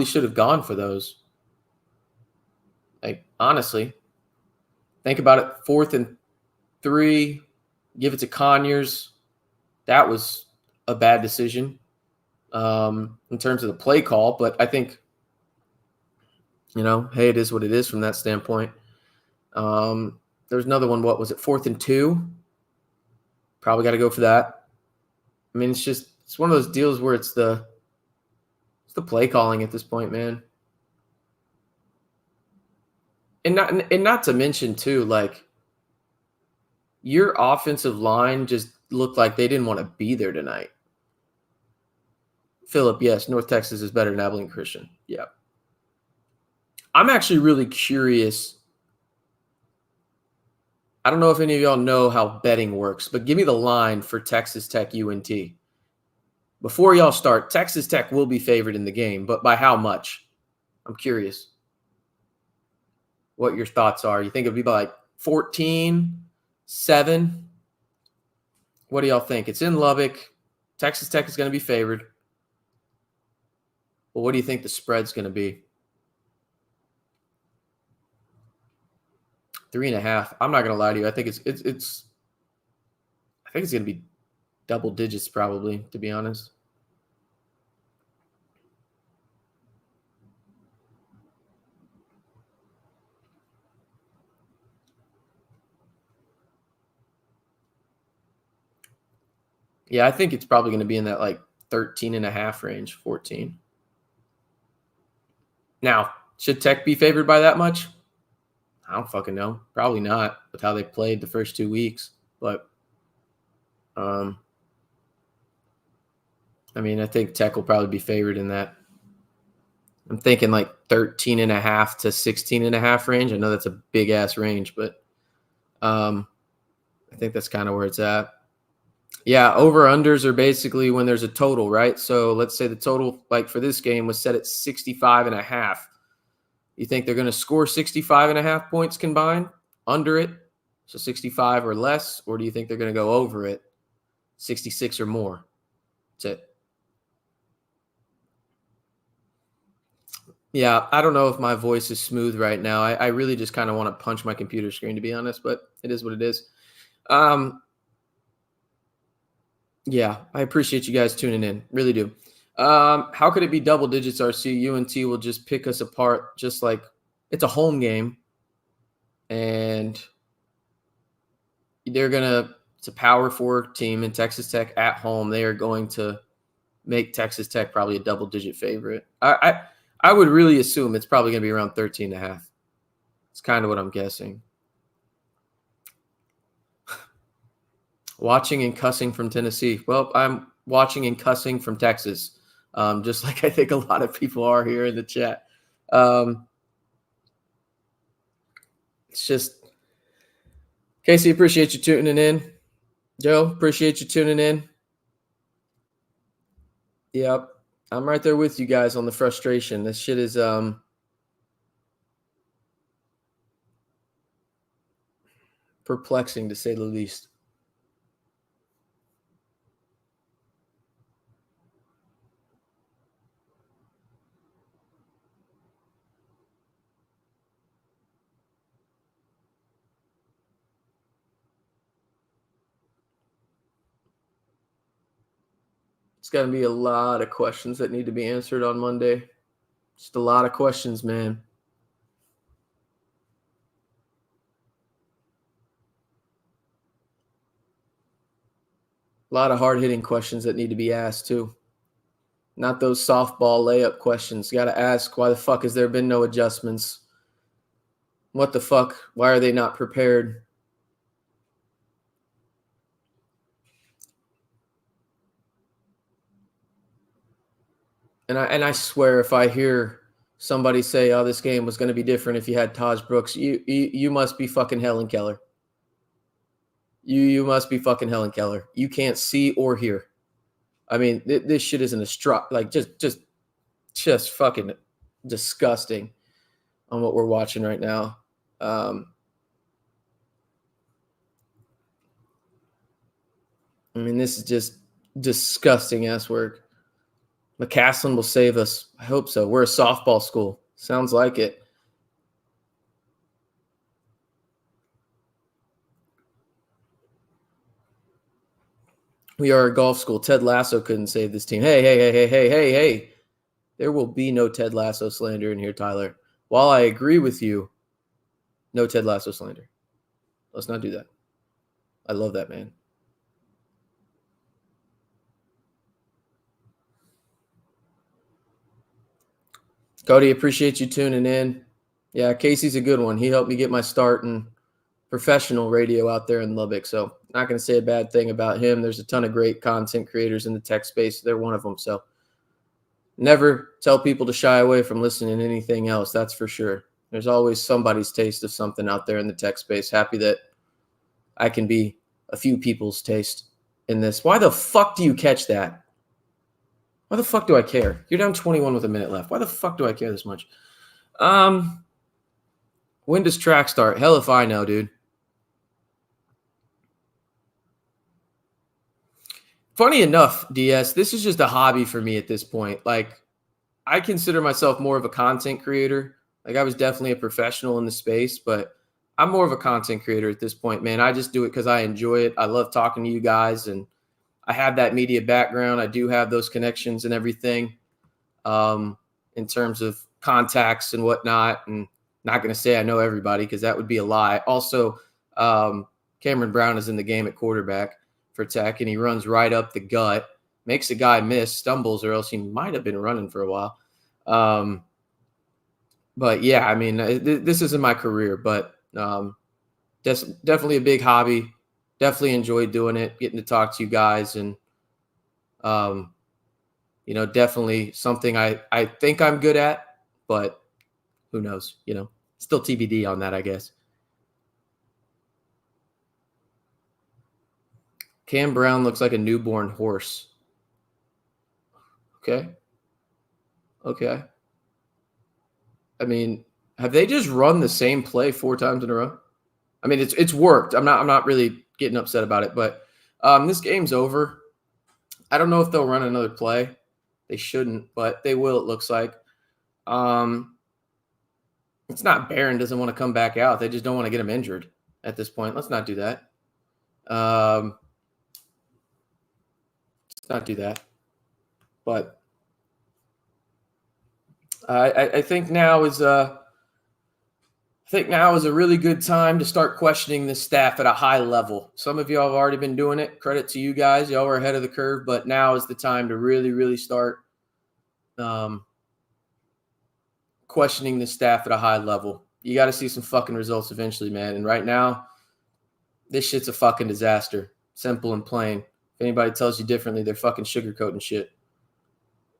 should have gone for those. Like, honestly, think about it. 4th and 3, give it to Conyers. That was a bad decision in terms of the play call, but I think, hey, it is what it is from that standpoint. There's another one. What was it? 4th and 2. Probably got to go for that. I mean, it's one of those deals where it's the play calling at this point, man. And not to mention too, like, your offensive line just looked like they didn't want to be there tonight. Philip, yes, North Texas is better than Abilene Christian. Yeah. I'm actually really curious. I don't know if any of y'all know how betting works, but give me the line for Texas Tech UNT. Before y'all start, Texas Tech will be favored in the game, but by how much? I'm curious what your thoughts are. You think it'll be by like 14, 7? What do y'all think? It's in Lubbock. Texas Tech is going to be favored. Well, what do you think the spread's going to be? 3.5. I'm not going to lie to you. I think it's going to be double digits probably, to be honest. Yeah, I think it's probably going to be in that like 13.5 range, 14. Now, should Tech be favored by that much? I don't fucking know. Probably not with how they played the first 2 weeks. But, I mean, I think Tech will probably be favored in that. I'm thinking like 13.5 to 16.5 range. I know that's a big ass range, but I think that's kind of where it's at. Yeah, over-unders are basically when there's a total, right? So let's say the total, like for this game, was set at 65.5. You think they're going to score 65.5 points combined, under it, so 65 or less, or do you think they're going to go over it, 66 or more? That's it. Yeah, I don't know if my voice is smooth right now. I really just kind of want to punch my computer screen, to be honest, but it is what it is. Yeah, I appreciate you guys tuning in. Really do. How could it be double digits, RC? UNT will just pick us apart, just like it's a home game. And it's a Power 4 team in Texas Tech at home. They are going to make Texas Tech probably a double-digit favorite. I would really assume it's probably going to be around 13.5. It's kind of what I'm guessing. Watching and cussing from Tennessee. Well, I'm watching and cussing from Texas, just like I think a lot of people are here in the chat. It's just, Casey, appreciate you tuning in. Joe, appreciate you tuning in. Yep, I'm right there with you guys on the frustration. This shit is perplexing, to say the least. It's going to be a lot of questions that need to be answered on Monday. Just a lot of questions, man. A lot of hard-hitting questions that need to be asked, too. Not those softball layup questions. You got to ask, why the fuck has there been no adjustments? What the fuck? Why are they not prepared? And I swear, if I hear somebody say, "Oh, this game was going to be different if you had Tahj Brooks," you must be fucking Helen Keller. You must be fucking Helen Keller. You can't see or hear. I mean, this shit isn't a strut. Like just fucking disgusting on what we're watching right now. I mean, this is just disgusting ass work. McCaslin will save us. I hope so. We're a softball school. Sounds like it. We are a golf school. Ted Lasso couldn't save this team. Hey. There will be no Ted Lasso slander in here, Tyler. While I agree with you, no Ted Lasso slander. Let's not do that. I love that man. Cody, appreciate you tuning in. Yeah, Casey's a good one. He helped me get my start in professional radio out there in Lubbock. So not going to say a bad thing about him. There's a ton of great content creators in the tech space. They're one of them. So never tell people to shy away from listening to anything else. That's for sure. There's always somebody's taste of something out there in the tech space. Happy that I can be a few people's taste in this. Why the fuck do you catch that? Why the fuck do I care? You're down 21 with a minute left. Why the fuck do I care this much? When does track start? Hell if I know, dude. Funny enough, DS, this is just a hobby for me at this point. Like, I consider myself more of a content creator. Like, I was definitely a professional in the space, but I'm more of a content creator at this point, man. I just do it because I enjoy it. I love talking to you guys, and I have that media background. I do have those connections and everything in terms of contacts and whatnot. And not going to say I know everybody because that would be a lie. Also, Cameron Brown is in the game at quarterback for Tech, and he runs right up the gut, makes a guy miss, stumbles, or else he might have been running for a while. But yeah, I mean, this isn't my career, but definitely a big hobby. Definitely enjoyed doing it, getting to talk to you guys, and definitely something I think I'm good at, but who knows? Still TBD on that, I guess. Cam Brown looks like a newborn horse. Okay. I mean, have they just run the same play 4 times in a row? I mean, it's worked. I'm not really getting upset about it, but this game's over. I don't know if they'll run another play. They shouldn't, but they will, it looks like. It's not Barron doesn't want to come back out. They just don't want to get him injured at this point. Let's not do that. Let's not do that. But I think now is a really good time to start questioning this staff at a high level. Some of y'all have already been doing it. Credit to you guys. Y'all were ahead of the curve, but now is the time to really, really start questioning the staff at a high level. You got to see some fucking results eventually, man. And right now, this shit's a fucking disaster. Simple and plain. If anybody tells you differently, they're fucking sugarcoating shit.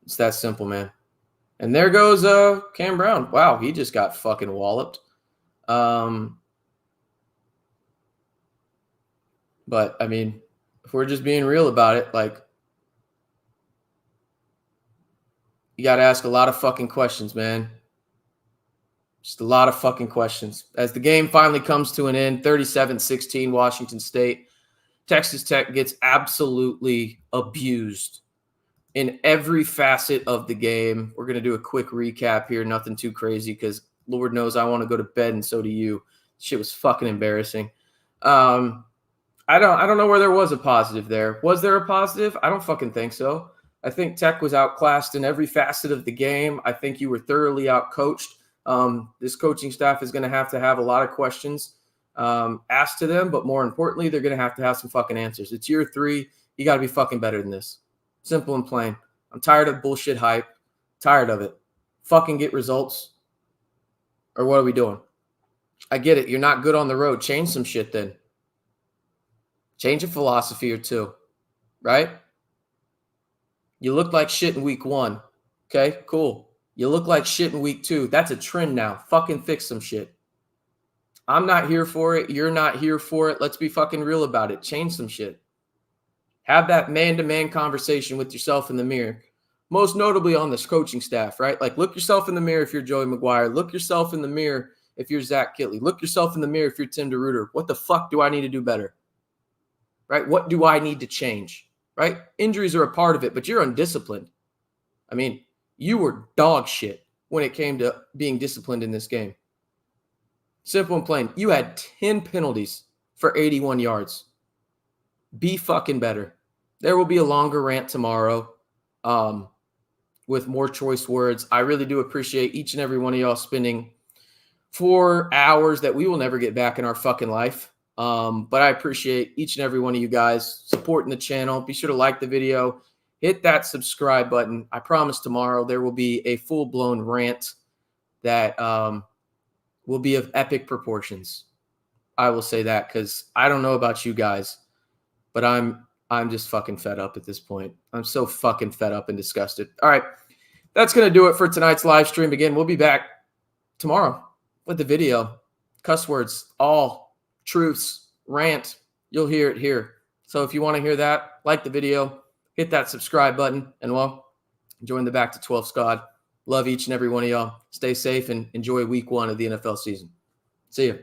It's that simple, man. And there goes Cam Brown. Wow, he just got fucking walloped. But, I mean, if we're just being real about it, like, you got to ask a lot of fucking questions, man. Just a lot of fucking questions. As the game finally comes to an end, 37-16 Washington State. Texas Tech gets absolutely abused in every facet of the game. We're going to do a quick recap here. Nothing too crazy because Lord knows I want to go to bed and so do you. Shit was fucking embarrassing. I don't know where there was a positive there. Was there a positive? I don't fucking think so. I think Tech was outclassed in every facet of the game. I think you were thoroughly outcoached. This coaching staff is going to have a lot of questions asked to them, but more importantly, they're going to have some fucking answers. It's year 3. You got to be fucking better than this. Simple and plain. I'm tired of bullshit hype. Tired of it. Fucking get results. Or what are we doing? I get it. You're not good on the road. Change some shit then. Change a philosophy or two. Right? You looked like shit in week 1. Okay, cool. You look like shit in week 2. That's a trend now. Fucking fix some shit. I'm not here for it. You're not here for it. Let's be fucking real about it. Change some shit. Have that man-to-man conversation with yourself in the mirror. Most notably on this coaching staff, right? Like, look yourself in the mirror if you're Joey McGuire. Look yourself in the mirror if you're Zach Kittley. Look yourself in the mirror if you're Tim DeRuyter. What the fuck do I need to do better? Right? What do I need to change? Right? Injuries are a part of it, but you're undisciplined. I mean, you were dog shit when it came to being disciplined in this game. Simple and plain. You had 10 penalties for 81 yards. Be fucking better. There will be a longer rant tomorrow with more choice words. I really do appreciate each and every one of y'all spending 4 hours that we will never get back in our fucking life. But I appreciate each and every one of you guys supporting the channel. Be sure to like the video. Hit that subscribe button. I promise tomorrow there will be a full-blown rant that will be of epic proportions. I will say that because I don't know about you guys, but I'm just fucking fed up at this point. I'm so fucking fed up and disgusted. All right, that's going to do it for tonight's live stream. Again, we'll be back tomorrow with the video. Cuss words, all truths, rant. You'll hear it here. So if you want to hear that, like the video. Hit that subscribe button, and, well, join the Back to 12 squad. Love each and every one of y'all. Stay safe and enjoy week 1 of the NFL season. See you.